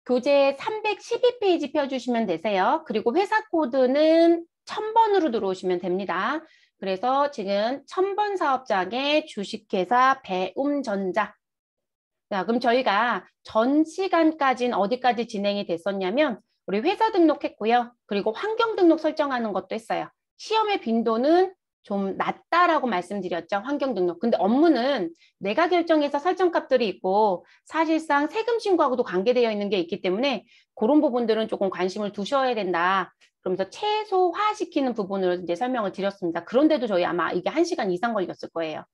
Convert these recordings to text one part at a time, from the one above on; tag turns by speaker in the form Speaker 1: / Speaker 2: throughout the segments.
Speaker 1: 교재 312페이지 펴주시면 되세요. 그리고 회사 코드는 1000번으로 들어오시면 됩니다. 그래서 지금 1000번 사업장의 주식회사 배움전자. 자, 그럼 저희가 전 시간까지는 어디까지 진행이 됐었냐면 우리 회사 등록했고요. 그리고 환경 등록 설정하는 것도 했어요. 시험의 빈도는 좀 낮다라고 말씀드렸죠. 환경 등록. 근데 업무는 내가 결정해서 설정값들이 있고 사실상 세금 신고하고도 관계되어 있는 게 있기 때문에 그런 부분들은 조금 관심을 두셔야 된다. 그러면서 최소화시키는 부분으로 이제 설명을 드렸습니다. 그런데도 저희 아마 이게 1시간 이상 걸렸을 거예요.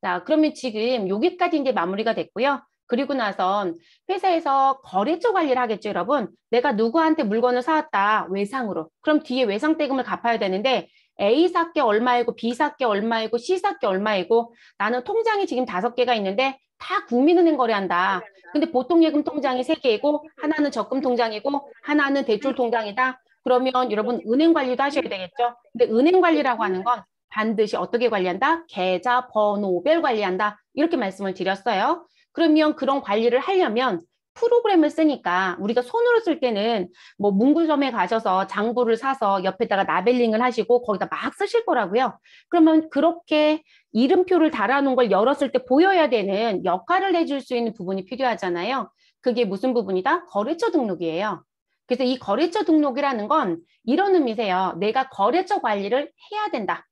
Speaker 1: 자, 그러면 지금 여기까지 이제 마무리가 됐고요. 그리고 나선 회사에서 거래처 관리를 하겠죠, 여러분. 내가 누구한테 물건을 사왔다, 외상으로. 그럼 뒤에 외상 대금을 갚아야 되는데 A 사께 얼마이고 B 사께 얼마이고 C 사께 얼마이고 나는 통장이 지금 5개가 있는데 다 국민은행 거래한다. 근데 보통 예금 통장이 3개이고 하나는 적금 통장이고 하나는 대출 통장이다. 그러면 여러분 은행 관리도 하셔야 되겠죠. 근데 은행 관리라고 하는 건 반드시 어떻게 관리한다? 계좌 번호별 관리한다. 이렇게 말씀을 드렸어요. 그러면 그런 관리를 하려면 프로그램을 쓰니까 우리가 손으로 쓸 때는 뭐 문구점에 가셔서 장부를 사서 옆에다가 라벨링을 하시고 거기다 막 쓰실 거라고요. 그러면 그렇게 이름표를 달아놓은 걸 열었을 때 보여야 되는 역할을 해줄 수 있는 부분이 필요하잖아요. 그게 무슨 부분이다? 거래처 등록이에요. 그래서 이 거래처 등록이라는 건 이런 의미세요. 내가 거래처 관리를 해야 된다.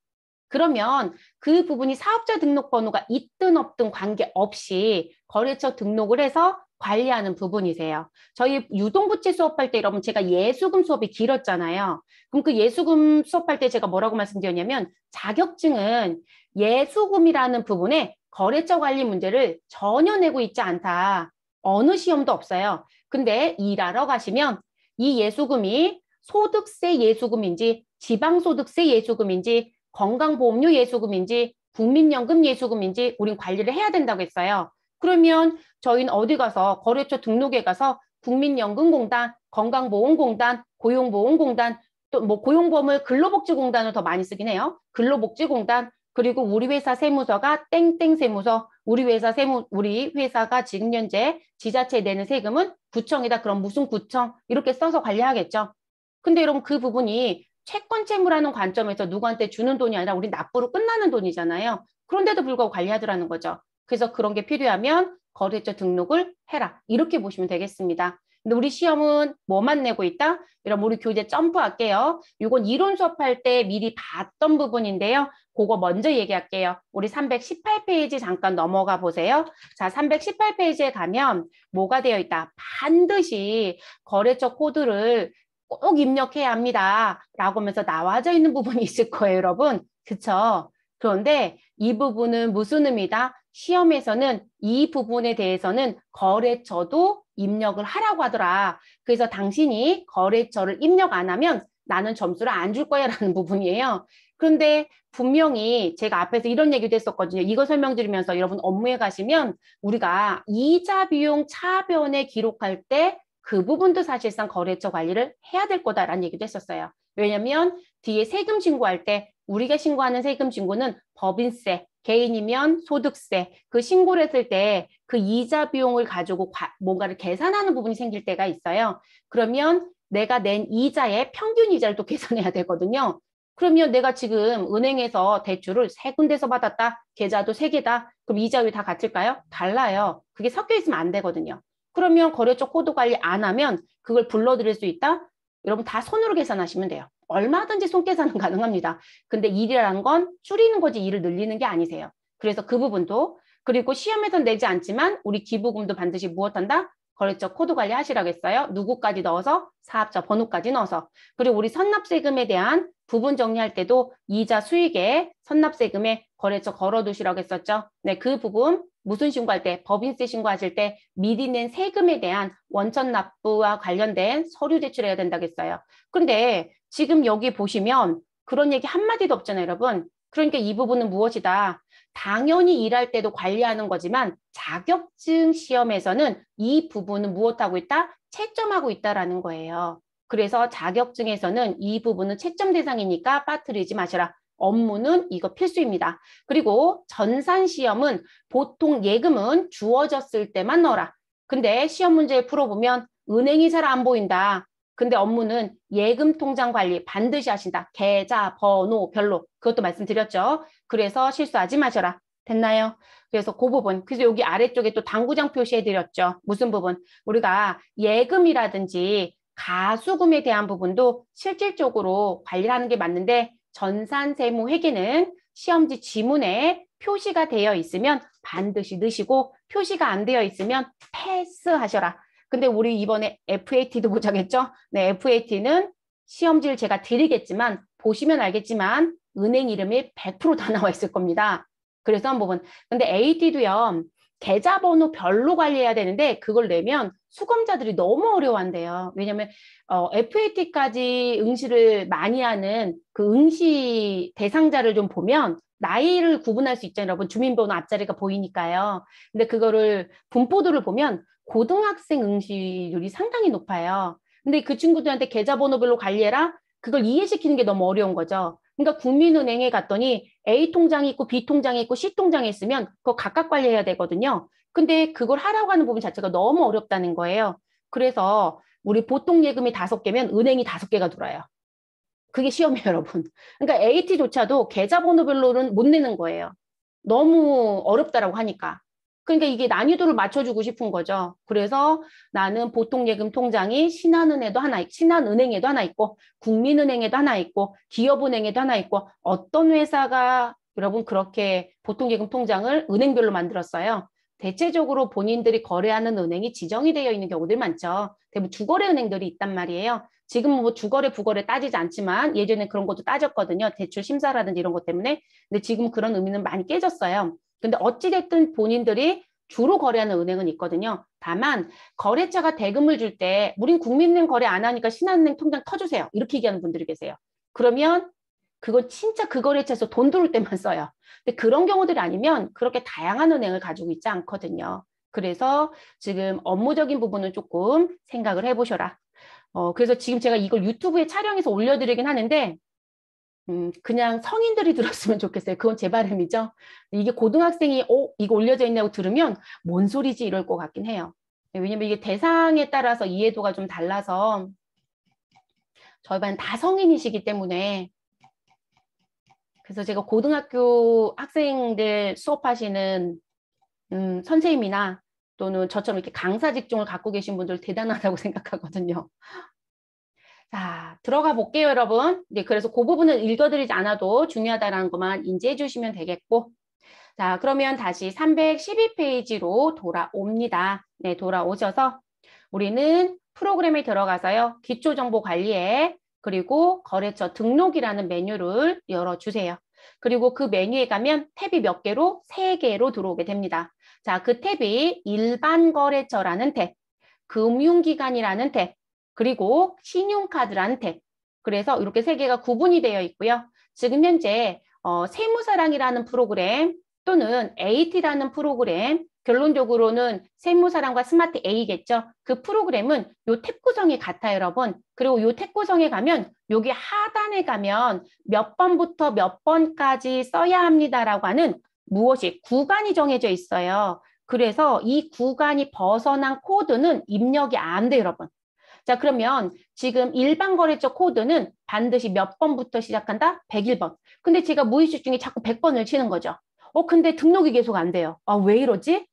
Speaker 1: 그러면 그 부분이 사업자 등록번호가 있든 없든 관계없이 거래처 등록을 해서 관리하는 부분이세요. 저희 유동부채 수업할 때 여러분 제가 예수금 수업이 길었잖아요. 그럼 그 예수금 수업할 때 제가 뭐라고 말씀드렸냐면 자격증은 예수금이라는 부분에 거래처 관리 문제를 전혀 내고 있지 않다. 어느 시험도 없어요. 근데 일하러 가시면 이 예수금이 소득세 예수금인지 지방소득세 예수금인지 건강보험료 예수금인지 국민연금 예수금인지 우린 관리를 해야 된다고 했어요. 그러면 저희는 어디 가서 거래처 등록에 가서 국민연금공단, 건강보험공단, 고용보험공단 또 뭐 고용보험을 근로복지공단을 더 많이 쓰긴 해요. 근로복지공단 그리고 우리 회사 세무서가 땡땡 세무서 우리 회사가 지금 현재 지자체에 내는 세금은 구청이다. 그럼 무슨 구청 이렇게 써서 관리하겠죠. 근데 여러분 그 부분이 채권 채무라는 관점에서 누구한테 주는 돈이 아니라 우리 납부로 끝나는 돈이잖아요. 그런데도 불구하고 관리하더라는 거죠. 그래서 그런 게 필요하면 거래처 등록을 해라. 이렇게 보시면 되겠습니다. 근데 우리 시험은 뭐만 내고 있다? 여러분 우리 교재 점프할게요. 이건 이론 수업할 때 미리 봤던 부분인데요. 그거 먼저 얘기할게요. 우리 318페이지 잠깐 넘어가 보세요. 자, 318페이지에 가면 뭐가 되어 있다? 반드시 거래처 코드를 꼭 입력해야 합니다. 라고 하면서 나와져 있는 부분이 있을 거예요, 여러분. 그쵸? 그런데 이 부분은 무슨 의미다? 시험에서는 이 부분에 대해서는 거래처도 입력을 하라고 하더라. 그래서 당신이 거래처를 입력 안 하면 나는 점수를 안 줄 거야 라는 부분이에요. 그런데 분명히 제가 앞에서 이런 얘기도 했었거든요. 이거 설명드리면서 여러분 업무에 가시면 우리가 이자 비용 차변에 기록할 때 그 부분도 사실상 거래처 관리를 해야 될 거다라는 얘기도 했었어요. 왜냐하면 뒤에 세금 신고할 때 우리가 신고하는 세금 신고는 법인세, 개인이면 소득세, 그 신고를 했을 때 그 이자 비용을 가지고 뭔가를 계산하는 부분이 생길 때가 있어요. 그러면 내가 낸 이자의 평균 이자를 또 계산해야 되거든요. 그러면 내가 지금 은행에서 대출을 3군데서 받았다. 계좌도 3개다. 그럼 이자율이 다 같을까요? 달라요. 그게 섞여 있으면 안 되거든요. 그러면 거래처 코드 관리 안 하면 그걸 불러드릴 수 있다? 여러분 다 손으로 계산하시면 돼요. 얼마든지 손계산은 가능합니다. 근데 일이라는 건 줄이는 거지 일을 늘리는 게 아니세요. 그래서 그 부분도 그리고 시험에선 내지 않지만 우리 기부금도 반드시 무엇한다? 거래처 코드 관리 하시라고 했어요. 누구까지 넣어서? 사업자 번호까지 넣어서. 그리고 우리 선납세금에 대한 부분 정리할 때도 이자 수익에 선납세금에 거래처 걸어두시라고 했었죠. 네, 그 부분 무슨 신고할 때, 법인세 신고하실 때 미리 낸 세금에 대한 원천 납부와 관련된 서류 제출해야 된다고 했어요. 그런데 지금 여기 보시면 그런 얘기 한마디도 없잖아요, 여러분. 그러니까 이 부분은 무엇이다? 당연히 일할 때도 관리하는 거지만 자격증 시험에서는 이 부분은 무엇하고 있다? 채점하고 있다라는 거예요. 그래서 자격증에서는 이 부분은 채점 대상이니까 빠뜨리지 마시라. 업무는 이거 필수입니다. 그리고 전산시험은 보통 예금은 주어졌을 때만 넣어라. 근데 시험 문제 풀어보면 은행이 잘 안 보인다. 근데 업무는 예금 통장 관리 반드시 하신다. 계좌, 번호, 별로. 그것도 말씀드렸죠. 그래서 실수하지 마셔라. 됐나요? 그래서 그 부분. 그래서 여기 아래쪽에 또 당구장 표시해드렸죠. 무슨 부분? 우리가 예금이라든지 가수금에 대한 부분도 실질적으로 관리하는 게 맞는데 전산세무회계는 시험지 지문에 표시가 되어 있으면 반드시 넣으시고 표시가 안 되어 있으면 패스하셔라. 근데 우리 이번에 FAT도 보자겠죠? 네, FAT는 시험지를 제가 드리겠지만 보시면 알겠지만 은행 이름이 100% 다 나와 있을 겁니다. 그래서 한 부분. 근데 AT도요. 계좌번호 별로 관리해야 되는데 그걸 내면 수검자들이 너무 어려워한대요. 왜냐하면 FAT까지 응시를 많이 하는 그 응시 대상자를 좀 보면 나이를 구분할 수 있잖아요. 여러분 주민번호 앞자리가 보이니까요. 근데 그거를 분포도를 보면 고등학생 응시율이 상당히 높아요. 근데 그 친구들한테 계좌번호별로 관리해라? 그걸 이해시키는 게 너무 어려운 거죠. 그러니까 국민은행에 갔더니 A 통장이 있고 B 통장이 있고 C 통장이 있으면 그거 각각 관리해야 되거든요. 근데 그걸 하라고 하는 부분 자체가 너무 어렵다는 거예요. 그래서 우리 보통 예금이 5개면 은행이 5개가 들어요. 그게 시험이에요, 여러분. 그러니까 AT조차도 계좌번호별로는 못 내는 거예요. 너무 어렵다라고 하니까. 그러니까 이게 난이도를 맞춰주고 싶은 거죠. 그래서 나는 보통예금 통장이 신한은행에도 하나 있고, 국민은행에도 하나 있고, 기업은행에도 하나 있고, 어떤 회사가 여러분 그렇게 보통예금 통장을 은행별로 만들었어요. 대체적으로 본인들이 거래하는 은행이 지정이 되어 있는 경우들 많죠. 대부분 주거래 은행들이 있단 말이에요. 지금은 뭐 주거래, 부거래 따지지 않지만 예전에 그런 것도 따졌거든요. 대출 심사라든지 이런 것 때문에. 근데 지금 그런 의미는 많이 깨졌어요. 근데 어찌됐든 본인들이 주로 거래하는 은행은 있거든요. 다만 거래처가 대금을 줄 때 우린 국민은행 거래 안 하니까 신한은행 통장 터주세요. 이렇게 얘기하는 분들이 계세요. 그러면 그건 진짜 그 거래처에서 돈 들어올 때만 써요. 근데 그런 경우들이 아니면 그렇게 다양한 은행을 가지고 있지 않거든요. 그래서 지금 업무적인 부분은 조금 생각을 해보셔라. 그래서 지금 제가 이걸 유튜브에 촬영해서 올려드리긴 하는데 그냥 성인들이 들었으면 좋겠어요. 그건 제 바람이죠. 이게 고등학생이 이거 올려져 있냐고 들으면 뭔 소리지 이럴 것 같긴 해요. 왜냐면 이게 대상에 따라서 이해도가 좀 달라서 저희 반 다 성인이시기 때문에 그래서 제가 고등학교 학생들 수업하시는 선생님이나 또는 저처럼 이렇게 강사 직종을 갖고 계신 분들 대단하다고 생각하거든요. 자, 들어가 볼게요, 여러분. 네, 그래서 그 부분은 읽어드리지 않아도 중요하다는 것만 인지해 주시면 되겠고. 자, 그러면 다시 312페이지로 돌아옵니다. 네, 돌아오셔서 우리는 프로그램에 들어가서요. 기초정보관리에 그리고 거래처 등록이라는 메뉴를 열어주세요. 그리고 그 메뉴에 가면 탭이 몇 개로? 3개로 들어오게 됩니다. 자, 그 탭이 일반거래처라는 탭, 금융기관이라는 탭, 그리고 신용카드라는 탭. 그래서 이렇게 3개가 구분이 되어 있고요. 지금 현재 세무사랑이라는 프로그램 또는 AT라는 프로그램, 결론적으로는 세무사랑과 스마트 A겠죠. 그 프로그램은 요 탭 구성이 같아요, 여러분. 그리고 요 탭 구성에 가면 여기 하단에 가면 몇 번부터 몇 번까지 써야 합니다라고 하는 무엇이 구간이 정해져 있어요. 그래서 이 구간이 벗어난 코드는 입력이 안 돼요, 여러분. 자, 그러면 지금 일반 거래처 코드는 반드시 몇 번부터 시작한다? 101번. 근데 제가 무의식 중에 자꾸 100번을 치는 거죠. 근데 등록이 계속 안 돼요. 아, 왜 이러지?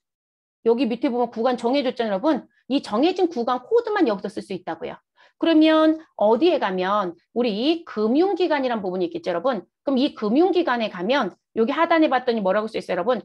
Speaker 1: 여기 밑에 보면 구간 정해줬잖아요, 여러분. 이 정해진 구간 코드만 여기서 쓸 수 있다고요. 그러면 어디에 가면 우리 금융기관이란 부분이 있겠죠, 여러분. 그럼 이 금융기관에 가면 여기 하단에 봤더니 뭐라고 써 있어요, 여러분?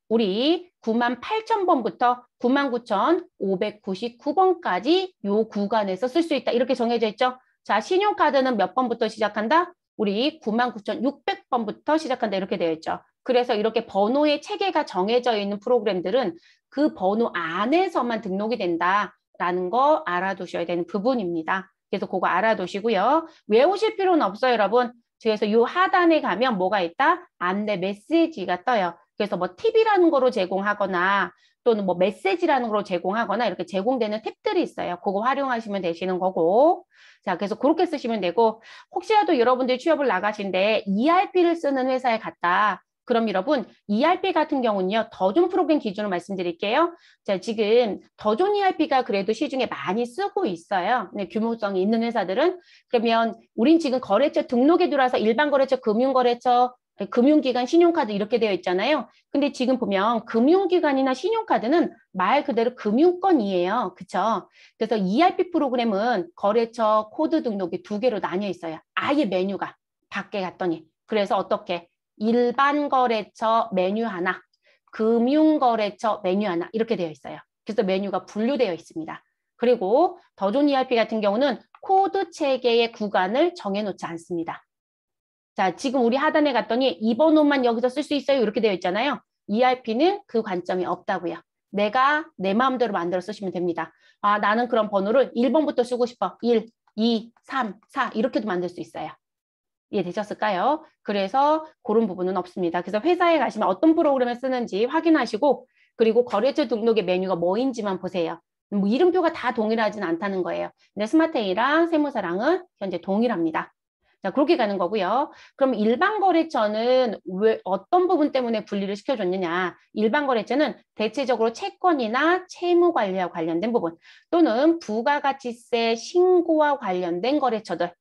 Speaker 1: 우리 98,000번부터 99,599번까지 요 구간에서 쓸 수 있다. 이렇게 정해져 있죠. 자, 신용카드는 몇 번부터 시작한다? 우리 99,600번부터 시작한다. 이렇게 되어 있죠. 그래서 이렇게 번호의 체계가 정해져 있는 프로그램들은 그 번호 안에서만 등록이 된다라는 거 알아두셔야 되는 부분입니다. 그래서 그거 알아두시고요. 외우실 필요는 없어요, 여러분. 그래서 이 하단에 가면 뭐가 있다? 안내 메시지가 떠요. 그래서 뭐 팁이라는 거로 제공하거나 또는 뭐 메시지라는 거로 제공하거나 이렇게 제공되는 탭들이 있어요. 그거 활용하시면 되시는 거고. 자, 그래서 그렇게 쓰시면 되고 혹시라도 여러분들이 취업을 나가신데 ERP를 쓰는 회사에 갔다. 그럼 여러분 ERP 같은 경우는요. 더 좋은 프로그램 기준으로 말씀드릴게요. 자, 지금 더 좋은 ERP가 그래도 시중에 많이 쓰고 있어요. 네, 규모성이 있는 회사들은. 그러면 우린 지금 거래처 등록에 들어와서 일반 거래처, 금융거래처, 금융기관, 신용카드 이렇게 되어 있잖아요. 근데 지금 보면 금융기관이나 신용카드는 말 그대로 금융권이에요. 그쵸? 그래서 ERP 프로그램은 거래처 코드 등록이 두 개로 나뉘어 있어요. 아예 메뉴가 밖에 갔더니. 그래서 어떻게? 일반 거래처 메뉴 하나, 금융거래처 메뉴 하나 이렇게 되어 있어요. 그래서 메뉴가 분류되어 있습니다. 그리고 더 좋은 ERP 같은 경우는 코드 체계의 구간을 정해놓지 않습니다. 자, 지금 우리 하단에 갔더니 이 번호만 여기서 쓸 수 있어요. 이렇게 되어 있잖아요. ERP는 그 관점이 없다고요. 내가 내 마음대로 만들어 쓰시면 됩니다. 아, 나는 그런 번호를 1번부터 쓰고 싶어. 1, 2, 3, 4 이렇게도 만들 수 있어요. 이해되셨을까요? 그래서 그런 부분은 없습니다. 그래서 회사에 가시면 어떤 프로그램을 쓰는지 확인하시고 그리고 거래처 등록의 메뉴가 뭐인지만 보세요. 뭐 이름표가 다 동일하진 않다는 거예요. 근데 스마트에이랑 세무사랑은 현재 동일합니다. 자, 그렇게 가는 거고요. 그럼 일반 거래처는 왜 어떤 부분 때문에 분리를 시켜줬느냐? 일반 거래처는 대체적으로 채권이나 채무 관리와 관련된 부분 또는 부가가치세 신고와 관련된 거래처들.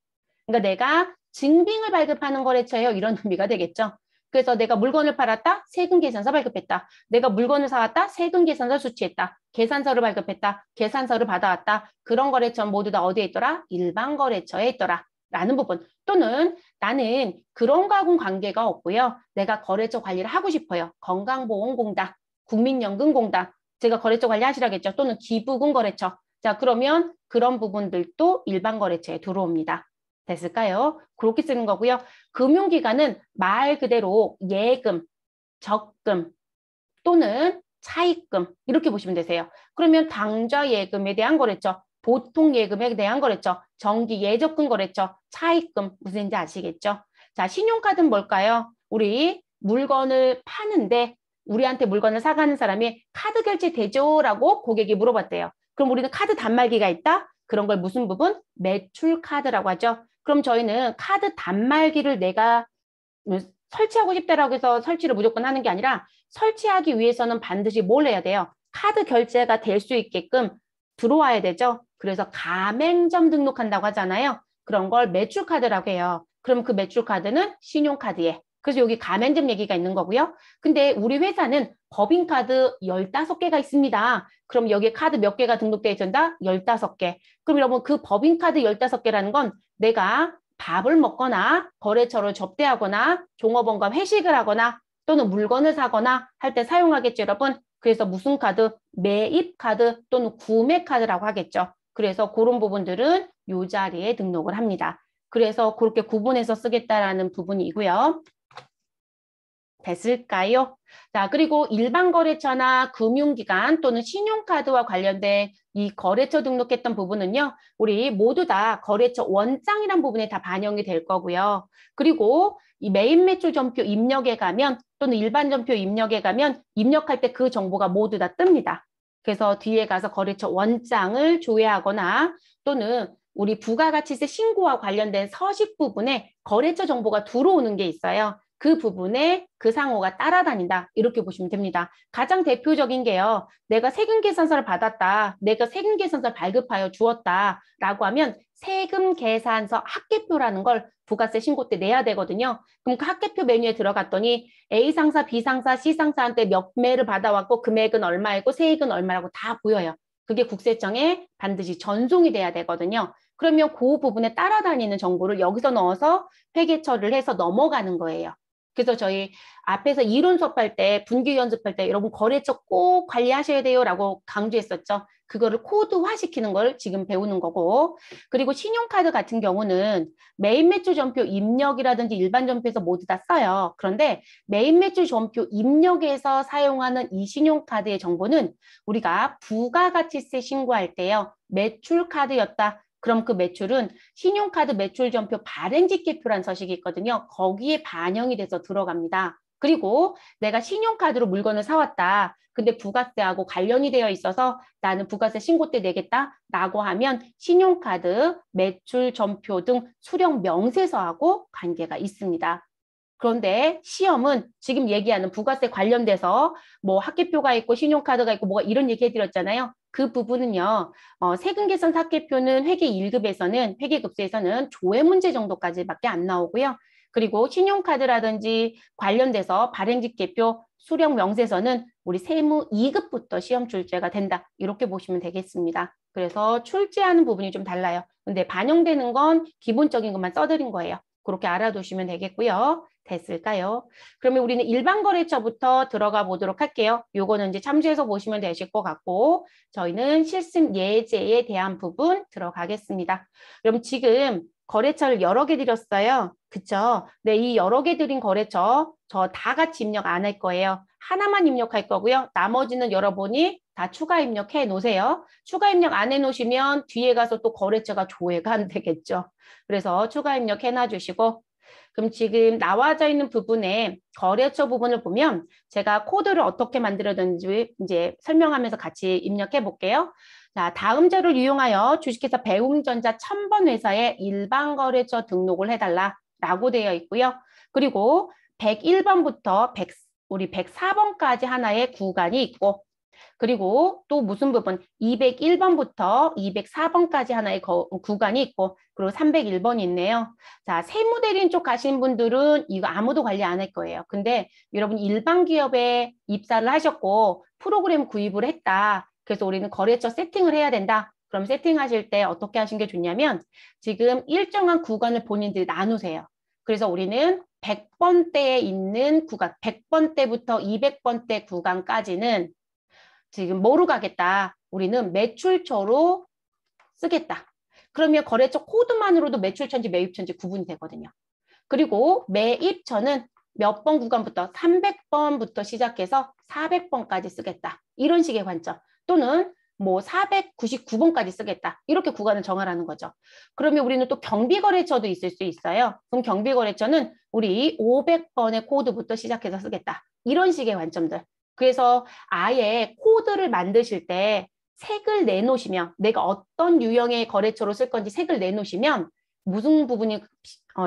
Speaker 1: 그러니까 내가 증빙을 발급하는 거래처예요. 이런 의미가 되겠죠. 그래서 내가 물건을 팔았다. 세금 계산서 발급했다. 내가 물건을 사왔다. 세금 계산서 수취했다. 계산서를 발급했다. 계산서를 받아왔다. 그런 거래처 모두 다 어디에 있더라? 일반 거래처에 있더라. 라는 부분. 또는 나는 그런 거하고는 관계가 없고요. 내가 거래처 관리를 하고 싶어요. 건강보험공단, 국민연금공단. 제가 거래처 관리하시라겠죠. 또는 기부금 거래처. 자, 그러면 그런 부분들도 일반 거래처에 들어옵니다. 됐을까요? 그렇게 쓰는 거고요. 금융기관은 말 그대로 예금, 적금 또는 차입금 이렇게 보시면 되세요. 그러면 당좌 예금에 대한 거래처, 보통 예금에 대한 거래처, 정기 예적금 거래처, 차입금 무슨지 아시겠죠? 자, 신용카드는 뭘까요? 우리 물건을 파는데 우리한테 물건을 사가는 사람이 카드 결제 되죠? 라고 고객이 물어봤대요. 그럼 우리는 카드 단말기가 있다? 그런 걸 무슨 부분? 매출 카드라고 하죠. 그럼 저희는 카드 단말기를 내가 설치하고 싶다라고 해서 설치를 무조건 하는 게 아니라 설치하기 위해서는 반드시 뭘 해야 돼요? 카드 결제가 될 수 있게끔 들어와야 되죠. 그래서 가맹점 등록한다고 하잖아요. 그런 걸 매출카드라고 해요. 그럼 그 매출카드는 신용카드에. 그래서 여기 가맹점 얘기가 있는 거고요. 근데 우리 회사는 법인카드 15개가 있습니다. 그럼 여기에 카드 몇 개가 등록되어 있다? 15개. 그럼 여러분 그 법인카드 15개라는 건 내가 밥을 먹거나 거래처를 접대하거나 종업원과 회식을 하거나 또는 물건을 사거나 할 때 사용하겠죠, 여러분. 그래서 무슨 카드? 매입 카드 또는 구매 카드라고 하겠죠. 그래서 그런 부분들은 이 자리에 등록을 합니다. 그래서 그렇게 구분해서 쓰겠다라는 부분이고요. 됐을까요? 자, 그리고 일반 거래처나 금융기관 또는 신용카드와 관련된 이 거래처 등록했던 부분은요, 우리 모두 다 거래처 원장이란 부분에 다 반영이 될 거고요. 그리고 이 매입 매출 전표 입력에 가면 또는 일반 전표 입력에 가면 입력할 때 그 정보가 모두 다 뜹니다. 그래서 뒤에 가서 거래처 원장을 조회하거나 또는 우리 부가가치세 신고와 관련된 서식 부분에 거래처 정보가 들어오는 게 있어요. 그 부분에 그 상호가 따라다닌다. 이렇게 보시면 됩니다. 가장 대표적인 게요. 내가 세금계산서를 받았다. 내가 세금계산서를 발급하여 주었다. 라고 하면 세금계산서 합계표라는 걸 부가세 신고 때 내야 되거든요. 그럼 그 합계표 메뉴에 들어갔더니 A상사, B상사, C상사한테 몇 매를 받아왔고 금액은 얼마이고 세액은 얼마라고 다 보여요. 그게 국세청에 반드시 전송이 돼야 되거든요. 그러면 그 부분에 따라다니는 정보를 여기서 넣어서 회계처리를 해서 넘어가는 거예요. 그래서 저희 앞에서 이론 수업할 때, 분기 연습할 때 여러분 거래처 꼭 관리하셔야 돼요 라고 강조했었죠. 그거를 코드화 시키는 걸 지금 배우는 거고. 그리고 신용카드 같은 경우는 매입 매출 전표 입력이라든지 일반 전표에서 모두 다 써요. 그런데 매입 매출 전표 입력에서 사용하는 이 신용카드의 정보는 우리가 부가가치세 신고할 때요. 매출카드였다. 그럼 그 매출은 신용카드 매출전표 발행직계표란 서식이 있거든요. 거기에 반영이 돼서 들어갑니다. 그리고 내가 신용카드로 물건을 사왔다. 근데 부가세하고 관련이 되어 있어서 나는 부가세 신고 때 내겠다라고 하면 신용카드 매출전표 등 수령 명세서하고 관계가 있습니다. 그런데 시험은 지금 얘기하는 부가세 관련돼서 뭐 학계표가 있고 신용카드가 있고 뭐가 이런 얘기 해드렸잖아요. 그 부분은요. 세금 계산 학계표는 회계 1급에서는 회계급수에서는 조회 문제 정도까지밖에 안 나오고요. 그리고 신용카드라든지 관련돼서 발행직계표, 수령 명세서는 우리 세무 2급부터 시험 출제가 된다. 이렇게 보시면 되겠습니다. 그래서 출제하는 부분이 좀 달라요. 근데 반영되는 건 기본적인 것만 써드린 거예요. 그렇게 알아두시면 되겠고요. 됐을까요? 그러면 우리는 일반거래처부터 들어가 보도록 할게요. 요거는 이제 참조해서 보시면 되실 것 같고 저희는 실습 예제에 대한 부분 들어가겠습니다. 그럼 지금 거래처를 여러 개 드렸어요. 그쵸? 네, 이 여러 개 드린 거래처 저 다 같이 입력 안 할 거예요. 하나만 입력할 거고요. 나머지는 여러분이 다 추가 입력해 놓으세요. 추가 입력 안 해놓으시면 뒤에 가서 또 거래처가 조회가 안 되겠죠. 그래서 추가 입력 해놔주시고 그럼 지금 나와져 있는 부분에 거래처 부분을 보면 제가 코드를 어떻게 만들었는지 이제 설명하면서 같이 입력해 볼게요. 자, 다음 자료를 이용하여 주식회사 배움전자 1000번 회사에 일반 거래처 등록을 해달라라고 되어 있고요. 그리고 101번부터 우리 104번까지 하나의 구간이 있고 그리고 또 무슨 부분 201번부터 204번까지 하나의 구간이 있고 그리고 301번이 있네요. 자, 세무대리인 쪽 가신 분들은 이거 아무도 관리 안 할 거예요. 근데 여러분 일반 기업에 입사를 하셨고 프로그램 구입을 했다. 그래서 우리는 거래처 세팅을 해야 된다. 그럼 세팅하실 때 어떻게 하시는 게 좋냐면 지금 일정한 구간을 본인들이 나누세요. 그래서 우리는 100번대에 있는 구간, 100번대부터 200번대 구간까지는 지금 뭐로 가겠다? 우리는 매출처로 쓰겠다. 그러면 거래처 코드만으로도 매출처인지 매입처인지 구분이 되거든요. 그리고 매입처는 몇 번 구간부터 300번부터 시작해서 400번까지 쓰겠다. 이런 식의 관점. 또는 뭐 499번까지 쓰겠다. 이렇게 구간을 정하라는 거죠. 그러면 우리는 또 경비거래처도 있을 수 있어요. 그럼 경비거래처는 우리 500번의 코드부터 시작해서 쓰겠다. 이런 식의 관점들. 그래서 아예 코드를 만드실 때 색을 내놓으시면 내가 어떤 유형의 거래처로 쓸 건지 색을 내놓으시면 무슨 부분이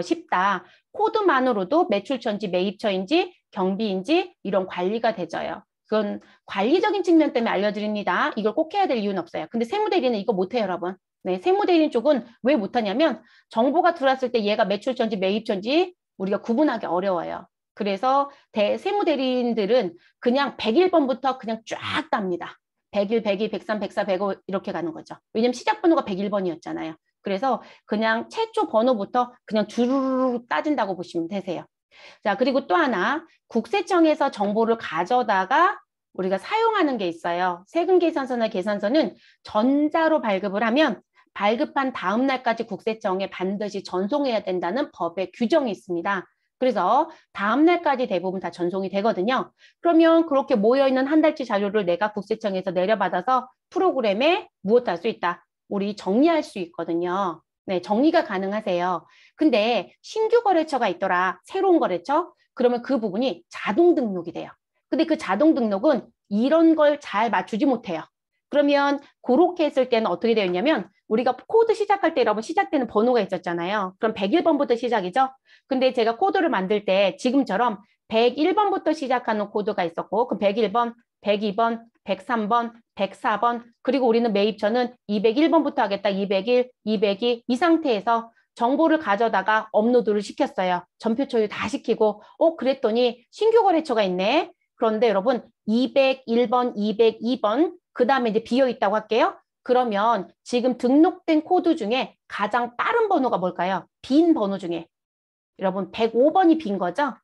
Speaker 1: 쉽다. 코드만으로도 매출처인지 매입처인지 경비인지 이런 관리가 되져요. 그건 관리적인 측면 때문에 알려드립니다. 이걸 꼭 해야 될 이유는 없어요. 근데 세무대리는 이거 못해요, 여러분. 네, 세무대리인 쪽은 왜 못하냐면 정보가 들어왔을 때 얘가 매출처인지 매입처인지 우리가 구분하기 어려워요. 그래서 세무대리인들은 그냥 101번부터 그냥 쫙 땁니다. 101, 102, 103, 104, 105 이렇게 가는 거죠. 왜냐면 시작 번호가 101번이었잖아요. 그래서 그냥 최초 번호부터 그냥 주르르 따진다고 보시면 되세요. 자, 그리고 또 하나 국세청에서 정보를 가져다가 우리가 사용하는 게 있어요. 세금계산서나 계산서는 전자로 발급을 하면 발급한 다음 날까지 국세청에 반드시 전송해야 된다는 법의 규정이 있습니다. 그래서 다음 날까지 대부분 다 전송이 되거든요. 그러면 그렇게 모여있는 한 달치 자료를 내가 국세청에서 내려받아서 프로그램에 무엇할 수 있다? 우리 정리할 수 있거든요. 네, 정리가 가능하세요. 근데 신규 거래처가 있더라. 새로운 거래처? 그러면 그 부분이 자동 등록이 돼요. 근데 그 자동 등록은 이런 걸 잘 맞추지 못해요. 그러면 그렇게 했을 때는 어떻게 되어 있냐면 우리가 코드 시작할 때 여러분 시작되는 번호가 있었잖아요. 그럼 101번부터 시작이죠. 근데 제가 코드를 만들 때 지금처럼 101번부터 시작하는 코드가 있었고 그럼 101번, 102번, 103번, 104번 그리고 우리는 매입처는 201번부터 하겠다. 201, 202 이 상태에서 정보를 가져다가 업로드를 시켰어요. 전표 처리 다 시키고 그랬더니 신규 거래처가 있네. 그런데 여러분 201번, 202번 그 다음에 이제 비어있다고 할게요. 그러면 지금 등록된 코드 중에 가장 빠른 번호가 뭘까요? 빈 번호 중에. 여러분 105번이 빈 거죠?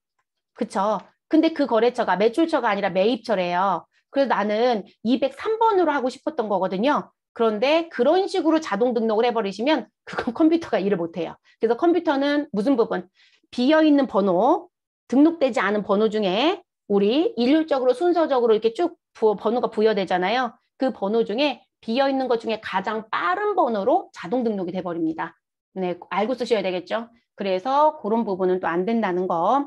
Speaker 1: 그쵸? 근데 그 거래처가 매출처가 아니라 매입처래요. 그래서 나는 203번으로 하고 싶었던 거거든요. 그런데 그런 식으로 자동 등록을 해버리시면 그건 컴퓨터가 일을 못해요. 그래서 컴퓨터는 무슨 부분? 비어있는 번호, 등록되지 않은 번호 중에 우리 일률적으로 순서적으로 이렇게 쭉 번호가 부여되잖아요. 그 번호 중에 비어있는 것 중에 가장 빠른 번호로 자동 등록이 돼버립니다. 네, 알고 쓰셔야 되겠죠? 그래서 그런 부분은 또 안 된다는 거.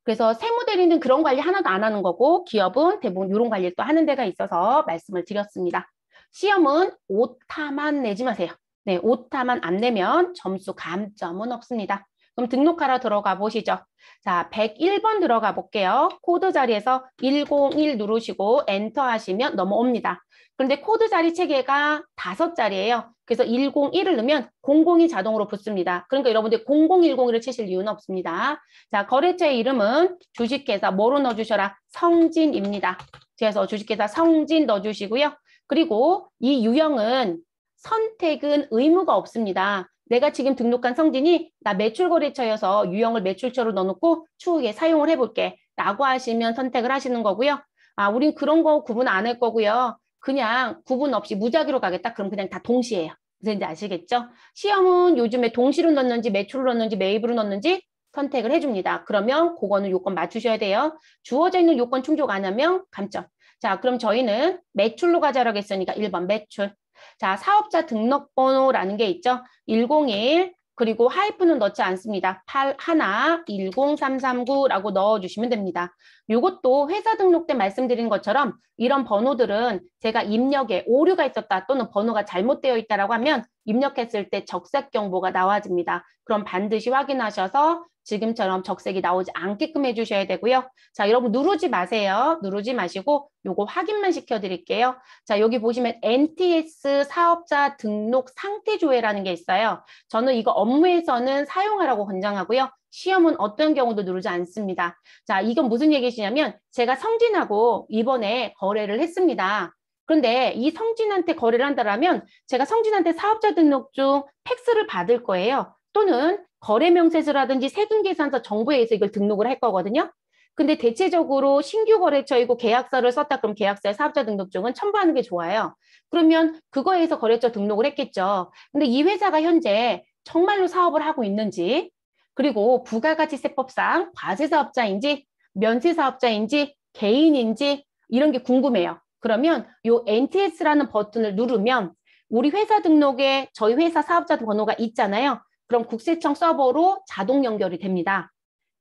Speaker 1: 그래서 세무대리는 그런 관리 하나도 안 하는 거고 기업은 대부분 이런 관리를 또 하는 데가 있어서 말씀을 드렸습니다. 시험은 오타만 내지 마세요. 네, 오타만 안 내면 점수 감점은 없습니다. 그럼 등록하러 들어가 보시죠. 자, 101번 들어가 볼게요. 코드 자리에서 101 누르시고 엔터 하시면 넘어옵니다. 그런데 코드 자리 체계가 5자리예요. 그래서 101을 넣으면 00이 자동으로 붙습니다. 그러니까 여러분들 0010을 치실 이유는 없습니다. 자, 거래처의 이름은 주식회사 뭐로 넣어주셔라? 성진입니다. 그래서 주식회사 성진 넣어주시고요. 그리고 이 유형은 선택은 의무가 없습니다. 내가 지금 등록한 성진이 나 매출거래처여서 유형을 매출처로 넣어놓고 추후에 사용을 해볼게 라고 하시면 선택을 하시는 거고요. 아, 우린 그런 거 구분 안 할 거고요. 그냥 구분 없이 무작위로 가겠다. 그럼 그냥 다 동시에요. 무슨 지 아시겠죠? 시험은 요즘에 동시로 넣는지 매출로 넣는지 매입으로 넣는지 선택을 해줍니다. 그러면 그거는 요건 맞추셔야 돼요. 주어져 있는 요건 충족 안 하면 감점. 자, 그럼 저희는 매출로 가자라고 했으니까 1번 매출. 자, 사업자 등록번호라는 게 있죠. 101 그리고 하이픈은 넣지 않습니다. 81 10339라고 넣어주시면 됩니다. 이것도 회사 등록 때 말씀드린 것처럼 이런 번호들은 제가 입력에 오류가 있었다 또는 번호가 잘못되어 있다라고 하면 입력했을 때 적색 경보가 나와집니다. 그럼 반드시 확인하셔서 지금처럼 적색이 나오지 않게끔 해주셔야 되고요. 자, 여러분 누르지 마세요. 누르지 마시고 요거 확인만 시켜드릴게요. 자, 여기 보시면 NTS 사업자 등록 상태 조회라는 게 있어요. 저는 이거 업무에서는 사용하라고 권장하고요. 시험은 어떤 경우도 누르지 않습니다. 자, 이건 무슨 얘기시냐면 제가 성진하고 이번에 거래를 했습니다. 그런데 이 성진한테 거래를 한다면 제가 성진한테 사업자 등록증 팩스를 받을 거예요. 또는 거래명세서라든지 세금계산서 정보에 의해서 이걸 등록을 할 거거든요. 근데 대체적으로 신규 거래처이고 계약서를 썼다 그럼 계약서에 사업자 등록증은 첨부하는 게 좋아요. 그러면 그거에 의해서 거래처 등록을 했겠죠. 근데 이 회사가 현재 정말로 사업을 하고 있는지 그리고 부가가치세법상 과세사업자인지 면세사업자인지 개인인지 이런 게 궁금해요. 그러면 요 NTS라는 버튼을 누르면 우리 회사 등록에 저희 회사 사업자 번호가 있잖아요. 그럼 국세청 서버로 자동 연결이 됩니다.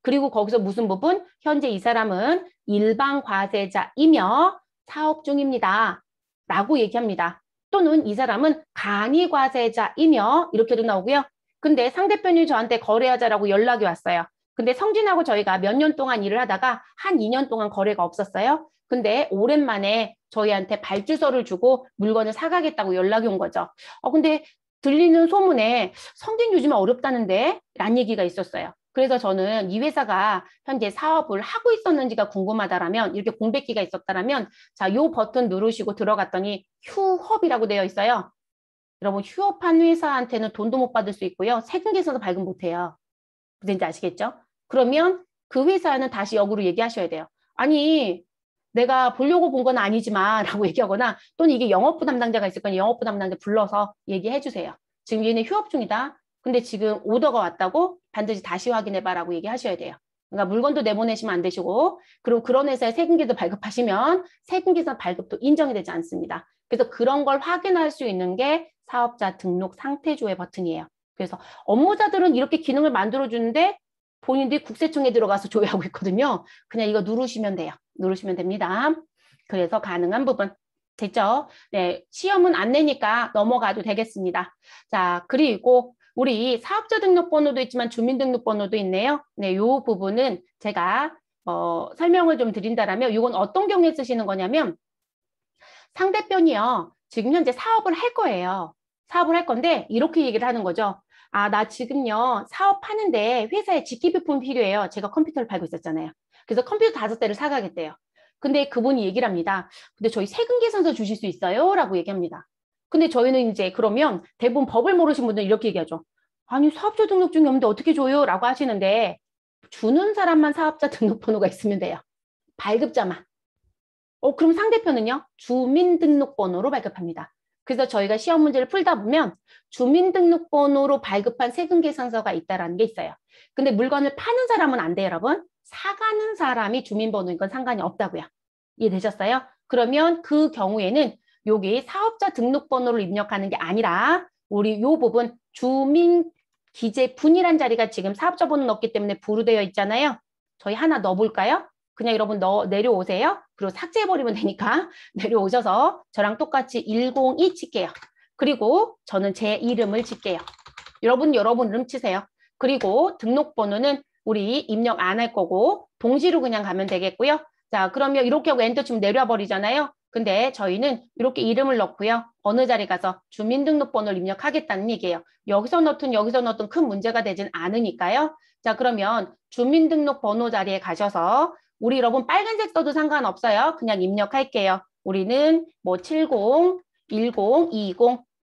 Speaker 1: 그리고 거기서 무슨 부분? 현재 이 사람은 일반 과세자이며 사업 중입니다. 라고 얘기합니다. 또는 이 사람은 간이 과세자이며 이렇게도 나오고요. 근데 상대편이 저한테 거래하자라고 연락이 왔어요. 근데 성진하고 저희가 몇 년 동안 일을 하다가 한 2년 동안 거래가 없었어요. 근데 오랜만에 저희한테 발주서를 주고 물건을 사가겠다고 연락이 온 거죠. 근데 들리는 소문에 성진 요즘에 어렵다는데 라는 얘기가 있었어요. 그래서 저는 이 회사가 현재 사업을 하고 있었는지가 궁금하다라면 이렇게 공백기가 있었다라면 자, 요 버튼 누르시고 들어갔더니 휴업이라고 되어 있어요. 여러분 휴업한 회사한테는 돈도 못 받을 수 있고요. 세금계산서 발급 못 해요. 무슨지 아시겠죠? 그러면 그 회사는 다시 역으로 얘기하셔야 돼요. 아니 내가 보려고 본 건 아니지만 라고 얘기하거나 또는 이게 영업부 담당자가 있을 거니 영업부 담당자 불러서 얘기해 주세요. 지금 얘네 휴업 중이다. 근데 지금 오더가 왔다고 반드시 다시 확인해봐라고 얘기하셔야 돼요. 그러니까 물건도 내보내시면 안 되시고 그리고 그런 회사에 세금계도 발급하시면 세금계산 발급도 인정이 되지 않습니다. 그래서 그런 걸 확인할 수 있는 게 사업자 등록 상태 조회 버튼이에요. 그래서 업무자들은 이렇게 기능을 만들어주는데 본인들이 국세청에 들어가서 조회하고 있거든요. 그냥 이거 누르시면 돼요. 누르시면 됩니다. 그래서 가능한 부분. 됐죠? 네, 시험은 안 내니까 넘어가도 되겠습니다. 자, 그리고 우리 사업자 등록번호도 있지만 주민등록번호도 있네요. 네, 이 부분은 제가 설명을 좀 드린다라면 이건 어떤 경우에 쓰시는 거냐면 상대편이요. 지금 현재 사업을 할 거예요. 사업을 할 건데 이렇게 얘기를 하는 거죠. 아, 나 지금요 사업하는데 회사에 직기부품 필요해요. 제가 컴퓨터를 팔고 있었잖아요. 그래서 컴퓨터 5대를 사가겠대요. 근데 그분이 얘기를 합니다. 근데 저희 세금계산서 주실 수 있어요? 라고 얘기합니다. 근데 저희는 이제 그러면 대부분 법을 모르신 분들은 이렇게 얘기하죠. 아니 사업자 등록증이 없는데 어떻게 줘요? 라고 하시는데 주는 사람만 사업자 등록번호가 있으면 돼요. 발급자만. 그럼 상대편은요? 주민등록번호로 발급합니다. 그래서 저희가 시험 문제를 풀다 보면 주민등록번호로 발급한 세금계산서가 있다는 게 있어요. 근데 물건을 파는 사람은 안 돼요, 여러분. 사가는 사람이 주민번호인 건 상관이 없다고요. 이해되셨어요? 그러면 그 경우에는 여기 사업자 등록번호를 입력하는 게 아니라 우리 요 부분 주민기재분이란 자리가 지금 사업자 번호 넣었기 때문에 부르되어 있잖아요. 저희 하나 넣어볼까요? 그냥 여러분 내려오세요. 그리고 삭제해버리면 되니까 내려오셔서 저랑 똑같이 102 칠게요. 그리고 저는 제 이름을 칠게요. 여러분 이름 치세요. 그리고 등록번호는 우리 입력 안 할 거고 동시로 그냥 가면 되겠고요. 자, 그러면 이렇게 하고 엔터 치면 내려와 버리잖아요. 근데 저희는 이렇게 이름을 넣고요. 어느 자리 가서 주민등록번호를 입력하겠다는 얘기예요. 여기서 넣든 큰 문제가 되진 않으니까요. 자, 그러면 주민등록번호 자리에 가셔서 우리 여러분 빨간색 써도 상관없어요. 그냥 입력할게요. 우리는 뭐 70, 10, 20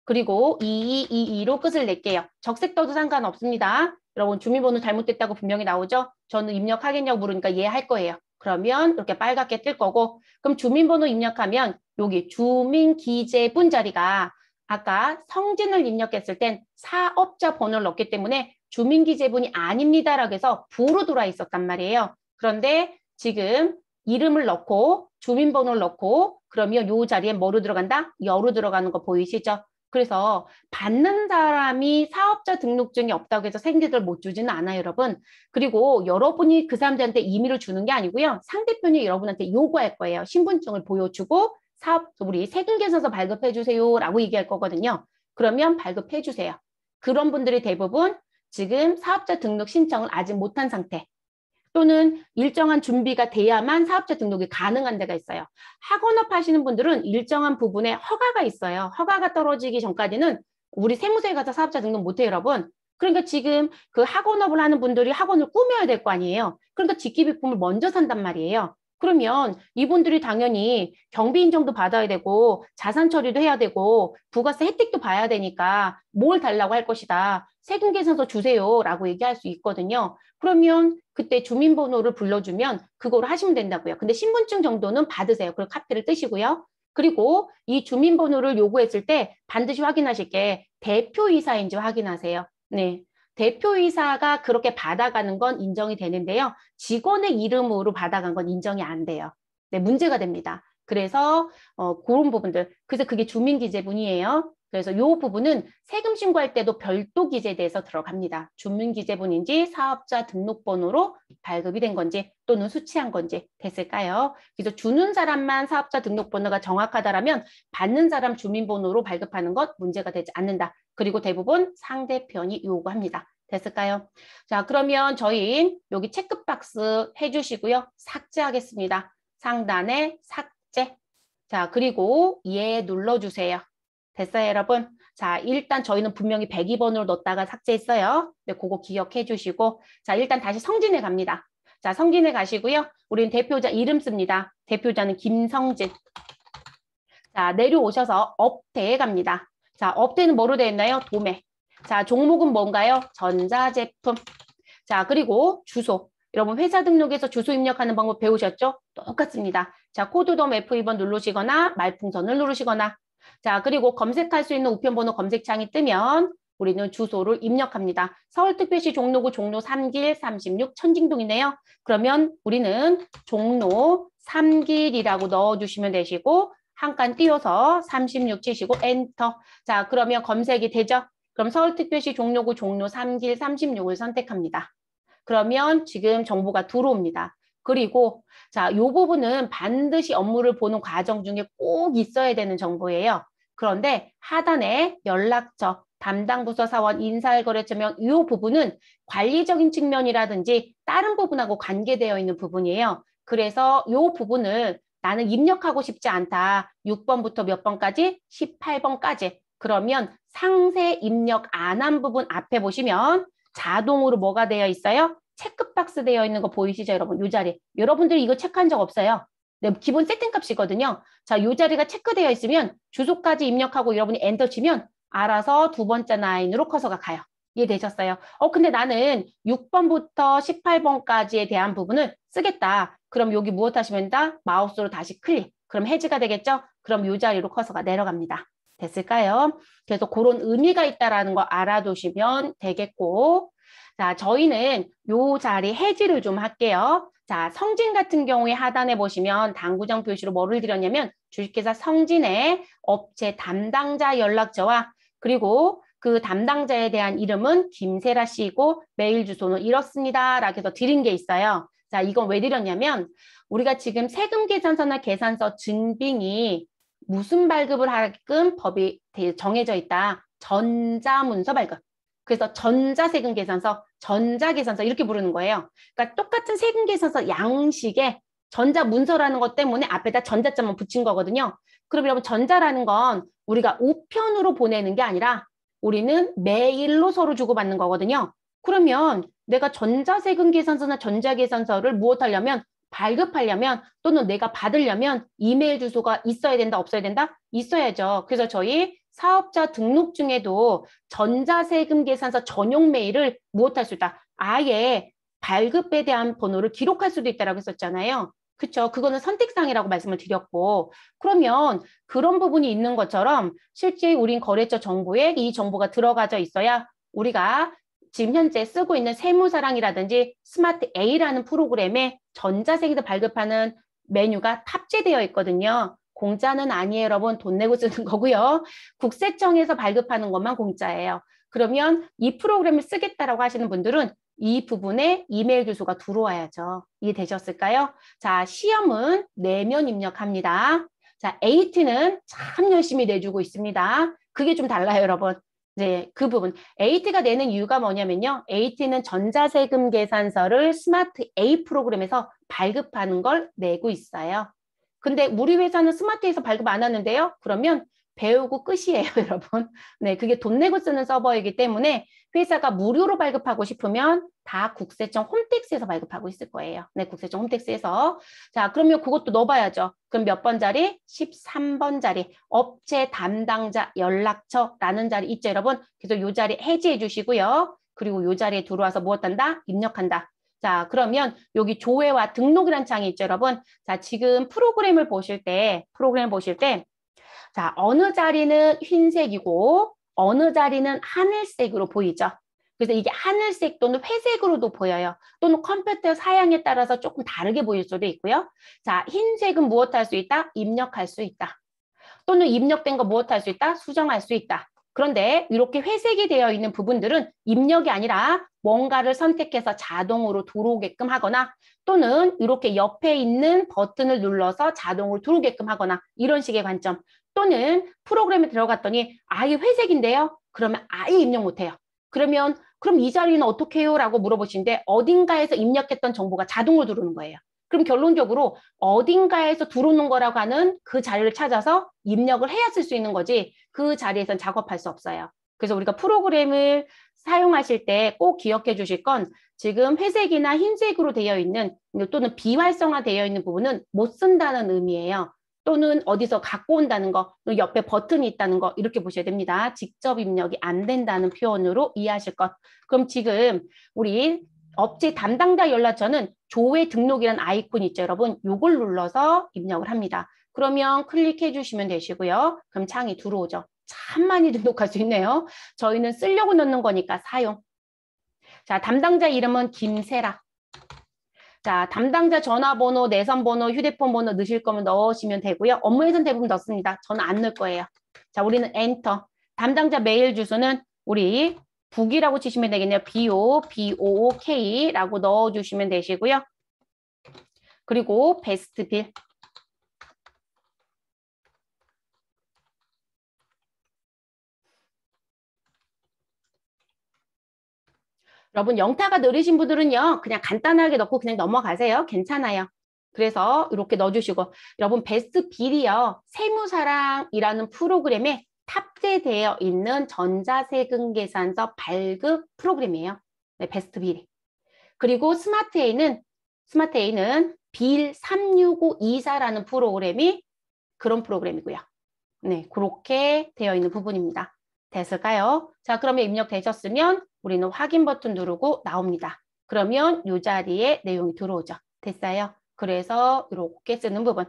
Speaker 1: 그리고 2222로 끝을 낼게요. 적색 떠도 상관없습니다. 여러분 주민번호 잘못됐다고 분명히 나오죠? 저는 입력하겠냐고 물으니까 예 할 거예요. 그러면 이렇게 빨갛게 뜰 거고 그럼 주민번호 입력하면 여기 주민기재분 자리가 아까 성진을 입력했을 땐 사업자 번호를 넣기 때문에 주민기재분이 아닙니다라고 해서 부로 들어와 있었단 말이에요. 그런데 지금 이름을 넣고 주민번호를 넣고 그러면 요 자리에 뭐로 들어간다? 여로 들어가는 거 보이시죠? 그래서 받는 사람이 사업자 등록증이 없다고 해서 세금계좌를 못 주지는 않아요, 여러분. 그리고 여러분이 그 사람들한테 임의로 주는 게 아니고요. 상대편이 여러분한테 요구할 거예요. 신분증을 보여주고 우리 세금계산서 발급해 주세요라고 얘기할 거거든요. 그러면 발급해 주세요. 그런 분들이 대부분 지금 사업자 등록 신청을 아직 못한 상태. 또는 일정한 준비가 돼야만 사업자 등록이 가능한 데가 있어요. 학원업 하시는 분들은 일정한 부분에 허가가 있어요. 허가가 떨어지기 전까지는 우리 세무서에 가서 사업자 등록 못해요, 여러분. 그러니까 지금 그 학원업을 하는 분들이 학원을 꾸며야 될 거 아니에요. 그러니까 직기비품을 먼저 산단 말이에요. 그러면 이분들이 당연히 경비 인정도 받아야 되고 자산 처리도 해야 되고 부가세 혜택도 봐야 되니까 뭘 달라고 할 것이다. 세금 계산서 주세요라고 얘기할 수 있거든요. 그러면 그때 주민번호를 불러주면 그거를 하시면 된다고요. 근데 신분증 정도는 받으세요. 그리고 카피를 뜨시고요. 그리고 이 주민번호를 요구했을 때 반드시 확인하실 게 대표이사인지 확인하세요. 네. 대표이사가 그렇게 받아가는 건 인정이 되는데요. 직원의 이름으로 받아간 건 인정이 안 돼요. 네, 문제가 됩니다. 그래서 그런 부분들. 그래서 그게 주민기재분이에요. 그래서 이 부분은 세금 신고할 때도 별도 기재돼서 들어갑니다. 주민기재분인지 사업자 등록번호로 발급이 된 건지 또는 수취한 건지 됐을까요? 그래서 주는 사람만 사업자 등록번호가 정확하다라면 받는 사람 주민번호로 발급하는 것 문제가 되지 않는다. 그리고 대부분 상대편이 요구합니다. 됐을까요? 자, 그러면 저희 여기 체크박스 해주시고요. 삭제하겠습니다. 상단에 삭제. 자, 그리고 예 눌러주세요. 됐어요, 여러분? 자, 일단 저희는 분명히 102번으로 넣었다가 삭제했어요. 네, 그거 기억해 주시고. 자, 일단 다시 성진에 갑니다. 자, 성진에 가시고요. 우리는 대표자 이름 씁니다. 대표자는 김성진. 자, 내려오셔서 업태에 갑니다. 자, 업태는 뭐로 되어 있나요? 도매. 자, 종목은 뭔가요? 전자제품. 자, 그리고 주소. 여러분 회사 등록에서 주소 입력하는 방법 배우셨죠? 똑같습니다. 자, 코드돔 F2번 누르시거나 말풍선을 누르시거나 자, 그리고 검색할 수 있는 우편번호 검색창이 뜨면 우리는 주소를 입력합니다. 서울특별시 종로구 종로 3길 36 천진동이네요. 그러면 우리는 종로 3길이라고 넣어주시면 되시고 한 칸 띄워서 36 치시고 엔터. 자, 그러면 검색이 되죠? 그럼 서울특별시 종로구 종로 3길 36을 선택합니다. 그러면 지금 정보가 들어옵니다. 그리고 자, 이 부분은 반드시 업무를 보는 과정 중에 꼭 있어야 되는 정보예요. 그런데 하단에 연락처, 담당 부서 사원, 인사거래처명 이 부분은 관리적인 측면이라든지 다른 부분하고 관계되어 있는 부분이에요. 그래서 이 부분을 나는 입력하고 싶지 않다. 6번부터 몇 번까지? 18번까지. 그러면 상세 입력 안 한 부분 앞에 보시면 자동으로 뭐가 되어 있어요? 체크박스 되어 있는 거 보이시죠, 여러분? 이 자리. 여러분들이 이거 체크한 적 없어요. 네, 기본 세팅값이거든요. 자, 이 자리가 체크되어 있으면 주소까지 입력하고 여러분이 엔터 치면 알아서 두 번째 라인으로 커서가 가요. 이해되셨어요? 근데 나는 6번부터 18번까지에 대한 부분을 쓰겠다. 그럼 여기 무엇 하시면 된다? 마우스로 다시 클릭. 그럼 해지가 되겠죠? 그럼 이 자리로 커서가 내려갑니다. 됐을까요? 그래서 그런 의미가 있다라는 거 알아두시면 되겠고 자, 저희는 요 자리 해지를 좀 할게요. 자, 성진 같은 경우에 하단에 보시면 당구장 표시로 뭐를 드렸냐면 주식회사 성진의 업체 담당자 연락처와 그리고 그 담당자에 대한 이름은 김세라 씨이고 메일 주소는 이렇습니다. 라고 해서 드린 게 있어요. 자, 이건 왜 드렸냐면 우리가 지금 세금 계산서나 계산서 증빙이 무슨 발급을 하게끔 법이 정해져 있다. 전자문서 발급. 그래서 전자세금 계산서 전자계산서 이렇게 부르는 거예요. 그러니까 똑같은 세금계산서 양식에 전자문서라는 것 때문에 앞에다 전자점만 붙인 거거든요. 그럼 여러분 전자라는 건 우리가 우편으로 보내는 게 아니라 우리는 메일로 서로 주고받는 거거든요. 그러면 내가 전자세금계산서나 전자계산서를 무엇하려면 발급하려면 또는 내가 받으려면 이메일 주소가 있어야 된다, 없어야 된다? 있어야죠. 그래서 저희 사업자 등록 중에도 전자세금계산서 전용 메일을 무엇할 수 있다? 아예 발급에 대한 번호를 기록할 수도 있다라고 했었잖아요. 그렇죠. 그거는 선택사항이라고 말씀을 드렸고 그러면 그런 부분이 있는 것처럼 실제 우린 거래처 정보에 이 정보가 들어가져 있어야 우리가 지금 현재 쓰고 있는 세무사랑이라든지 스마트 A라는 프로그램에 전자세금을 발급하는 메뉴가 탑재되어 있거든요. 공짜는 아니에요, 여러분. 돈 내고 쓰는 거고요. 국세청에서 발급하는 것만 공짜예요. 그러면 이 프로그램을 쓰겠다라고 하시는 분들은 이 부분에 이메일 주소가 들어와야죠. 이해되셨을까요? 자, 시험은 내면 입력합니다. 자, AT는 참 열심히 내주고 있습니다. 그게 좀 달라요, 여러분. 네, 그 부분. AT가 내는 이유가 뭐냐면요. AT는 전자세금 계산서를 스마트 A 프로그램에서 발급하는 걸 내고 있어요. 근데 우리 회사는 스마트에서 발급 안 하는데요. 그러면 배우고 끝이에요, 여러분. 네, 그게 돈 내고 쓰는 서버이기 때문에 회사가 무료로 발급하고 싶으면 다 국세청 홈택스에서 발급하고 있을 거예요. 네, 국세청 홈택스에서. 자, 그러면 그것도 넣어봐야죠. 그럼 몇 번 자리? 13번 자리. 업체 담당자 연락처라는 자리 있죠, 여러분? 그래서 이 자리 해지해 주시고요. 그리고 이 자리에 들어와서 무엇한다? 입력한다. 자, 그러면 여기 조회와 등록이라는 창이 있죠, 여러분? 자, 지금 프로그램을 보실 때, 자, 어느 자리는 흰색이고, 어느 자리는 하늘색으로 보이죠? 그래서 이게 하늘색 또는 회색으로도 보여요. 또는 컴퓨터 사양에 따라서 조금 다르게 보일 수도 있고요. 자, 흰색은 무엇할 수 있다? 입력할 수 있다. 또는 입력된 거 무엇할 수 있다? 수정할 수 있다. 그런데 이렇게 회색이 되어 있는 부분들은 입력이 아니라 뭔가를 선택해서 자동으로 들어오게끔 하거나 또는 이렇게 옆에 있는 버튼을 눌러서 자동으로 들어오게끔 하거나 이런 식의 관점 또는 프로그램에 들어갔더니 아예 회색인데요. 그러면 아예 입력 못해요. 그럼 이 자리는 어떻게 해요? 라고 물어보시는데 어딘가에서 입력했던 정보가 자동으로 들어오는 거예요. 그럼 결론적으로 어딘가에서 들어오는 거라고 하는 그 자리를 찾아서 입력을 해야 쓸 수 있는 거지 그 자리에선 작업할 수 없어요. 그래서 우리가 프로그램을 사용하실 때 꼭 기억해 주실 건 지금 회색이나 흰색으로 되어 있는 또는 비활성화되어 있는 부분은 못 쓴다는 의미예요. 또는 어디서 갖고 온다는 거, 옆에 버튼이 있다는 거 이렇게 보셔야 됩니다. 직접 입력이 안 된다는 표현으로 이해하실 것. 그럼 지금 우리 업체 담당자 연락처는 조회 등록이라는 아이콘 있죠, 여러분? 요걸 눌러서 입력을 합니다. 그러면 클릭해 주시면 되시고요. 그럼 창이 들어오죠. 참 많이 등록할 수 있네요. 저희는 쓰려고 넣는 거니까 사용. 자, 담당자 이름은 김세라. 자, 담당자 전화번호, 내선번호, 휴대폰 번호 넣으실 거면 넣으시면 되고요. 업무에선 대부분 넣습니다. 저는 안 넣을 거예요. 자, 우리는 엔터. 담당자 메일 주소는 우리 북이라고 치시면 되겠네요. BOOK라고 넣어주시면 되시고요. 그리고 베스트 빌. 여러분 영타가 느리신 분들은요. 그냥 간단하게 넣고 그냥 넘어가세요. 괜찮아요. 그래서 이렇게 넣어주시고 여러분 베스트 빌이요. 세무사랑이라는 프로그램에 탑재되어 있는 전자세금계산서 발급 프로그램이에요. 네, 베스트 빌이. 그리고 스마트 A는 빌 36524라는 프로그램이 그런 프로그램이고요. 네, 그렇게 되어 있는 부분입니다. 됐을까요? 자, 그러면 입력되셨으면 우리는 확인 버튼 누르고 나옵니다. 그러면 이 자리에 내용이 들어오죠. 됐어요? 그래서 이렇게 쓰는 부분.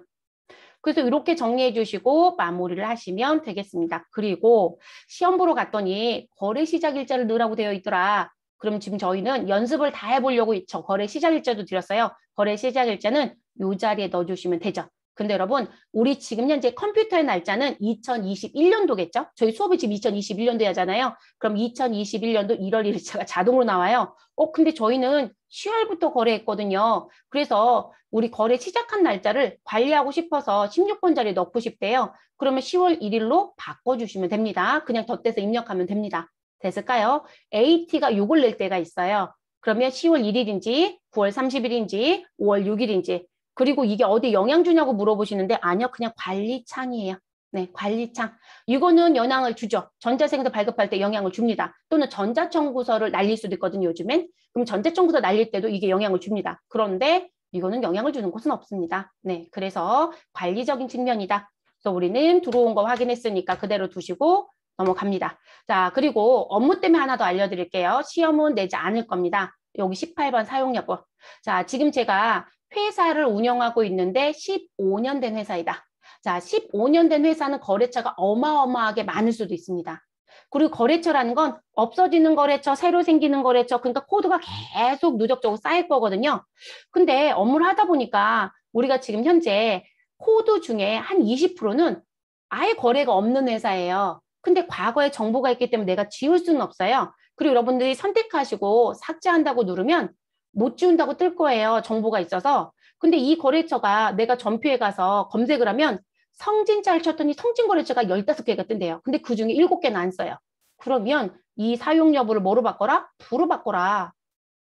Speaker 1: 그래서 이렇게 정리해 주시고 마무리를 하시면 되겠습니다. 그리고 시험 보러 갔더니 거래 시작 일자를 넣으라고 되어 있더라. 그럼 지금 저희는 연습을 다 해보려고 저 거래 시작 일자도 드렸어요. 거래 시작 일자는 이 자리에 넣어주시면 되죠. 근데 여러분 우리 지금 현재 컴퓨터의 날짜는 2021년도겠죠? 저희 수업이 지금 2021년도에 하잖아요. 그럼 2021년도 1월 1일자가 자동으로 나와요. 근데 저희는 10월부터 거래했거든요. 그래서 우리 거래 시작한 날짜를 관리하고 싶어서 16번짜리 넣고 싶대요. 그러면 10월 1일로 바꿔주시면 됩니다. 그냥 덧대서 입력하면 됩니다. 됐을까요? AT가 요걸 낼 때가 있어요. 그러면 10월 1일인지 9월 30일인지 5월 6일인지 그리고 이게 어디 영향 주냐고 물어보시는데 아니요. 그냥 관리창이에요. 네, 관리창. 이거는 영향을 주죠. 전자생도 발급할 때 영향을 줍니다. 또는 전자청구서를 날릴 수도 있거든요. 요즘엔. 그럼 전자청구서 날릴 때도 이게 영향을 줍니다. 그런데 이거는 영향을 주는 곳은 없습니다. 네, 그래서 관리적인 측면이다. 그래서 우리는 들어온 거 확인했으니까 그대로 두시고 넘어갑니다. 자, 그리고 업무 때문에 하나 더 알려드릴게요. 시험은 내지 않을 겁니다. 여기 18번 사용 여부. 자, 지금 제가 회사를 운영하고 있는데 15년 된 회사이다. 자, 15년 된 회사는 거래처가 어마어마하게 많을 수도 있습니다. 그리고 거래처라는 건 없어지는 거래처, 새로 생기는 거래처, 그러니까 코드가 계속 누적적으로 쌓일 거거든요. 근데 업무를 하다 보니까 우리가 지금 현재 코드 중에 한 20%는 아예 거래가 없는 회사예요. 근데 과거에 정보가 있기 때문에 내가 지울 수는 없어요. 그리고 여러분들이 선택하시고 삭제한다고 누르면 못 지운다고 뜰 거예요. 정보가 있어서. 근데 이 거래처가 내가 전표에 가서 검색을 하면 성진자를 쳤더니 성진거래처가 15개가 뜬대요. 근데 그중에 7개는 안 써요. 그러면 이 사용 여부를 뭐로 바꿔라? 부로 바꿔라.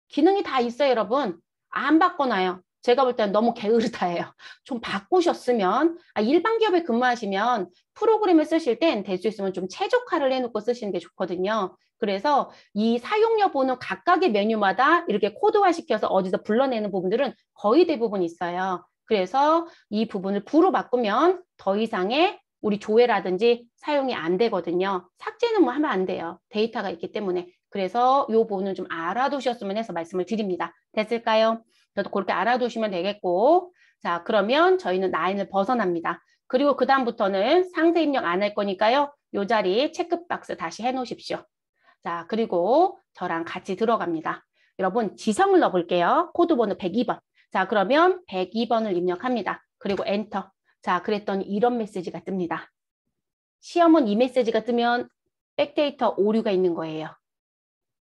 Speaker 1: 기능이 다 있어요, 여러분. 안 바꿔놔요. 제가 볼 때는 너무 게으르다예요. 좀 바꾸셨으면 일반 기업에 근무하시면 프로그램을 쓰실 땐 될 수 있으면 좀 최적화를 해놓고 쓰시는 게 좋거든요. 그래서 이 사용 여부는 각각의 메뉴마다 이렇게 코드화 시켜서 어디서 불러내는 부분들은 거의 대부분 있어요. 그래서 이 부분을 부로 바꾸면 더 이상의 우리 조회라든지 사용이 안 되거든요. 삭제는 뭐 하면 안 돼요. 데이터가 있기 때문에. 그래서 이 부분은 좀 알아두셨으면 해서 말씀을 드립니다. 됐을까요? 저도 그렇게 알아두시면 되겠고. 자, 그러면 저희는 라인을 벗어납니다. 그리고 그 다음부터는 상세 입력 안 할 거니까요. 이 자리 체크박스 다시 해놓으십시오. 자, 그리고 저랑 같이 들어갑니다. 여러분, 지성을 넣어볼게요. 코드번호 102번. 자, 그러면 102번을 입력합니다. 그리고 엔터. 자, 그랬더니 이런 메시지가 뜹니다. 시험은 이 메시지가 뜨면 백데이터 오류가 있는 거예요.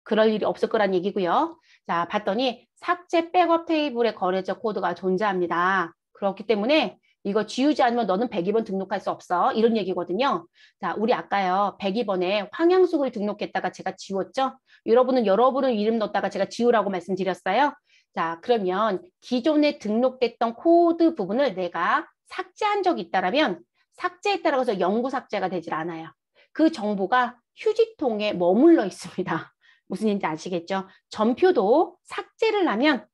Speaker 1: 그럴 일이 없을 거란 얘기고요. 자, 봤더니 삭제 백업 테이블의 거래처 코드가 존재합니다. 그렇기 때문에 이거 지우지 않으면 너는 102번 등록할 수 없어. 이런 얘기거든요. 자, 우리 아까요. 102번에 황양숙을 등록했다가 제가 지웠죠? 여러분은 여러분의 이름 넣었다가 제가 지우라고 말씀드렸어요. 자, 그러면 기존에 등록됐던 코드 부분을 내가 삭제한 적이 있다면 삭제했다라고 해서 영구 삭제가 되질 않아요. 그 정보가 휴지통에 머물러 있습니다. 무슨 얘기인지 아시겠죠? 전표도 삭제를 하면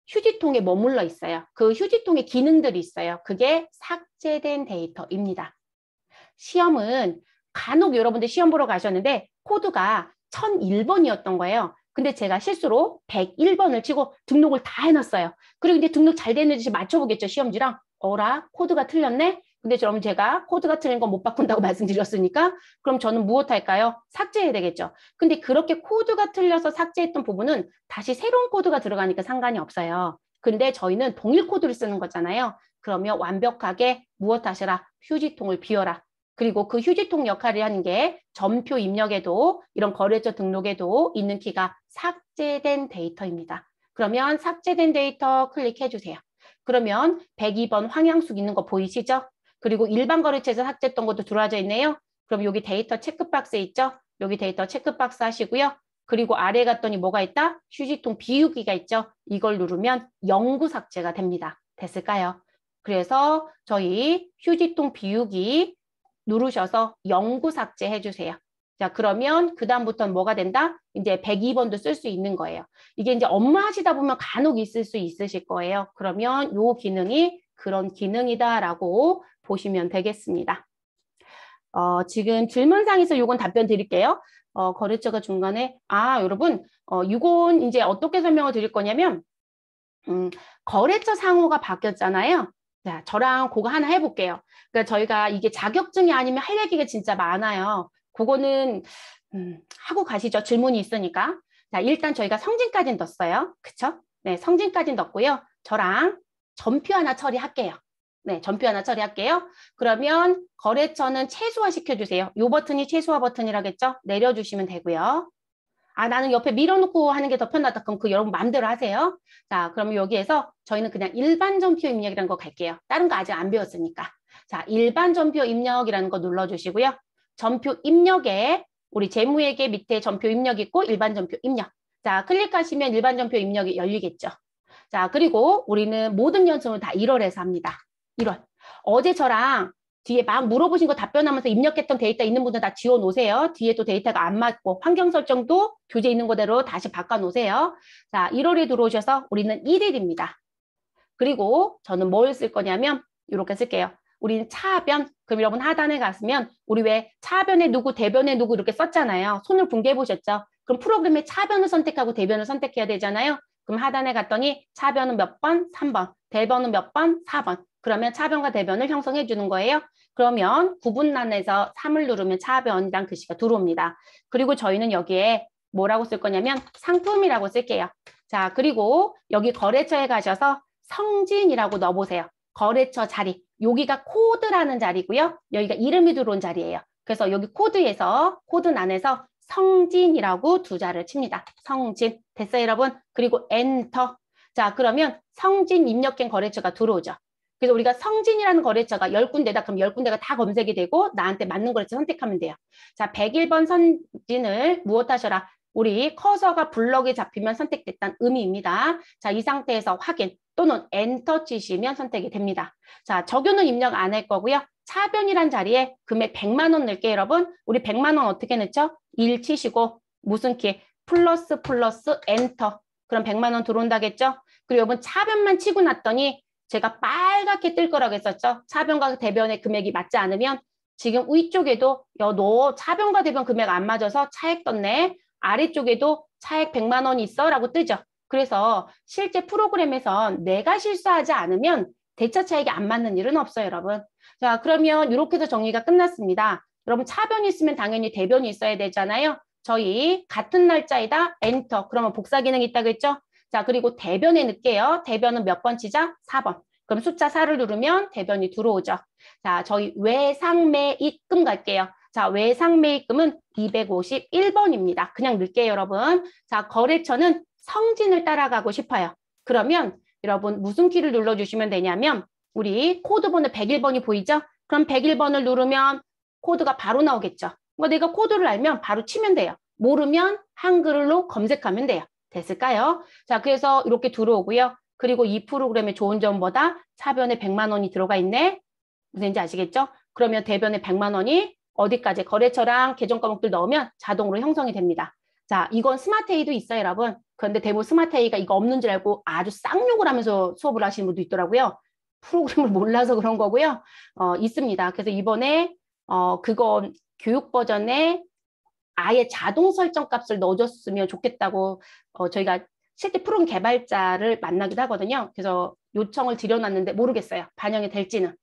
Speaker 1: 휴지통에 머물러 있어요. 그 휴지통에 기능들이 있어요. 그게 삭제된 데이터입니다. 시험은 간혹 여러분들 시험 보러 가셨는데 코드가 1001번이었던 거예요. 근데 제가 실수로 101번을 치고 등록을 다 해놨어요. 그리고 이제 등록 잘 됐는지 맞춰보겠죠, 시험지랑. 어라, 코드가 틀렸네? 근데 그럼 제가 코드가 틀린 건 못 바꾼다고 말씀드렸으니까 그럼 저는 무엇 할까요? 삭제해야 되겠죠. 근데 그렇게 코드가 틀려서 삭제했던 부분은 다시 새로운 코드가 들어가니까 상관이 없어요. 근데 저희는 동일 코드를 쓰는 거잖아요. 그러면 완벽하게 무엇 하시라? 휴지통을 비워라. 그리고 그 휴지통 역할을 하는 게 전표 입력에도 이런 거래처 등록에도 있는 키가 삭제된 데이터입니다. 그러면 삭제된 데이터 클릭해 주세요. 그러면 102번 황양숙 있는 거 보이시죠? 그리고 일반 거래처에서 삭제했던 것도 들어와져 있네요. 그럼 여기 데이터 체크박스에 있죠? 여기 데이터 체크박스 하시고요. 그리고 아래 갔더니 뭐가 있다? 휴지통 비우기가 있죠? 이걸 누르면 영구 삭제가 됩니다. 됐을까요? 그래서 저희 휴지통 비우기 누르셔서 영구 삭제해 주세요. 자, 그러면 그다음부터는 뭐가 된다? 이제 102번도 쓸 수 있는 거예요. 이게 이제 업무하시다 보면 간혹 있을 수 있으실 거예요. 그러면 요 기능이 그런 기능이다라고 보시면 되겠습니다. 지금 질문상에서 요건 답변 드릴게요. 거래처가 중간에, 여러분, 이건 이제 어떻게 설명을 드릴 거냐면, 거래처 상호가 바뀌었잖아요. 자, 저랑 그거 하나 해볼게요. 그러니까 저희가 이게 자격증이 아니면 할 얘기가 진짜 많아요. 그거는 하고 가시죠. 질문이 있으니까. 자, 일단 저희가 성진까지 넣었어요. 그쵸? 네, 성진까지 넣었고요. 저랑 전표 하나 처리할게요. 네, 전표 하나 처리할게요. 그러면 거래처는 최소화 시켜주세요. 요 버튼이 최소화 버튼이라겠죠? 내려주시면 되고요. 나는 옆에 밀어놓고 하는 게 더 편하다. 그럼 그 여러분 마음대로 하세요. 자, 그러면 여기에서 저희는 그냥 일반 전표 입력이라는 거 갈게요. 다른 거 아직 안 배웠으니까. 자, 일반 전표 입력이라는 거 눌러주시고요. 전표 입력에 우리 재무회계 밑에 전표 입력 있고 일반 전표 입력. 자, 클릭하시면 일반 전표 입력이 열리겠죠. 자, 그리고 우리는 모든 연수는 다 1월에서 합니다. 1월. 어제 저랑 뒤에 막 물어보신 거 답변하면서 입력했던 데이터 있는 분들 다 지워 놓으세요. 뒤에 또 데이터가 안 맞고 환경 설정도 교재 있는 거대로 다시 바꿔 놓으세요. 자, 1월에 들어오셔서 우리는 1일입니다. 그리고 저는 뭘 쓸 거냐면 이렇게 쓸게요. 우리는 차변. 그럼 여러분 하단에 갔으면 우리 왜 차변에 누구, 대변에 누구 이렇게 썼잖아요. 손을 분개해 보셨죠? 그럼 프로그램에 차변을 선택하고 대변을 선택해야 되잖아요. 그럼 하단에 갔더니 차변은 몇 번? 3번. 대변은 몇 번? 4번. 그러면 차변과 대변을 형성해 주는 거예요. 그러면 구분란에서 3을 누르면 차변이란 글씨가 들어옵니다. 그리고 저희는 여기에 뭐라고 쓸 거냐면 상품이라고 쓸게요. 자, 그리고 여기 거래처에 가셔서 성진이라고 넣어보세요. 거래처 자리. 여기가 코드라는 자리고요. 여기가 이름이 들어온 자리예요. 그래서 여기 코드에서 코드란에서 성진이라고 두 자를 칩니다. 성진. 됐어요, 여러분? 그리고 엔터. 자, 그러면 성진 입력된 거래처가 들어오죠. 그래서 우리가 성진이라는 거래처가 10군데다. 그럼 10군데가 다 검색이 되고 나한테 맞는 거래처 선택하면 돼요. 자, 101번 성진을 무엇하셔라. 우리 커서가 블럭에 잡히면 선택됐다는 의미입니다. 자, 이 상태에서 확인 또는 엔터 치시면 선택이 됩니다. 자, 적용은 입력 안 할 거고요. 차변이란 자리에 금액 100만 원 넣을게요, 여러분. 우리 100만 원 어떻게 넣죠? 1 치시고 무슨 키? 플러스 엔터. 그럼 100만 원 들어온다겠죠? 그리고 여러분 차변만 치고 났더니 제가 빨갛게 뜰 거라고 했었죠? 차변과 대변의 금액이 맞지 않으면 지금 위쪽에도 너 차변과 대변 금액 안 맞아서 차액 떴네. 아래쪽에도 차액 100만 원이 있어 라고 뜨죠. 그래서 실제 프로그램에선 내가 실수하지 않으면 대차 차익이 안 맞는 일은 없어요, 여러분. 자, 그러면 이렇게 해서 정리가 끝났습니다. 여러분 차변이 있으면 당연히 대변이 있어야 되잖아요. 저희 같은 날짜이다 엔터. 그러면 복사 기능이 있다고 했죠? 자, 그리고 대변에 넣을게요. 대변은 몇 번 치자? 4번. 그럼 숫자 4를 누르면 대변이 들어오죠. 자, 저희 외상매입금 갈게요. 자, 외상매입금은 251번입니다. 그냥 넣을게요, 여러분. 자, 거래처는 성진을 따라가고 싶어요. 그러면 여러분 무슨 키를 눌러주시면 되냐면 우리 코드 번호 101번이 보이죠? 그럼 101번을 누르면 코드가 바로 나오겠죠. 뭐 내가 코드를 알면 바로 치면 돼요. 모르면 한글로 검색하면 돼요. 됐을까요? 자, 그래서 이렇게 들어오고요. 그리고 이 프로그램의 좋은 점보다 차변에 100만 원이 들어가 있네. 무슨지 아시겠죠? 그러면 대변에 100만 원이 어디까지 거래처랑 계정 과목들 넣으면 자동으로 형성이 됩니다. 자, 이건 스마트에이도 있어요, 여러분. 그런데 대부분 스마트에이가 이거 없는 줄 알고 아주 쌍욕을 하면서 수업을 하시는 분도 있더라고요. 프로그램을 몰라서 그런 거고요. 있습니다. 그래서 이번에 그거 교육 버전에 아예 자동 설정 값을 넣어줬으면 좋겠다고 저희가 실제 프로그램 개발자를 만나기도 하거든요. 그래서 요청을 드려놨는데 모르겠어요. 반영이 될지는.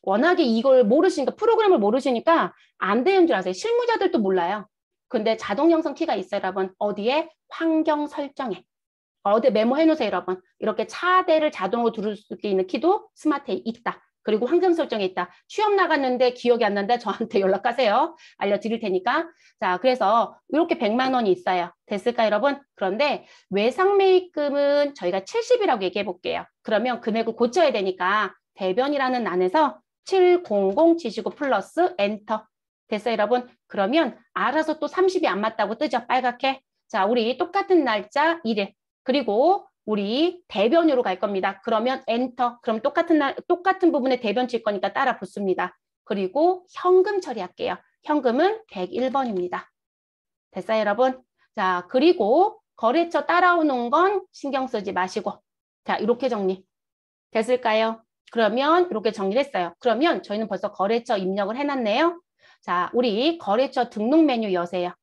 Speaker 1: 워낙에 이걸 모르시니까 프로그램을 모르시니까 안 되는 줄 아세요. 실무자들도 몰라요. 근데 자동 형성 키가 있어요, 여러분. 어디에? 환경 설정에. 어디 메모해 놓으세요, 여러분. 이렇게 차대를 자동으로 두를 수 있는 키도 스마트에 있다. 그리고 환경 설정에 있다. 취업 나갔는데 기억이 안 난다. 저한테 연락하세요. 알려드릴 테니까. 자, 그래서 이렇게 100만 원이 있어요. 됐을까요, 여러분? 그런데 외상매입금은 저희가 70이라고 얘기해 볼게요. 그러면 금액을 고쳐야 되니까 대변이라는 안에서 700 치시고 플러스 엔터. 됐어요, 여러분? 그러면 알아서 또 30이 안 맞다고 뜨죠, 빨갛게. 자, 우리 똑같은 날짜 1일. 그리고 우리 대변으로 갈 겁니다. 그러면 엔터. 그럼 똑같은 부분에 대변 칠 거니까 따라 붙습니다. 그리고 현금 처리할게요. 현금은 101번입니다. 됐어요, 여러분? 자, 그리고 거래처 따라오는 건 신경 쓰지 마시고. 자, 이렇게 정리. 됐을까요? 그러면 이렇게 정리를 했어요. 그러면 저희는 벌써 거래처 입력을 해놨네요. 자, 우리 거래처 등록 메뉴 여세요.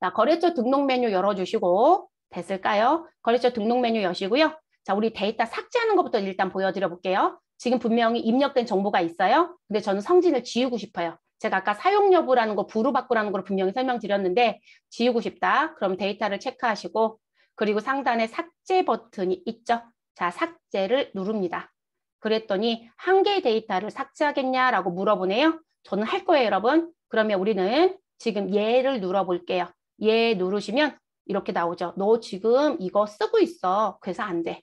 Speaker 1: 자, 거래처 등록 메뉴 열어주시고 됐을까요? 거래처 등록 메뉴 여시고요. 자, 우리 데이터 삭제하는 것부터 일단 보여드려 볼게요. 지금 분명히 입력된 정보가 있어요. 근데 저는 성진을 지우고 싶어요. 제가 아까 사용 여부라는 거, 부로 바꾸라는 걸 분명히 설명드렸는데 지우고 싶다. 그럼 데이터를 체크하시고 그리고 상단에 삭제 버튼이 있죠. 자, 삭제를 누릅니다. 그랬더니 한 개의 데이터를 삭제하겠냐라고 물어보네요. 저는 할 거예요, 여러분. 그러면 우리는 지금 얘를 눌러볼게요. 얘 누르시면 이렇게 나오죠. 너 지금 이거 쓰고 있어. 그래서 안 돼.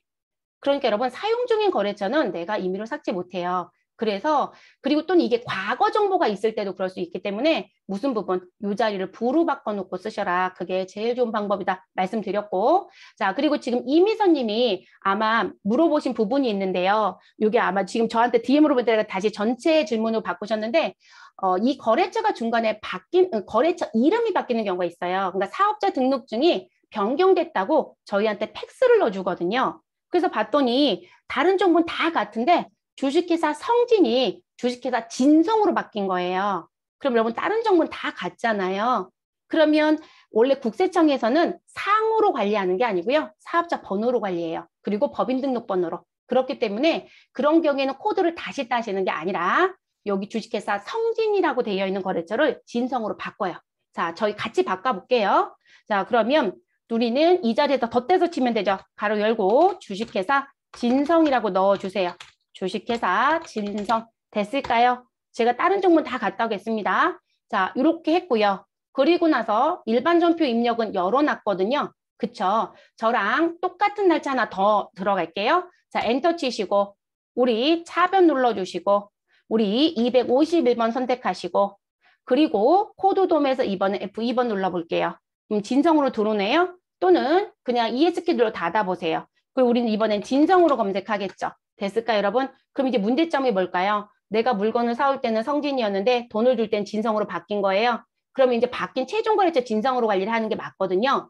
Speaker 1: 그러니까 여러분 사용 중인 거래처는 내가 임의로 삭제 못해요. 그래서 그리고 또는 이게 과거 정보가 있을 때도 그럴 수 있기 때문에 무슨 부분 이 자리를 부로 바꿔놓고 쓰셔라. 그게 제일 좋은 방법이다 말씀드렸고 자 그리고 지금 이미선님이 아마 물어보신 부분이 있는데요. 이게 아마 지금 저한테 DM으로 보내다가 다시 전체 질문으로 바꾸셨는데 이 거래처가 중간에 바뀐 거래처 이름이 바뀌는 경우가 있어요. 그러니까 사업자 등록증이 변경됐다고 저희한테 팩스를 넣어주거든요. 그래서 봤더니 다른 정보는 다 같은데 주식회사 성진이 주식회사 진성으로 바뀐 거예요. 그럼 여러분 다른 정보는 다 같잖아요. 그러면 원래 국세청에서는 상호로 관리하는 게 아니고요. 사업자 번호로 관리해요. 그리고 법인 등록번호로. 그렇기 때문에 그런 경우에는 코드를 다시 따시는 게 아니라 여기 주식회사 성진이라고 되어 있는 거래처를 진성으로 바꿔요. 자, 저희 같이 바꿔볼게요. 자, 그러면 우리는 이 자리에서 덧대서 치면 되죠. 가로 열고 주식회사 진성이라고 넣어주세요. 주식회사 진성 됐을까요? 제가 다른 종목은 다 갔다 오겠습니다. 자, 이렇게 했고요. 그리고 나서 일반 전표 입력은 열어놨거든요. 그쵸? 저랑 똑같은 날짜 하나 더 들어갈게요. 자, 엔터 치시고 우리 차변 눌러주시고 우리 251번 선택하시고 그리고 코드 돔에서 2번은 F2번 눌러볼게요. 그럼 진성으로 들어오네요. 또는 그냥 ES키 눌러 닫아보세요. 그리고 우리는 이번엔 진성으로 검색하겠죠. 됐을까요, 여러분? 그럼 이제 문제점이 뭘까요? 내가 물건을 사올 때는 성진이었는데 돈을 줄 땐 진성으로 바뀐 거예요. 그러면 이제 바뀐 최종 거래처 진성으로 관리를 하는 게 맞거든요.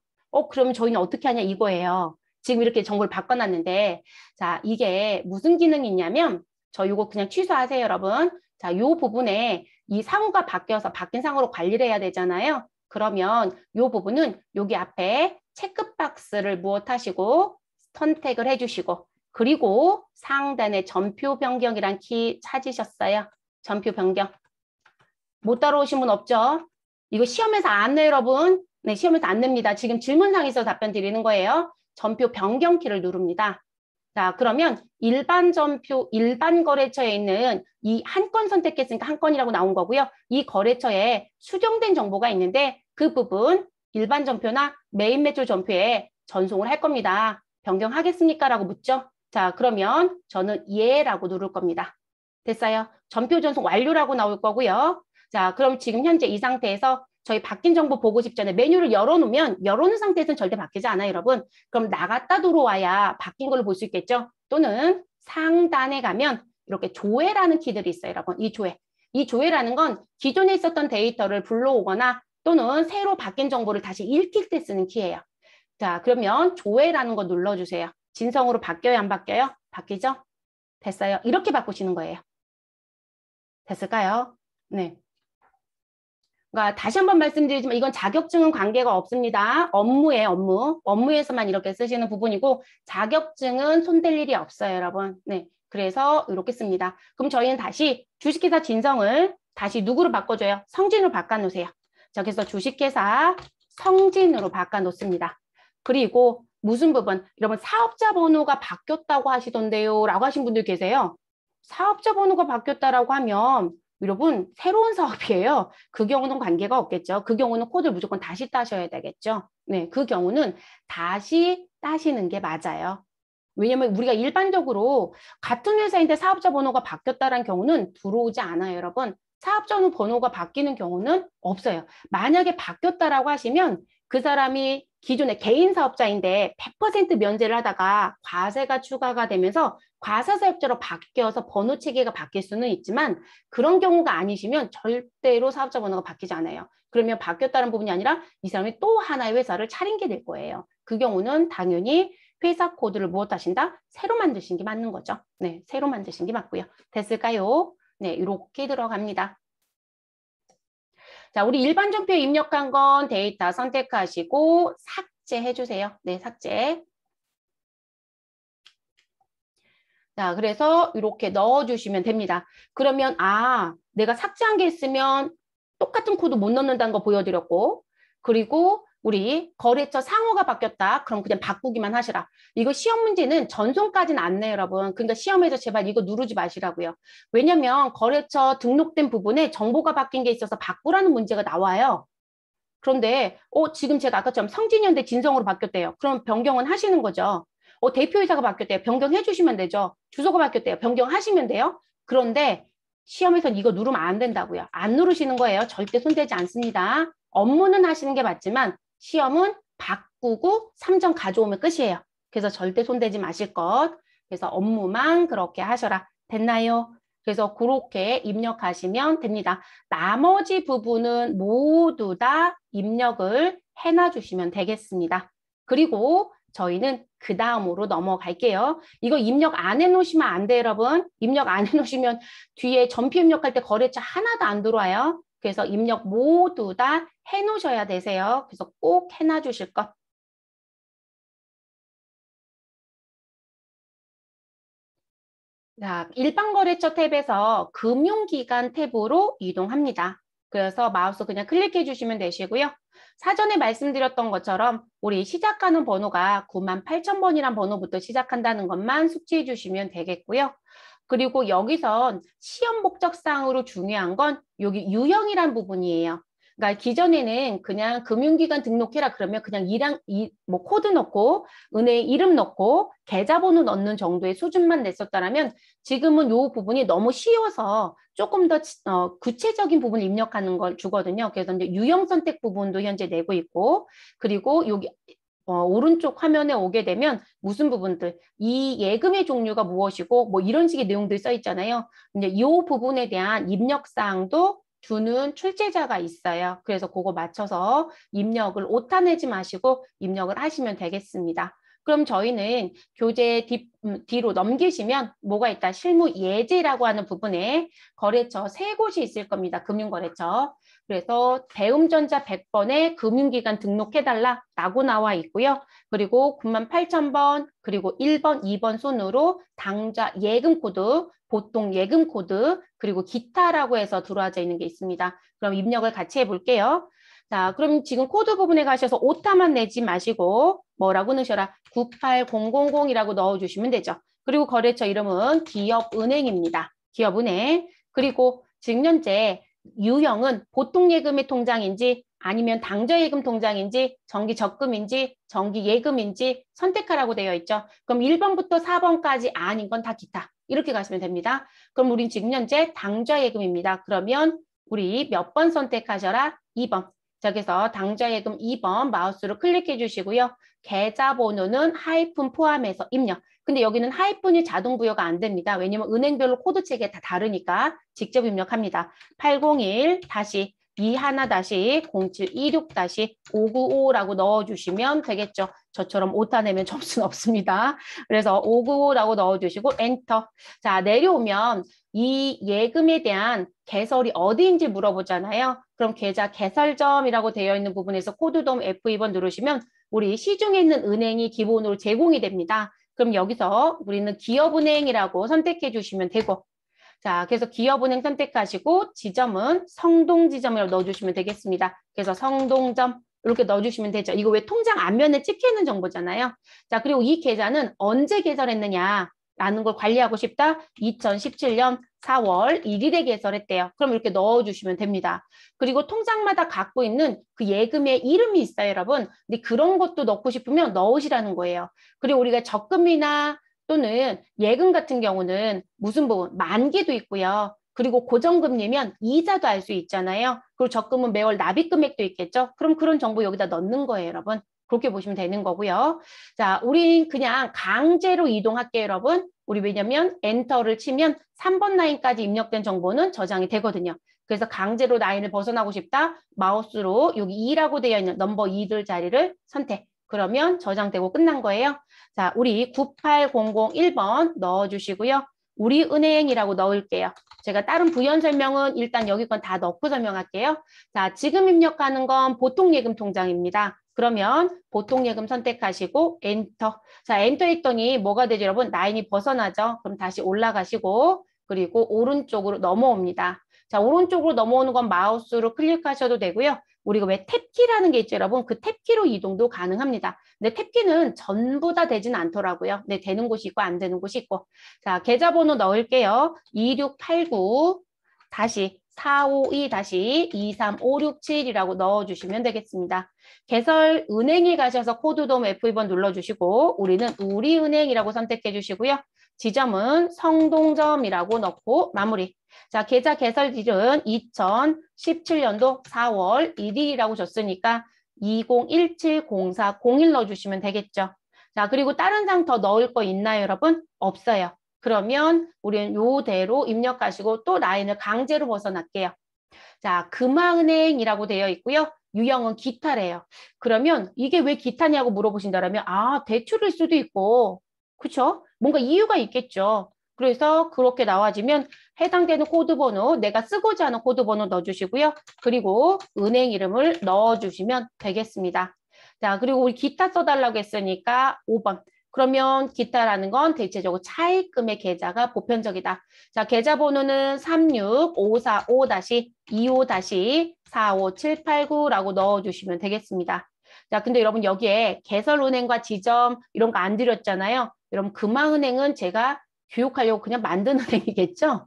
Speaker 1: 그러면 저희는 어떻게 하냐 이거예요. 지금 이렇게 정보를 바꿔놨는데 자, 이게 무슨 기능이 있냐면 저 이거 그냥 취소하세요, 여러분. 자, 이 부분에 이 상호가 바뀌어서 바뀐 상호로 관리를 해야 되잖아요. 그러면 이 부분은 여기 앞에 체크박스를 무엇하시고 선택을 해주시고 그리고 상단에 전표 변경이란 키 찾으셨어요. 전표 변경. 못 따라오신 분 없죠? 이거 시험에서 안 내요, 여러분. 네, 시험에서 안 냅니다. 지금 질문상에서 답변 드리는 거예요. 전표 변경 키를 누릅니다. 자, 그러면 일반 전표, 일반 거래처에 있는 이 한 건 선택했으니까 한 건이라고 나온 거고요. 이 거래처에 수정된 정보가 있는데 그 부분 일반 전표나 메인 매출 전표에 전송을 할 겁니다. 변경하겠습니까? 라고 묻죠. 자, 그러면 저는 예라고 누를 겁니다. 됐어요? 전표 전송 완료라고 나올 거고요. 자, 그럼 지금 현재 이 상태에서 저희 바뀐 정보 보고 싶잖아요. 메뉴를 열어놓으면 열어놓은 상태에서는 절대 바뀌지 않아요, 여러분. 그럼 나갔다 들어와야 바뀐 걸로 볼 수 있겠죠? 또는 상단에 가면 이렇게 조회라는 키들이 있어요, 여러분. 이 조회. 이 조회라는 건 기존에 있었던 데이터를 불러오거나 또는 새로 바뀐 정보를 다시 읽힐 때 쓰는 키예요. 자, 그러면 조회라는 거 눌러주세요. 진성으로 바뀌어요, 안 바뀌어요? 바뀌죠? 됐어요. 이렇게 바꾸시는 거예요. 됐을까요? 네. 그러니까 다시 한번 말씀드리지만 이건 자격증은 관계가 없습니다. 업무예요, 업무. 업무에서만 이렇게 쓰시는 부분이고 자격증은 손댈 일이 없어요, 여러분. 네. 그래서 이렇게 씁니다. 그럼 저희는 다시 주식회사 진성을 다시 누구로 바꿔줘요? 성진으로 바꿔놓으세요. 자, 그래서 주식회사 성진으로 바꿔놓습니다. 그리고 무슨 부분? 여러분 사업자 번호가 바뀌었다고 하시던데요 라고 하신 분들 계세요. 사업자 번호가 바뀌었다라고 하면 여러분 새로운 사업이에요. 그 경우는 관계가 없겠죠. 그 경우는 코드를 무조건 다시 따셔야 되겠죠. 네, 그 경우는 다시 따시는 게 맞아요. 왜냐면 우리가 일반적으로 같은 회사인데 사업자 번호가 바뀌었다는 경우는 들어오지 않아요, 여러분. 사업자 번호가 바뀌는 경우는 없어요. 만약에 바뀌었다라고 하시면 그 사람이 기존에 개인 사업자인데 100% 면제를 하다가 과세가 추가가 되면서 과세사업자로 바뀌어서 번호 체계가 바뀔 수는 있지만 그런 경우가 아니시면 절대로 사업자 번호가 바뀌지 않아요. 그러면 바뀌었다는 부분이 아니라 이 사람이 또 하나의 회사를 차린 게 될 거예요. 그 경우는 당연히 회사 코드를 무엇 하신다? 새로 만드신 게 맞는 거죠. 네, 새로 만드신 게 맞고요. 됐을까요? 네, 이렇게 들어갑니다. 자, 우리 일반 전표에 입력한 건 데이터 선택하시고 삭제해 주세요. 네, 삭제. 자, 그래서 이렇게 넣어주시면 됩니다. 그러면 내가 삭제한 게 있으면 똑같은 코드 못 넣는다는 거 보여드렸고 그리고 우리 거래처 상호가 바뀌었다. 그럼 그냥 바꾸기만 하시라. 이거 시험 문제는 전송까지는 안 내요, 여러분. 그러니까 시험에서 제발 이거 누르지 마시라고요. 왜냐면 거래처 등록된 부분에 정보가 바뀐 게 있어서 바꾸라는 문제가 나와요. 그런데 지금 제가 아까처럼 성진이었는데 진성으로 바뀌었대요. 그럼 변경은 하시는 거죠. 대표이사가 바뀌었대요. 변경해 주시면 되죠. 주소가 바뀌었대요. 변경하시면 돼요. 그런데 시험에서는 이거 누르면 안 된다고요. 안 누르시는 거예요. 절대 손대지 않습니다. 업무는 하시는 게 맞지만 시험은 바꾸고 3점 가져오면 끝이에요. 그래서 절대 손대지 마실 것. 그래서 업무만 그렇게 하셔라. 됐나요? 그래서 그렇게 입력하시면 됩니다. 나머지 부분은 모두 다 입력을 해놔 주시면 되겠습니다. 그리고 저희는 그 다음으로 넘어갈게요. 이거 입력 안 해놓으시면 안 돼요, 여러분. 입력 안 해놓으시면 뒤에 전표 입력할 때 거래처 하나도 안 들어와요. 그래서 입력 모두 다 해놓으셔야 되세요. 그래서 꼭 해놔 주실 것. 자, 일반거래처 탭에서 금융기관 탭으로 이동합니다. 그래서 마우스 그냥 클릭해 주시면 되시고요. 사전에 말씀드렸던 것처럼 우리 시작하는 번호가 98,000번이란 번호부터 시작한다는 것만 숙지해 주시면 되겠고요. 그리고 여기선 시험 목적상으로 중요한 건 여기 유형이란 부분이에요. 그러니까 기존에는 그냥 금융기관 등록해라 그러면 그냥 뭐 코드 넣고 은행 이름 넣고 계좌번호 넣는 정도의 수준만 냈었다면 지금은 이 부분이 너무 쉬워서 조금 더 구체적인 부분을 입력하는 걸 주거든요. 그래서 이제 유형 선택 부분도 현재 내고 있고 그리고 여기 오른쪽 화면에 오게 되면 무슨 부분들, 이 예금의 종류가 무엇이고 뭐 이런 식의 내용들이 써 있잖아요. 이제 이 부분에 대한 입력 사항도 주는 출제자가 있어요. 그래서 그거 맞춰서 입력을 오타내지 마시고 입력을 하시면 되겠습니다. 그럼 저희는 교재 뒤로 넘기시면 뭐가 있다? 실무 예제라고 하는 부분에 거래처 3곳이 있을 겁니다. 금융거래처. 그래서 배움전자 100번에 금융기관 등록해달라라고 나와 있고요. 그리고 98,000번, 그리고 1번, 2번 순으로 당좌 예금 코드, 보통 예금 코드, 그리고 기타라고 해서 들어와져 있는 게 있습니다. 그럼 입력을 같이 해볼게요. 자, 그럼 지금 코드 부분에 가셔서 오타만 내지 마시고 뭐라고 넣으셔라? 98000이라고 넣어주시면 되죠. 그리고 거래처 이름은 기업은행입니다. 기업은행. 그리고 지금 현재 유형은 보통 예금의 통장인지 아니면 당좌예금 통장인지 정기 적금인지 정기 예금인지 선택하라고 되어 있죠. 그럼 1번부터 4번까지 아닌 건 다 기타. 이렇게 가시면 됩니다. 그럼 우린 지금 현재 당좌예금입니다. 그러면 우리 몇 번 선택하셔라? 2번. 자, 그래서 당좌예금 2번 마우스로 클릭해 주시고요. 계좌번호는 하이픈 포함해서 입력. 근데 여기는 하이픈이 자동 부여가 안 됩니다. 왜냐면 은행별로 코드 체계 다 다르니까 직접 입력합니다. 801-21-0726-595라고 넣어주시면 되겠죠. 저처럼 오타 내면 점수는 없습니다. 그래서 595라고 넣어주시고 엔터. 자, 내려오면 이 예금에 대한 개설이 어디인지 물어보잖아요. 그럼 계좌 개설점이라고 되어 있는 부분에서 코드돔 F2번 누르시면 우리 시중에 있는 은행이 기본으로 제공이 됩니다. 그럼 여기서 우리는 기업은행이라고 선택해 주시면 되고 자, 그래서 기업은행 선택하시고 지점은 성동지점이라고 넣어주시면 되겠습니다. 그래서 성동점 이렇게 넣어주시면 되죠. 이거 왜 통장 앞면에 찍혀있는 정보잖아요. 자, 그리고 이 계좌는 언제 개설했느냐 라는 걸 관리하고 싶다. 2017년 4월 1일에 개설했대요. 그럼 이렇게 넣어주시면 됩니다. 그리고 통장마다 갖고 있는 그 예금의 이름이 있어요, 여러분. 근데 그런 것도 넣고 싶으면 넣으시라는 거예요. 그리고 우리가 적금이나 또는 예금 같은 경우는 무슨 부분? 만기도 있고요. 그리고 고정금리면 이자도 알 수 있잖아요. 그리고 적금은 매월 납입 금액도 있겠죠. 그럼 그런 정보 여기다 넣는 거예요, 여러분. 그렇게 보시면 되는 거고요. 자, 우리 그냥 강제로 이동할게요, 여러분. 우리 왜냐면 엔터를 치면 3번 라인까지 입력된 정보는 저장이 되거든요. 그래서 강제로 라인을 벗어나고 싶다. 마우스로 여기 2라고 되어 있는 넘버 2들 자리를 선택. 그러면 저장되고 끝난 거예요. 자, 우리 98001번 넣어주시고요. 우리은행이라고 넣을게요. 제가 다른 부연 설명은 일단 여기 건 다 넣고 설명할게요. 자, 지금 입력하는 건 보통예금 통장입니다. 그러면 보통예금 선택하시고 엔터. 자, 엔터 했더니 뭐가 되죠, 여러분? 라인이 벗어나죠? 그럼 다시 올라가시고 그리고 오른쪽으로 넘어옵니다. 자, 오른쪽으로 넘어오는 건 마우스로 클릭하셔도 되고요. 우리가 왜 탭키라는 게 있죠, 여러분? 그 탭키로 이동도 가능합니다. 근데 탭키는 전부 다 되진 않더라고요. 네, 되는 곳이 있고 안 되는 곳이 있고. 자, 계좌번호 넣을게요. 2689 다시 452-23567이라고 넣어주시면 되겠습니다. 개설 은행에 가셔서 코드돔 F2번 눌러주시고 우리는 우리은행이라고 선택해 주시고요. 지점은 성동점이라고 넣고 마무리. 자, 계좌 개설일은 2017년도 4월 1일이라고 줬으니까 20170401 넣어주시면 되겠죠. 자, 그리고 다른 장 더 넣을 거 있나요, 여러분? 없어요. 그러면 우리는 요대로 입력하시고 또 라인을 강제로 벗어날게요. 자, 금화은행이라고 되어 있고요. 유형은 기타래요. 그러면 이게 왜 기타냐고 물어보신다면 대출일 수도 있고 그렇죠? 뭔가 이유가 있겠죠. 그래서 그렇게 나와지면 해당되는 코드번호, 내가 쓰고자 하는 코드번호 넣어주시고요. 그리고 은행 이름을 넣어주시면 되겠습니다. 자, 그리고 우리 기타 써달라고 했으니까 5번. 그러면 기타라는 건 대체적으로 차입금의 계좌가 보편적이다. 자, 계좌번호는 36525-25-45789라고 넣어주시면 되겠습니다. 자, 근데 여러분 여기에 개설은행과 지점 이런 거 안 드렸잖아요. 여러분 금화은행은 제가 교육하려고 그냥 만든 은행이겠죠?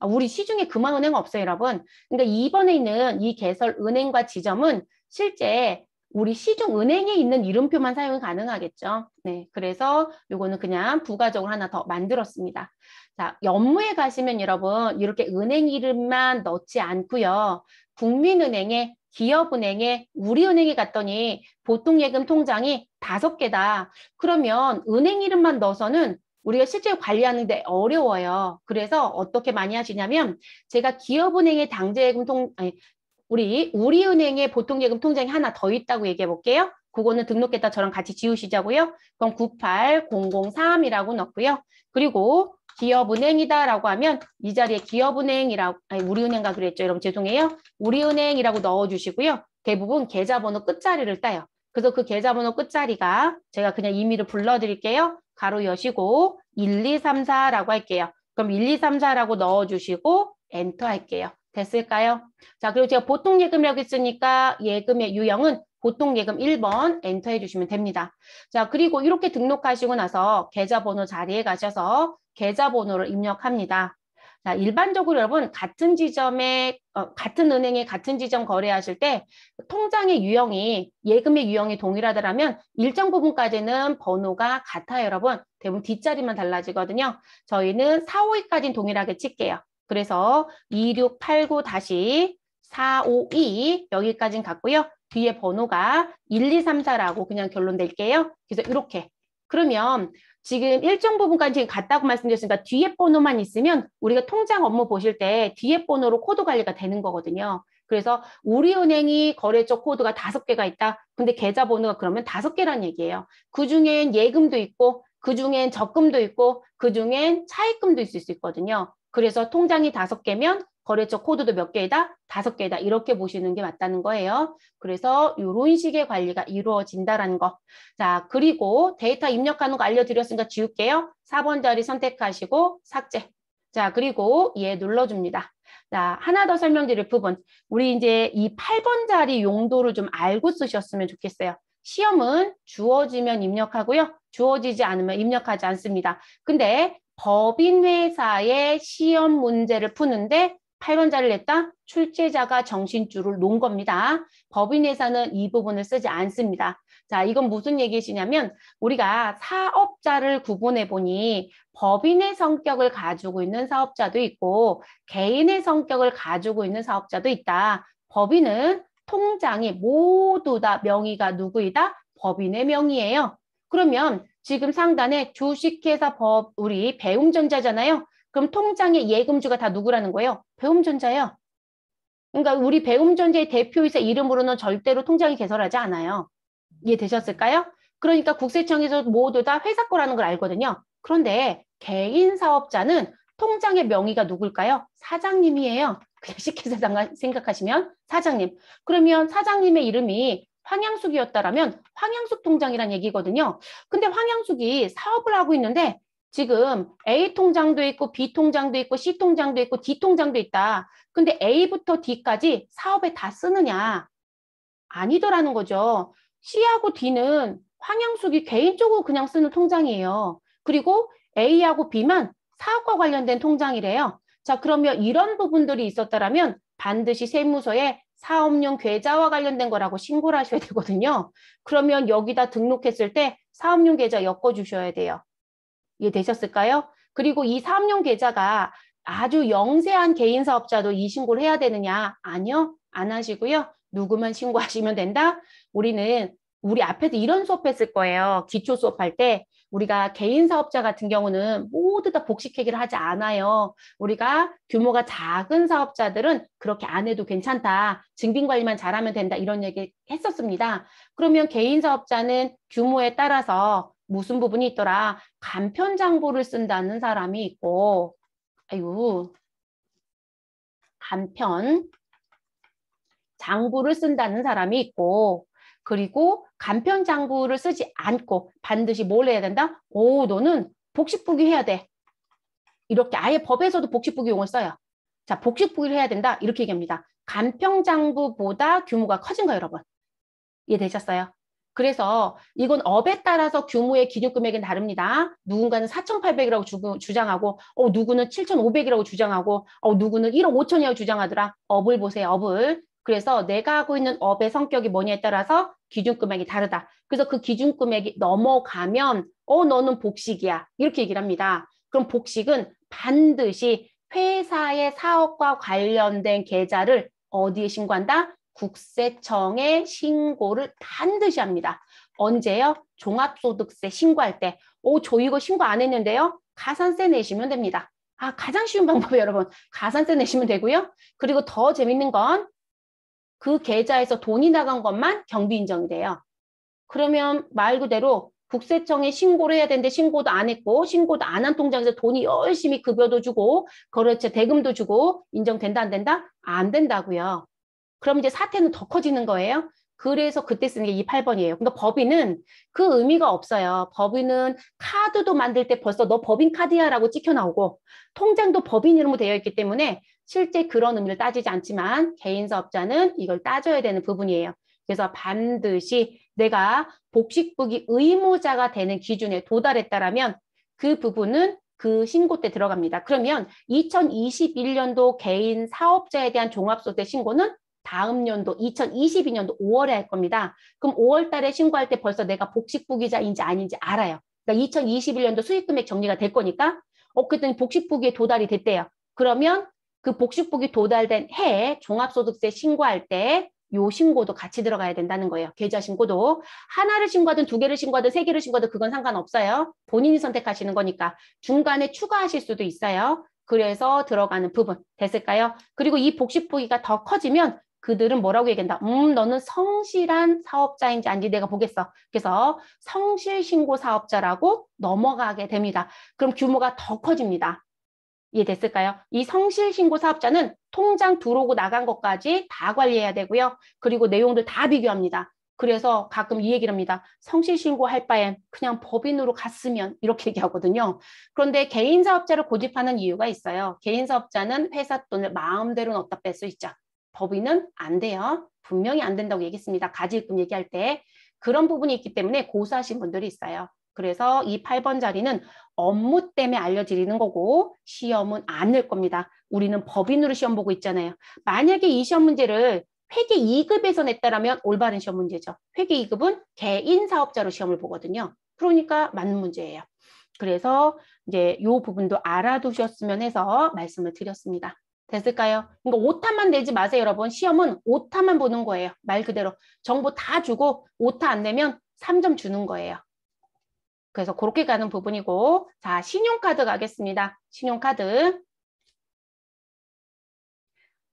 Speaker 1: 우리 시중에 금화은행 없어요, 여러분. 그러니까 2번에 있는 이 개설은행과 지점은 실제 우리 시중 은행에 있는 이름표만 사용이 가능하겠죠. 네, 그래서 요거는 그냥 부가적으로 하나 더 만들었습니다. 자, 연무에 가시면 여러분 이렇게 은행 이름만 넣지 않고요. 국민은행에, 기업은행에, 우리은행에 갔더니 보통예금 통장이 5개다. 그러면 은행 이름만 넣어서는 우리가 실제 관리하는데 어려워요. 그래서 어떻게 많이 하시냐면 제가 기업은행의 당제예금 우리은행에 보통예금 통장이 하나 더 있다고 얘기해 볼게요. 그거는 등록했다 저랑 같이 지우시자고요. 그럼 98003이라고 넣고요. 그리고 기업은행이다라고 하면 이 자리에 기업은행이라고, 우리은행가 그랬죠. 여러분 죄송해요. 우리은행이라고 넣어주시고요. 대부분 계좌번호 끝자리를 따요. 그래서 그 계좌번호 끝자리가 제가 그냥 임의로 불러드릴게요. 가로 여시고 1234라고 할게요. 그럼 1234라고 넣어주시고 엔터 할게요. 됐을까요? 자, 그리고 제가 보통예금이라고 했으니까 예금의 유형은 보통예금 1번 엔터 해주시면 됩니다. 자, 그리고 이렇게 등록하시고 나서 계좌번호 자리에 가셔서 계좌번호를 입력합니다. 자, 일반적으로 여러분 같은 지점에 같은 은행에 같은 지점 거래하실 때 통장의 유형이 예금의 유형이 동일하더라면 일정 부분까지는 번호가 같아요, 여러분. 대부분 뒷자리만 달라지거든요. 저희는 4, 5위까지는 동일하게 칠게요. 그래서 2689-452 여기까지는 같고요. 뒤에 번호가 1234라고 그냥 결론 낼게요. 그래서 이렇게. 그러면 지금 일정 부분까지 지금 같다고 말씀드렸으니까 뒤에 번호만 있으면 우리가 통장 업무 보실 때 뒤에 번호로 코드 관리가 되는 거거든요. 그래서 우리은행이 거래처 코드가 5개가 있다. 근데 계좌번호가 그러면 5개란 얘기예요. 그중엔 예금도 있고 그중엔 적금도 있고 그중엔 차입금도 있을 수 있거든요. 그래서 통장이 5개면 거래처 코드도 몇 개이다? 5개이다. 이렇게 보시는 게 맞다는 거예요. 그래서 이런 식의 관리가 이루어진다라는 거. 자, 그리고 데이터 입력하는 거 알려드렸으니까 지울게요. 4번 자리 선택하시고 삭제. 자, 그리고 얘 눌러줍니다. 자, 하나 더 설명드릴 부분. 우리 이제 이 8번 자리 용도를 좀 알고 쓰셨으면 좋겠어요. 시험은 주어지면 입력하고요. 주어지지 않으면 입력하지 않습니다. 근데 법인회사의 시험 문제를 푸는데 8번 자리를 냈다? 출제자가 정신줄을 놓은 겁니다. 법인회사는 이 부분을 쓰지 않습니다. 자, 이건 무슨 얘기시냐면 우리가 사업자를 구분해 보니 법인의 성격을 가지고 있는 사업자도 있고 개인의 성격을 가지고 있는 사업자도 있다. 법인은 통장이 모두 다 명의가 누구이다? 법인의 명의예요. 그러면 지금 상단에 주식회사 우리 배움전자잖아요. 그럼 통장의 예금주가 다 누구라는 거예요? 배움전자예요. 그러니까 우리 배움전자의 대표이사 이름으로는 절대로 통장이 개설하지 않아요. 이해되셨을까요? 그러니까 국세청에서 모두 다 회사 거라는 걸 알거든요. 그런데 개인 사업자는 통장의 명의가 누굴까요? 사장님이에요. 그냥 쉽게 생각하시면 사장님. 그러면 사장님의 이름이 황양숙이었다라면 황양숙 통장이란 얘기거든요. 근데 황양숙이 사업을 하고 있는데 지금 A 통장도 있고 B 통장도 있고 C 통장도 있고 D 통장도 있다. 근데 A부터 D까지 사업에 다 쓰느냐? 아니더라는 거죠. C하고 D는 황양숙이 개인적으로 그냥 쓰는 통장이에요. 그리고 A하고 B만 사업과 관련된 통장이래요. 자, 그러면 이런 부분들이 있었다라면 반드시 세무서에 사업용 계좌와 관련된 거라고 신고를 하셔야 되거든요. 그러면 여기다 등록했을 때 사업용 계좌 엮어주셔야 돼요. 이해되셨을까요? 그리고 이 사업용 계좌가 아주 영세한 개인 사업자도 이 신고를 해야 되느냐? 아니요. 안 하시고요. 누구만 신고하시면 된다? 우리 앞에도 이런 수업했을 거예요. 기초 수업할 때 우리가 개인 사업자 같은 경우는 모두 다 복식회계를 하지 않아요. 우리가 규모가 작은 사업자들은 그렇게 안 해도 괜찮다. 증빙관리만 잘하면 된다. 이런 얘기 했었습니다. 그러면 개인 사업자는 규모에 따라서 무슨 부분이 있더라? 간편장부를 쓴다는 사람이 있고, 아이고, 간편 장부를 쓴다는 사람이 있고, 그리고 간편 장부를 쓰지 않고 반드시 뭘 해야 된다? 오, 너는 복식부기 해야 돼. 이렇게 아예 법에서도 복식부기 용어를 써요. 자, 복식부기를 해야 된다. 이렇게 얘기합니다. 간편 장부보다 규모가 커진 거예요, 여러분. 이해되셨어요? 그래서 이건 업에 따라서 규모의 기준 금액은 다릅니다. 누군가는 4,800이라고 주장하고, 누구는 7,500이라고 주장하고, 누구는 1억 5천이라고 주장하더라. 업을 보세요, 업을. 그래서 내가 하고 있는 업의 성격이 뭐냐에 따라서 기준 금액이 다르다. 그래서 그 기준 금액이 넘어가면, 너는 복식이야. 이렇게 얘기를 합니다. 그럼 복식은 반드시 회사의 사업과 관련된 계좌를 어디에 신고한다? 국세청에 신고를 반드시 합니다. 언제요? 종합소득세 신고할 때. 저 이거 신고 안 했는데요? 가산세 내시면 됩니다. 가장 쉬운 방법이에요, 여러분. 가산세 내시면 되고요. 그리고 더 재밌는 건 그 계좌에서 돈이 나간 것만 경비 인정이 돼요. 그러면 말 그대로 국세청에 신고를 해야 되는데 신고도 안 했고 신고도 안 한 통장에서 돈이 열심히 급여도 주고 거래처 대금도 주고 인정된다 안 된다? 안 된다고요. 그럼 이제 사태는 더 커지는 거예요. 그래서 그때 쓰는 게 이 8번이에요. 그러니까 법인은 그 의미가 없어요. 법인은 카드도 만들 때 벌써 너 법인 카드야 라고 찍혀 나오고 통장도 법인 이름으로 되어 있기 때문에 실제 그런 의미를 따지지 않지만 개인 사업자는 이걸 따져야 되는 부분이에요. 그래서 반드시 내가 복식부기 의무자가 되는 기준에 도달했다라면 그 부분은 그 신고 때 들어갑니다. 그러면 2021년도 개인 사업자에 대한 종합소득세 신고는 다음 연도 2022년도 5월에 할 겁니다. 그럼 5월 달에 신고할 때 벌써 내가 복식부기자인지 아닌지 알아요. 그러니까 2021년도 수익금액 정리가 될 거니까 그랬더니 복식부기에 도달이 됐대요. 그러면 그 복식부기 도달된 해에 종합소득세 신고할 때 요 신고도 같이 들어가야 된다는 거예요. 계좌 신고도. 하나를 신고하든 두 개를 신고하든 세 개를 신고하든 그건 상관없어요. 본인이 선택하시는 거니까. 중간에 추가하실 수도 있어요. 그래서 들어가는 부분 됐을까요? 그리고 이 복식부기가 더 커지면 그들은 뭐라고 얘기한다? 너는 성실한 사업자인지 아닌지 내가 보겠어. 그래서 성실신고 사업자라고 넘어가게 됩니다. 그럼 규모가 더 커집니다. 이해됐을까요? 이 성실신고 사업자는 통장 들어오고 나간 것까지 다 관리해야 되고요. 그리고 내용들 다 비교합니다. 그래서 가끔 이 얘기를 합니다. 성실신고 할 바엔 그냥 법인으로 갔으면 이렇게 얘기하거든요. 그런데 개인 사업자를 고집하는 이유가 있어요. 개인 사업자는 회사 돈을 마음대로 넣었다 뺄 수 있죠. 법인은 안 돼요. 분명히 안 된다고 얘기했습니다. 가지입금 얘기할 때. 그런 부분이 있기 때문에 고소하신 분들이 있어요. 그래서 이 8번 자리는 업무 때문에 알려드리는 거고 시험은 안 낼 겁니다. 우리는 법인으로 시험 보고 있잖아요. 만약에 이 시험 문제를 회계 2급에서 냈다라면 올바른 시험 문제죠. 회계 2급은 개인 사업자로 시험을 보거든요. 그러니까 맞는 문제예요. 그래서 이제 이 부분도 알아두셨으면 해서 말씀을 드렸습니다. 됐을까요? 그러니까 오타만 내지 마세요, 여러분. 시험은 오타만 보는 거예요. 말 그대로. 정보 다 주고 오타 안 내면 3점 주는 거예요. 그래서 그렇게 가는 부분이고, 자, 신용카드 가겠습니다. 신용카드.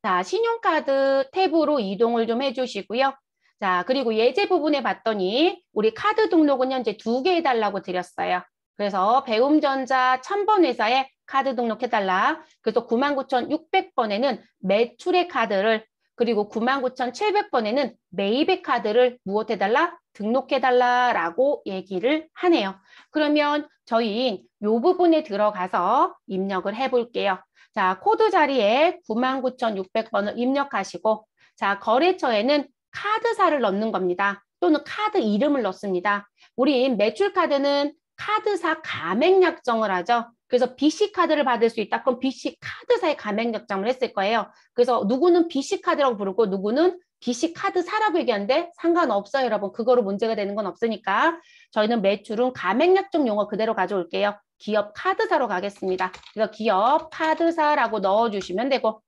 Speaker 1: 자, 신용카드 탭으로 이동을 좀 해주시고요. 자, 그리고 예제 부분에 봤더니 우리 카드 등록은 현재 2개 해달라고 드렸어요. 그래서 배움전자 1000번 회사에 카드 등록해달라. 그래서 99,600번에는 매출의 카드를 그리고 99,700번에는 매입의 카드를 무엇해달라? 등록해달라라고 얘기를 하네요. 그러면 저희 이 부분에 들어가서 입력을 해볼게요. 자, 코드 자리에 99,600번을 입력하시고 자, 거래처에는 카드사를 넣는 겁니다. 또는 카드 이름을 넣습니다. 우리 매출카드는 카드사 가맹약정을 하죠. 그래서 BC카드를 받을 수 있다. 그럼 BC카드사에 가맹약정을 했을 거예요. 그래서 누구는 BC카드라고 부르고 누구는 BC카드사라고 얘기하는데 상관없어요, 여러분. 그거로 문제가 되는 건 없으니까 저희는 매출은 가맹약정 용어 그대로 가져올게요. 기업 카드사로 가겠습니다. 그래서 기업 카드사라고 넣어주시면 되고,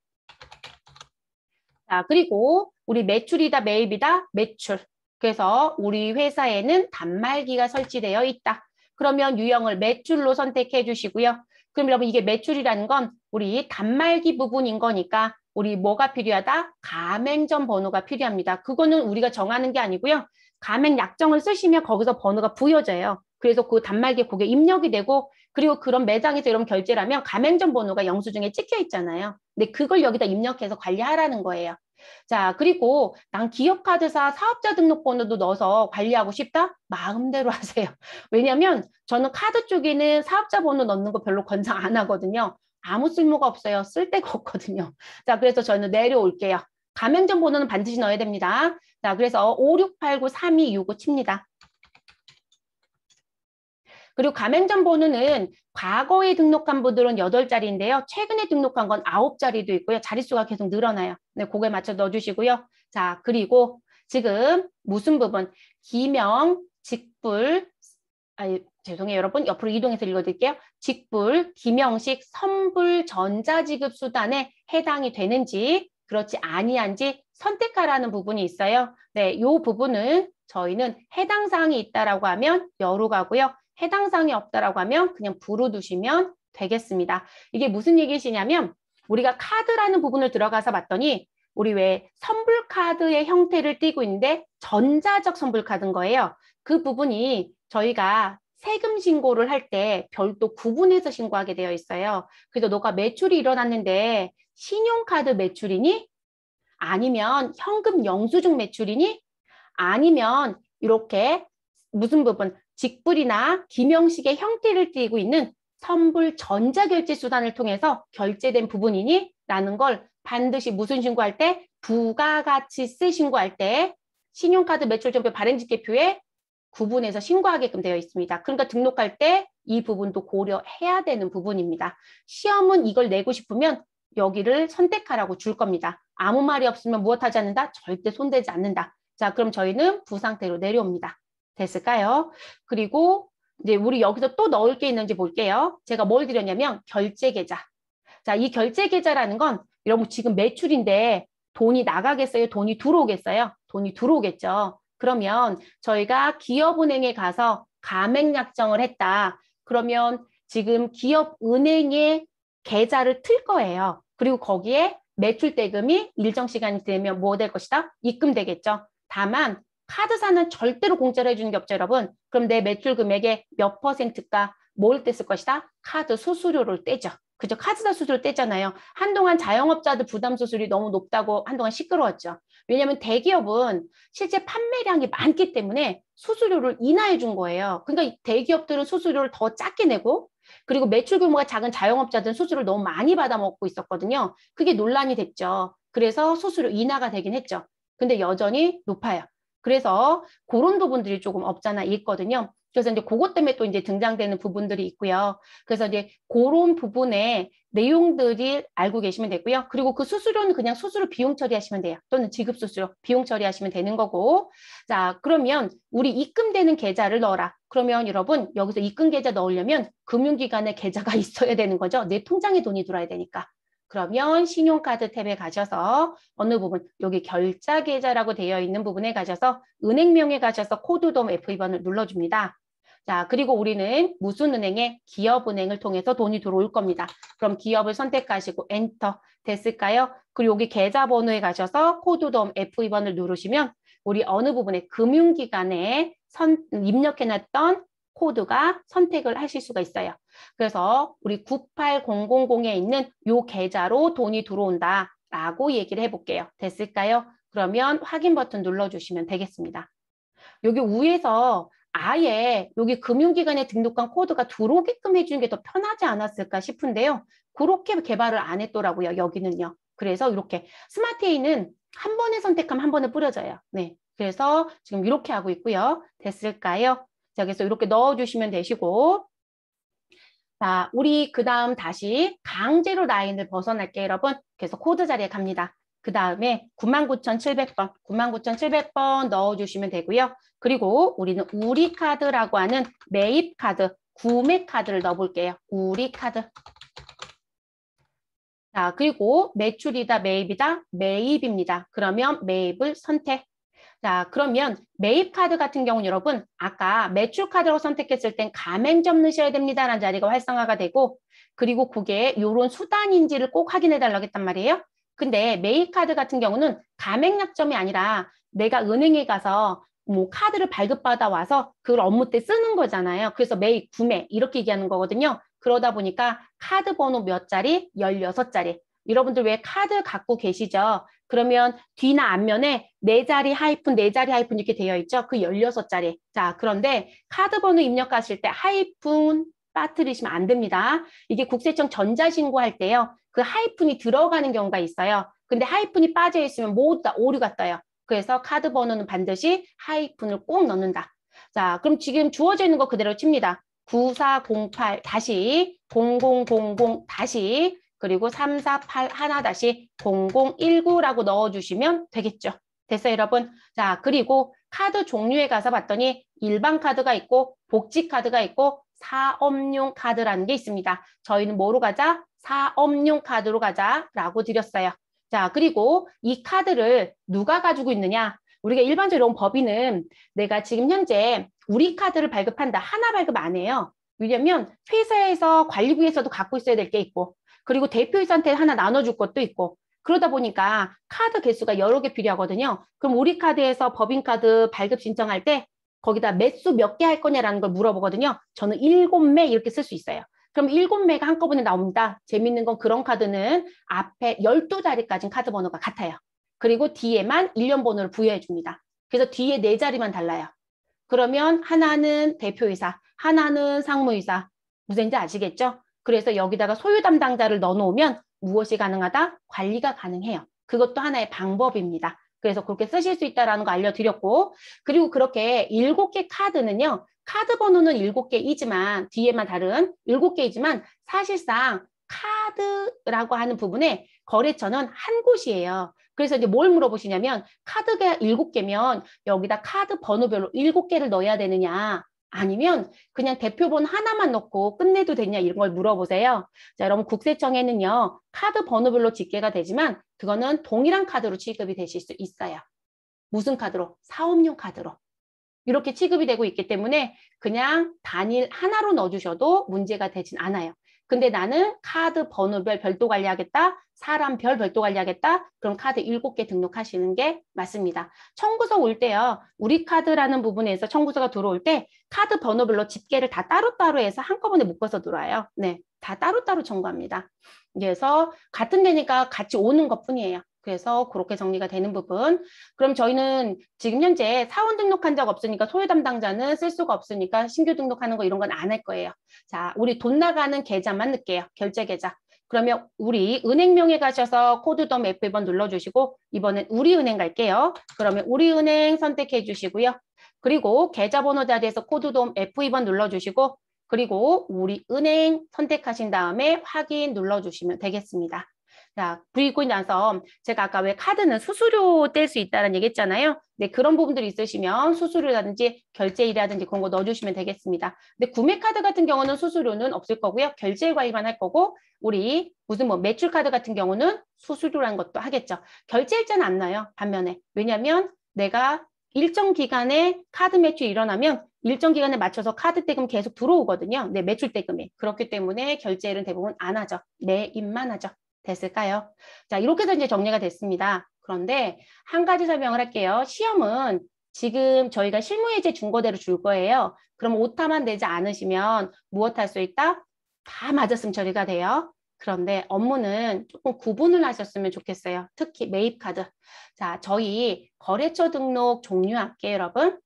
Speaker 1: 자, 그리고 우리 매출이다, 매입이다, 매출. 그래서 우리 회사에는 단말기가 설치되어 있다. 그러면 유형을 매출로 선택해 주시고요. 그럼 여러분 이게 매출이라는 건 우리 단말기 부분인 거니까 우리 뭐가 필요하다? 가맹점 번호가 필요합니다. 그거는 우리가 정하는 게 아니고요. 가맹 약정을 쓰시면 거기서 번호가 부여져요. 그래서 그 단말기에 그게 입력이 되고 그리고 그런 매장에서 이런 결제를 하면 가맹점 번호가 영수증에 찍혀 있잖아요. 근데 그걸 여기다 입력해서 관리하라는 거예요. 자, 그리고 난 기업카드사 사업자 등록번호도 넣어서 관리하고 싶다? 마음대로 하세요. 왜냐면 저는 카드 쪽에는 사업자 번호 넣는 거 별로 권장 안 하거든요. 아무 쓸모가 없어요. 쓸 데가 없거든요. 자, 그래서 저는 내려올게요. 가맹점 번호는 반드시 넣어야 됩니다. 자, 그래서 56893265 칩니다. 그리고 가맹점 번호는 과거에 등록한 분들은 8자리인데요. 최근에 등록한 건 9자리도 있고요. 자릿수가 계속 늘어나요. 네, 그거에 맞춰 넣어주시고요. 자, 그리고 지금 무슨 부분? 기명, 직불, 죄송해요, 여러분. 옆으로 이동해서 읽어드릴게요. 직불, 기명식, 선불, 전자지급 수단에 해당이 되는지 그렇지 아니한지 선택하라는 부분이 있어요. 네, 이 부분은 저희는 해당 사항이 있다라고 하면 여로 가고요. 해당 사항이 없다라고 하면 그냥 부로 두시면 되겠습니다. 이게 무슨 얘기시냐면 우리가 카드라는 부분을 들어가서 봤더니 우리 왜 선불카드의 형태를 띠고 있는데 전자적 선불카드인 거예요. 그 부분이 저희가 세금 신고를 할 때 별도 구분해서 신고하게 되어 있어요. 그래서 너가 매출이 일어났는데 신용카드 매출이니? 아니면 현금 영수증 매출이니? 아니면 이렇게 무슨 부분? 직불이나 기명식의 형태를 띠고 있는 선불 전자결제 수단을 통해서 결제된 부분이니? 라는 걸 반드시 무슨 신고할 때? 부가가치세 신고할 때 신용카드 매출정표 발행직계표에 구분해서 신고하게끔 되어 있습니다. 그러니까 등록할 때 이 부분도 고려해야 되는 부분입니다. 시험은 이걸 내고 싶으면 여기를 선택하라고 줄 겁니다. 아무 말이 없으면 무엇하지 않는다? 절대 손대지 않는다. 자, 그럼 저희는 부상태로 내려옵니다. 됐을까요? 그리고 이제 우리 여기서 또 넣을 게 있는지 볼게요. 제가 뭘 드렸냐면 결제계좌. 자, 이 결제계좌라는 건 여러분 지금 매출인데 돈이 나가겠어요? 돈이 들어오겠어요? 돈이 들어오겠죠. 그러면 저희가 기업은행에 가서 가맹약정을 했다. 그러면 지금 기업은행에 계좌를 틀 거예요. 그리고 거기에 매출 대금이 일정 시간이 되면 뭐 될 것이다? 입금되겠죠. 다만 카드사는 절대로 공짜로 해주는 게 없죠, 여러분. 그럼 내 매출 금액의 몇 %가 뭘 뗐을 것이다? 카드 수수료를 떼죠. 그죠? 카드사 수수료 떼잖아요. 한동안 자영업자들 부담 수수료이 너무 높다고 한동안 시끄러웠죠. 왜냐하면 대기업은 실제 판매량이 많기 때문에 수수료를 인하해 준 거예요. 그러니까 대기업들은 수수료를 더 작게 내고 그리고 매출 규모가 작은 자영업자들은 수수료를 너무 많이 받아먹고 있었거든요. 그게 논란이 됐죠. 그래서 수수료 인하가 되긴 했죠. 근데 여전히 높아요. 그래서 그런 부분들이 조금 없잖아 있거든요. 그래서 이제 그것 때문에 또 이제 등장되는 부분들이 있고요. 그래서 이제 그런 부분의 내용들이 알고 계시면 되고요. 그리고 그 수수료는 그냥 수수료 비용 처리하시면 돼요. 또는 지급 수수료 비용 처리하시면 되는 거고. 자, 그러면 우리 입금되는 계좌를 넣어라. 그러면 여러분 여기서 입금 계좌 넣으려면 금융기관에 계좌가 있어야 되는 거죠. 내 통장에 돈이 들어야 되니까. 그러면 신용카드 탭에 가셔서 어느 부분 여기 결자계좌라고 되어 있는 부분에 가셔서 은행명에 가셔서 코드돔 F2번을 눌러줍니다. 자, 그리고 우리는 무슨 은행에? 기업은행을 통해서 돈이 들어올 겁니다. 그럼 기업을 선택하시고 엔터 됐을까요? 그리고 여기 계좌번호에 가셔서 코드돔 F2번을 누르시면 우리 어느 부분에 금융기관에 입력해놨던 코드가 선택을 하실 수가 있어요. 그래서 우리 98000에 있는 요 계좌로 돈이 들어온다라고 얘기를 해볼게요. 됐을까요? 그러면 확인 버튼 눌러주시면 되겠습니다. 여기 위에서 아예 여기 금융기관에 등록한 코드가 들어오게끔 해주는 게 더 편하지 않았을까 싶은데요. 그렇게 개발을 안 했더라고요. 여기는요. 그래서 이렇게 스마트에이는 한 번에 선택하면 한 번에 뿌려져요. 네, 그래서 지금 이렇게 하고 있고요. 됐을까요? 자, 그래서 이렇게 넣어주시면 되시고 자, 우리 그 다음 다시 강제로 라인을 벗어날게요, 여러분. 그래서 코드 자리에 갑니다. 그 다음에 99,700번, 99,700번 넣어주시면 되고요. 그리고 우리는 우리 카드라고 하는 매입 카드 구매 카드를 넣어볼게요. 우리 카드. 자, 그리고 매출이다, 매입이다, 매입입니다. 그러면 매입을 선택. 자, 그러면 매입 카드 같은 경우는 여러분, 아까 매출 카드로 선택했을 땐 가맹점 넣으셔야 됩니다라는 자리가 활성화가 되고, 그리고 그게 요런 수단인지를 꼭 확인해 달라고 했단 말이에요. 근데 매입 카드 같은 경우는 가맹약점이 아니라 내가 은행에 가서 뭐 카드를 발급받아 와서 그걸 업무 때 쓰는 거잖아요. 그래서 매입, 구매 이렇게 얘기하는 거거든요. 그러다 보니까 카드 번호 몇 자리? 16자리. 여러분들 왜 카드 갖고 계시죠? 그러면 뒤나 앞면에 네 자리 하이픈, 네 자리 하이픈 이렇게 되어 있죠? 그 16자리. 자, 그런데 카드 번호 입력하실 때 하이픈 빠뜨리시면 안 됩니다. 이게 국세청 전자신고할 때요. 그 하이픈이 들어가는 경우가 있어요. 근데 하이픈이 빠져 있으면 모두 다 오류가 떠요. 그래서 카드 번호는 반드시 하이픈을 꼭 넣는다. 자, 그럼 지금 주어져 있는 거 그대로 칩니다. 9408 다시 0000 다시 그리고 3481 다시 0019라고 넣어주시면 되겠죠. 됐어요, 여러분? 자, 그리고 카드 종류에 가서 봤더니 일반 카드가 있고 복지 카드가 있고 사업용 카드라는 게 있습니다. 저희는 뭐로 가자? 사업용 카드로 가자라고 드렸어요. 자, 그리고 이 카드를 누가 가지고 있느냐? 우리가 일반적으로 법인은 내가 지금 현재 우리 카드를 발급한다. 하나 발급 안 해요. 왜냐면 회사에서 관리부에서도 갖고 있어야 될 게 있고 그리고 대표이사한테 하나 나눠줄 것도 있고 그러다 보니까 카드 개수가 여러 개 필요하거든요. 그럼 우리 카드에서 법인카드 발급 신청할 때 거기다 매수 몇 개 할 거냐라는 걸 물어보거든요. 저는 7매 이렇게 쓸 수 있어요. 그럼 7매가 한꺼번에 나옵니다. 재밌는 건 그런 카드는 앞에 12자리까지는 카드 번호가 같아요. 그리고 뒤에만 1년 번호를 부여해 줍니다. 그래서 뒤에 4자리만 달라요. 그러면 하나는 대표이사, 하나는 상무이사. 무슨지 아시겠죠? 그래서 여기다가 소유 담당자를 넣어놓으면 무엇이 가능하다? 관리가 가능해요. 그것도 하나의 방법입니다. 그래서 그렇게 쓰실 수 있다는 거 알려드렸고 그리고 그렇게 7개 카드는요. 카드 번호는 7개이지만 뒤에만 다른 7개이지만 사실상 카드라고 하는 부분에 거래처는 한 곳이에요. 그래서 이제 뭘 물어보시냐면 카드가 7개면 여기다 카드 번호별로 7개를 넣어야 되느냐 아니면 그냥 대표번호 하나만 넣고 끝내도 되냐 이런 걸 물어보세요. 자, 여러분 국세청에는요. 카드 번호별로 집계가 되지만 그거는 동일한 카드로 취급이 되실 수 있어요. 무슨 카드로? 사업용 카드로. 이렇게 취급이 되고 있기 때문에 그냥 단일 하나로 넣어주셔도 문제가 되진 않아요. 근데 나는 카드 번호별 별도 관리하겠다. 사람별 별도 관리하겠다. 그럼 카드 7개 등록하시는 게 맞습니다. 청구서 올 때요. 우리 카드라는 부분에서 청구서가 들어올 때 카드 번호별로 집계를 다 따로따로 해서 한꺼번에 묶어서 들어와요. 네, 다 따로따로 청구합니다. 그래서 같은 데니까 같이 오는 것뿐이에요. 그래서 그렇게 정리가 되는 부분. 그럼 저희는 지금 현재 사원 등록한 적 없으니까 소유 담당자는 쓸 수가 없으니까 신규 등록하는 거 이런 건 안 할 거예요. 자, 우리 돈 나가는 계좌만 넣을게요. 결제 계좌. 그러면 우리 은행명에 가셔서 코드 덤 F2번 눌러주시고 이번엔 우리은행 갈게요. 그러면 우리은행 선택해 주시고요. 그리고 계좌번호 자리에서 코드 덤 F2번 눌러주시고 그리고 우리은행 선택하신 다음에 확인 눌러주시면 되겠습니다. 자, 그리고 나서 제가 아까 왜 카드는 수수료 뗄 수 있다는 얘기 했잖아요. 네, 그런 부분들이 있으시면 수수료라든지 결제일이라든지 그런 거 넣어주시면 되겠습니다. 근데 구매 카드 같은 경우는 수수료는 없을 거고요. 결제일 관리만 할 거고 우리 무슨 뭐 매출 카드 같은 경우는 수수료라는 것도 하겠죠. 결제일자는 안 나요. 반면에. 왜냐하면 내가 일정 기간에 카드 매출이 일어나면 일정 기간에 맞춰서 카드 대금 계속 들어오거든요. 네, 매출 대금이. 그렇기 때문에 결제일은 대부분 안 하죠. 매입만 하죠. 됐을까요? 자, 이렇게 해서 이제 정리가 됐습니다. 그런데 한 가지 설명을 할게요. 시험은 지금 저희가 실무예제 준거대로 줄 거예요. 그럼 오타만 내지 않으시면 무엇 할 수 있다? 다 맞았으면 처리가 돼요. 그런데 업무는 조금 구분을 하셨으면 좋겠어요. 특히 매입카드. 자, 저희 거래처 등록 종료할게요, 여러분.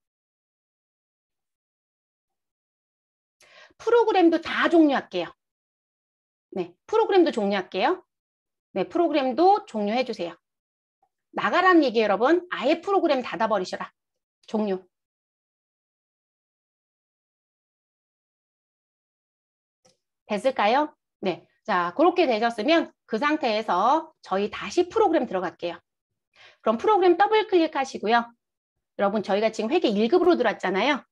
Speaker 1: 프로그램도 다 종료할게요. 네, 프로그램도 종료할게요. 네, 프로그램도 종료해 주세요. 나가라는 얘기예요, 여러분. 아예 프로그램 닫아버리셔라. 종료. 됐을까요? 네. 자, 그렇게 되셨으면 그 상태에서 저희 다시 프로그램 들어갈게요. 그럼 프로그램 더블 클릭하시고요. 여러분, 저희가 지금 회계 1급으로 들어왔잖아요.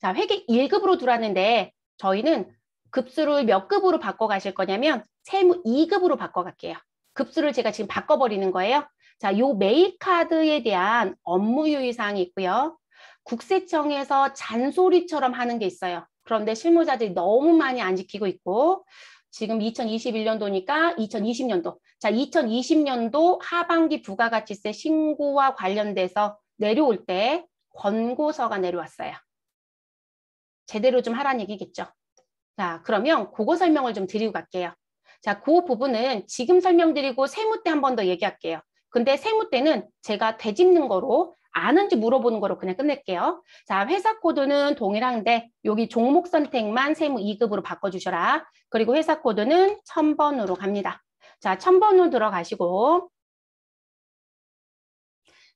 Speaker 1: 자, 회계 1급으로 들어왔는데 저희는 급수를 몇 급으로 바꿔 가실 거냐면 세무 2급으로 바꿔 갈게요. 급수를 제가 지금 바꿔버리는 거예요. 자, 요 메일 카드에 대한 업무 유의사항이 있고요. 국세청에서 잔소리처럼 하는 게 있어요. 그런데 실무자들이 너무 많이 안 지키고 있고 지금 2021년도니까 2020년도. 자, 2020년도 하반기 부가가치세 신고와 관련돼서 내려올 때 권고서가 내려왔어요. 제대로 좀 하라는 얘기겠죠. 자, 그러면 그거 설명을 좀 드리고 갈게요. 자, 그 부분은 지금 설명드리고 세무 때 한 번 더 얘기할게요. 근데 세무 때는 제가 되짚는 거로 아는지 물어보는 거로 그냥 끝낼게요. 자, 회사 코드는 동일한데 여기 종목 선택만 세무 2급으로 바꿔주셔라. 그리고 회사 코드는 1000번으로 갑니다. 자, 1000번으로 들어가시고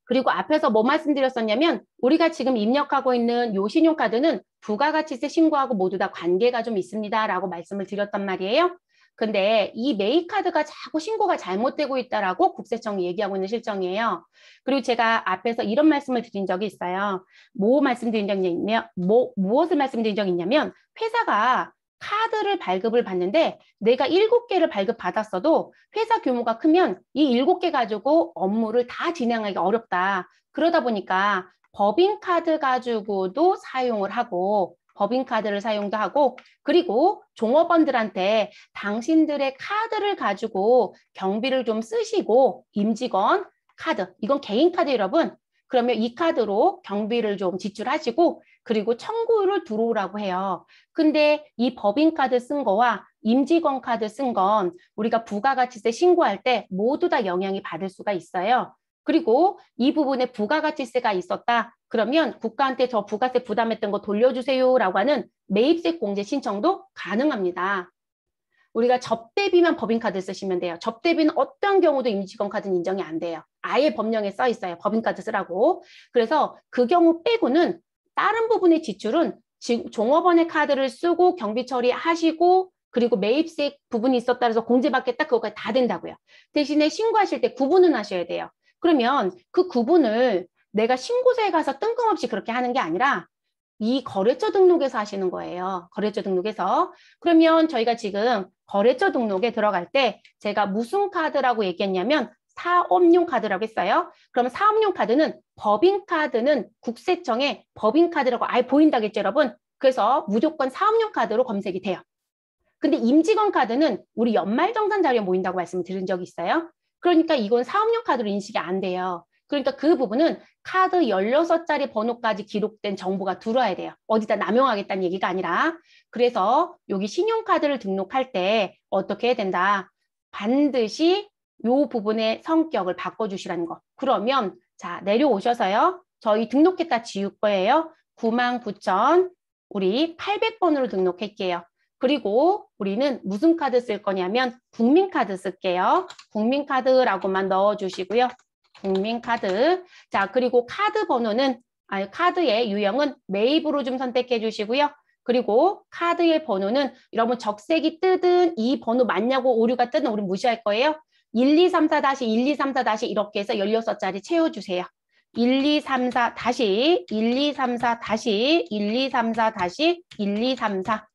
Speaker 1: 그리고 앞에서 뭐 말씀드렸었냐면 우리가 지금 입력하고 있는 요 신용카드는 부가가치세 신고하고 모두 다 관계가 좀 있습니다. 라고 말씀을 드렸단 말이에요. 근데 이 메이카드가 자꾸 신고가 잘못되고 있다라고 국세청이 얘기하고 있는 실정이에요. 그리고 제가 앞에서 이런 말씀을 드린 적이 있어요. 무엇을 말씀드린 적이 있냐면 회사가 카드를 발급을 받는데 내가 7개를 발급받았어도 회사 규모가 크면 이 7개 가지고 업무를 다 진행하기 어렵다. 그러다 보니까 법인카드 가지고도 사용을 하고 법인카드를 사용도 하고 그리고 종업원들한테 당신들의 카드를 가지고 경비를 좀 쓰시고 임직원 카드, 이건 개인 카드 여러분. 그러면 이 카드로 경비를 좀 지출하시고 그리고 청구를 들어오라고 해요. 근데 이 법인카드 쓴 거와 임직원 카드 쓴 건 우리가 부가가치세 신고할 때 모두 다 영향이 받을 수가 있어요. 그리고 이 부분에 부가가치세가 있었다. 그러면 국가한테 저 부가세 부담했던 거 돌려주세요라고 하는 매입세 공제 신청도 가능합니다. 우리가 접대비만 법인카드 쓰시면 돼요. 접대비는 어떤 경우도 임직원 카드는 인정이 안 돼요. 아예 법령에 써 있어요. 법인카드 쓰라고. 그래서 그 경우 빼고는 다른 부분의 지출은 종업원의 카드를 쓰고 경비 처리하시고 그리고 매입세 부분이 있었다 해서 공제받겠다 그거까지 다 된다고요. 대신에 신고하실 때 구분은 하셔야 돼요. 그러면 그 구분을 내가 신고서에 가서 뜬금없이 그렇게 하는 게 아니라 이 거래처 등록에서 하시는 거예요. 거래처 등록에서. 그러면 저희가 지금 거래처 등록에 들어갈 때 제가 무슨 카드라고 얘기했냐면 사업용 카드라고 했어요. 그럼 사업용 카드는 법인카드는 국세청에 법인카드라고 아예 보인다겠죠, 여러분? 그래서 무조건 사업용 카드로 검색이 돼요. 근데 임직원 카드는 우리 연말정산 자료에 모인다고 말씀을 드린 적이 있어요. 그러니까 이건 사업용 카드로 인식이 안 돼요. 그러니까 그 부분은 카드 16자리 번호까지 기록된 정보가 들어와야 돼요. 어디다 남용하겠다는 얘기가 아니라. 그래서 여기 신용카드를 등록할 때 어떻게 해야 된다. 반드시 이 부분의 성격을 바꿔주시라는 거. 그러면 자 내려오셔서요. 저희 등록했다 지울 거예요. 99,000 우리 800번으로 등록할게요. 그리고 우리는 무슨 카드 쓸 거냐면 국민카드 쓸게요. 국민카드라고만 넣어주시고요. 국민카드. 자, 그리고 카드 번호는, 카드의 유형은 매입으로 좀 선택해 주시고요. 그리고 카드의 번호는 여러분 적색이 뜨든 이 번호 맞냐고 오류가 뜨든 우리 무시할 거예요. 1234-1234- 이렇게 해서 16자리 채워주세요. 1234-1234-1234-1234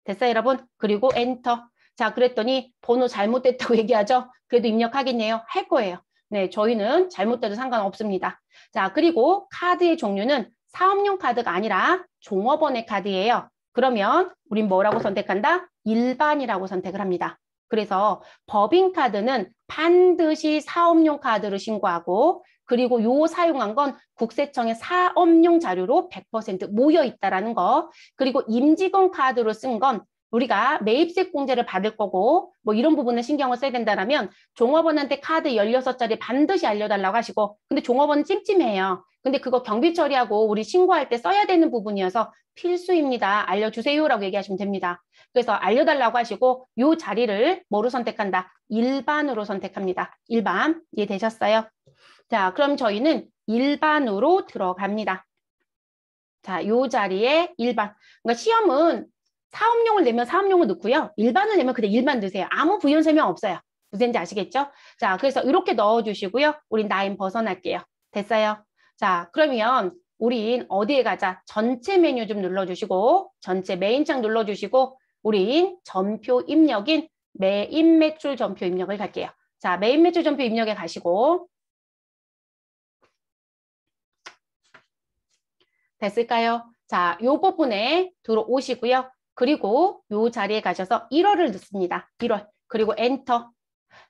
Speaker 1: 됐어요, 여러분? 그리고 엔터. 자, 그랬더니 번호 잘못됐다고 얘기하죠? 그래도 입력하겠네요. 할 거예요. 네, 저희는 잘못돼도 상관없습니다. 자, 그리고 카드의 종류는 사업용 카드가 아니라 종업원의 카드예요. 그러면 우린 뭐라고 선택한다? 일반이라고 선택을 합니다. 그래서 법인카드는 반드시 사업용 카드로 신고하고 그리고 요 사용한 건 국세청의 사업용 자료로 100% 모여 있다라는 거. 그리고 임직원 카드로 쓴 건 우리가 매입세 공제를 받을 거고 뭐 이런 부분을 신경을 써야 된다면 종업원한테 카드 16자리 반드시 알려달라고 하시고 근데 종업원은 찜찜해요. 근데 그거 경비 처리하고 우리 신고할 때 써야 되는 부분이어서 필수입니다. 알려주세요라고 얘기하시면 됩니다. 그래서 알려달라고 하시고 요 자리를 뭐로 선택한다? 일반으로 선택합니다. 일반. 이해되셨어요? 자, 그럼 저희는 일반으로 들어갑니다. 자, 요 자리에 일반. 그러니까 시험은 사업용을 내면 사업용을 넣고요. 일반을 내면 그냥 일반 넣으세요. 아무 부연 설명 없어요. 무슨 지 아시겠죠? 자, 그래서 이렇게 넣어주시고요. 우린 라인 벗어날게요. 됐어요? 자, 그러면 우린 어디에 가자? 전체 메뉴 좀 눌러주시고 전체 메인창 눌러주시고 우린 전표 입력인 메인 매출 전표 입력을 갈게요. 자, 메인 매출 전표 입력에 가시고 됐을까요? 자, 요 부분에 들어오시고요. 그리고 요 자리에 가셔서 1월을 넣습니다. 1월. 그리고 엔터.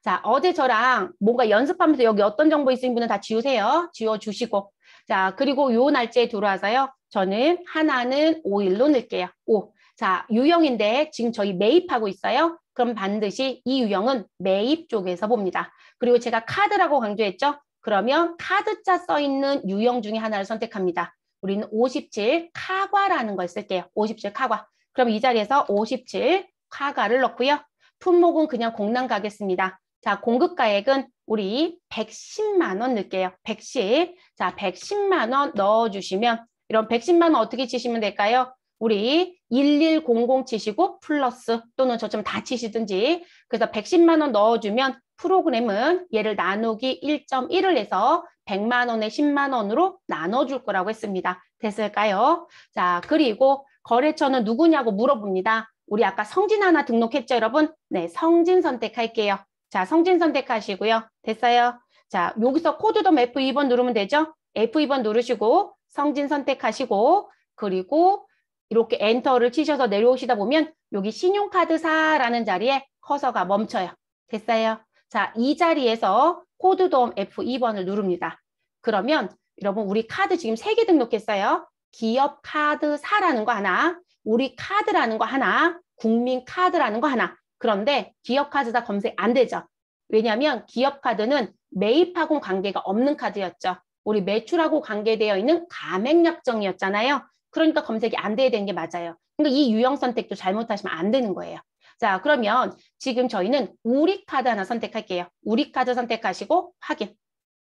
Speaker 1: 자, 어제 저랑 뭔가 연습하면서 여기 어떤 정보 있으신 분은 다 지우세요. 지워주시고. 자, 그리고 요 날짜에 들어와서요. 저는 하나는 5일로 넣을게요. 5. 자, 유형인데 지금 저희 매입하고 있어요. 그럼 반드시 이 유형은 매입 쪽에서 봅니다. 그리고 제가 카드라고 강조했죠? 그러면 카드자 써있는 유형 중에 하나를 선택합니다. 우리는 57 카과라는 걸 쓸게요. 57 카과. 그럼 이 자리에서 57 카과를 넣고요. 품목은 그냥 공란 가겠습니다. 자, 공급가액은 우리 110만 원 넣을게요. 110. 자, 110만 원 넣어주시면 이런 110만 원 어떻게 치시면 될까요? 우리 1100 치시고 플러스 또는 저처럼 다 치시든지 그래서 110만 원 넣어주면 프로그램은 얘를 나누기 1.1을 해서 100만 원에 10만 원으로 나눠줄 거라고 했습니다. 됐을까요? 자, 그리고 거래처는 누구냐고 물어봅니다. 우리 아까 성진 하나 등록했죠, 여러분? 네, 성진 선택할게요. 자, 성진 선택하시고요. 됐어요? 자, 여기서 코드돔 F2번 누르면 되죠? F2번 누르시고 성진 선택하시고 그리고 이렇게 엔터를 치셔서 내려오시다 보면 여기 신용카드사라는 자리에 커서가 멈춰요. 됐어요? 자, 이 자리에서 코드돔 F2번을 누릅니다. 그러면 여러분 우리 카드 지금 3개 등록했어요. 기업 카드사라는 거 하나, 우리 카드라는 거 하나, 국민 카드라는 거 하나. 그런데 기업 카드사 검색 안 되죠. 왜냐하면 기업 카드는 매입하고 관계가 없는 카드였죠. 우리 매출하고 관계되어 있는 가맹약정이었잖아요. 그러니까 검색이 안 돼야 되는 게 맞아요. 그러니까 이 유형 선택도 잘못하시면 안 되는 거예요. 자, 그러면 지금 저희는 우리 카드 하나 선택할게요. 우리 카드 선택하시고 확인.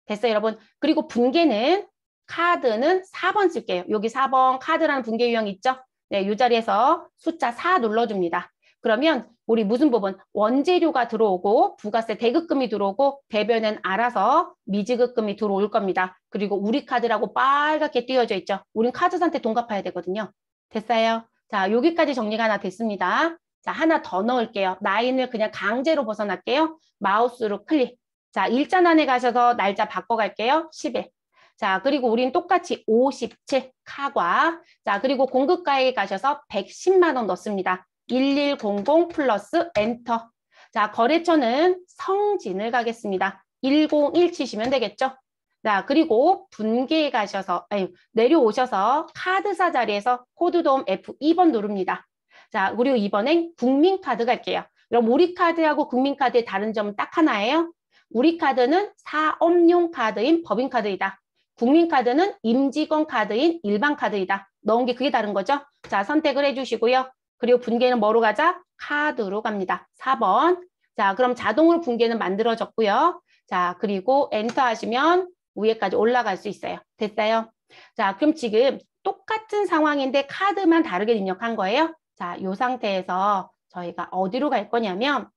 Speaker 1: 됐어요, 여러분. 그리고 분계는 카드는 4번 쓸게요. 여기 4번 카드라는 분계 유형 있죠? 네, 이 자리에서 숫자 4 눌러줍니다. 그러면 우리 무슨 부분? 원재료가 들어오고 부가세 대급금이 들어오고 대변은 알아서 미지급금이 들어올 겁니다. 그리고 우리 카드라고 빨갛게 띄어져 있죠. 우린 카드사한테 돈 갚아야 되거든요. 됐어요? 자, 여기까지 정리가 하나 됐습니다. 자, 하나 더 넣을게요. 라인을 그냥 강제로 벗어날게요. 마우스로 클릭. 자, 일자 안에 가셔서 날짜 바꿔갈게요. 10일. 자, 그리고 우린 똑같이 57 카과. 자, 그리고 공급가액에 가셔서 110만 원 넣습니다. 1100 플러스 엔터. 자, 거래처는 성진을 가겠습니다. 101 치시면 되겠죠? 자, 그리고 분계에 가셔서, 내려오셔서 카드사 자리에서 코드돔 F2번 누릅니다. 자, 그리고 이번엔 국민카드 갈게요. 그럼 우리 카드하고 국민카드의 다른 점은 딱 하나예요. 우리 카드는 사업용 카드인 법인카드이다. 국민카드는 임직원 카드인 일반 카드이다. 넣은 게 그게 다른 거죠? 자, 선택을 해주시고요. 그리고 분계는 뭐로 가자? 카드로 갑니다. 4번. 자, 그럼 자동으로 분계는 만들어졌고요. 자, 그리고 엔터 하시면 위에까지 올라갈 수 있어요. 됐어요? 자, 그럼 지금 똑같은 상황인데 카드만 다르게 입력한 거예요. 자, 이 상태에서 저희가 어디로 갈 거냐면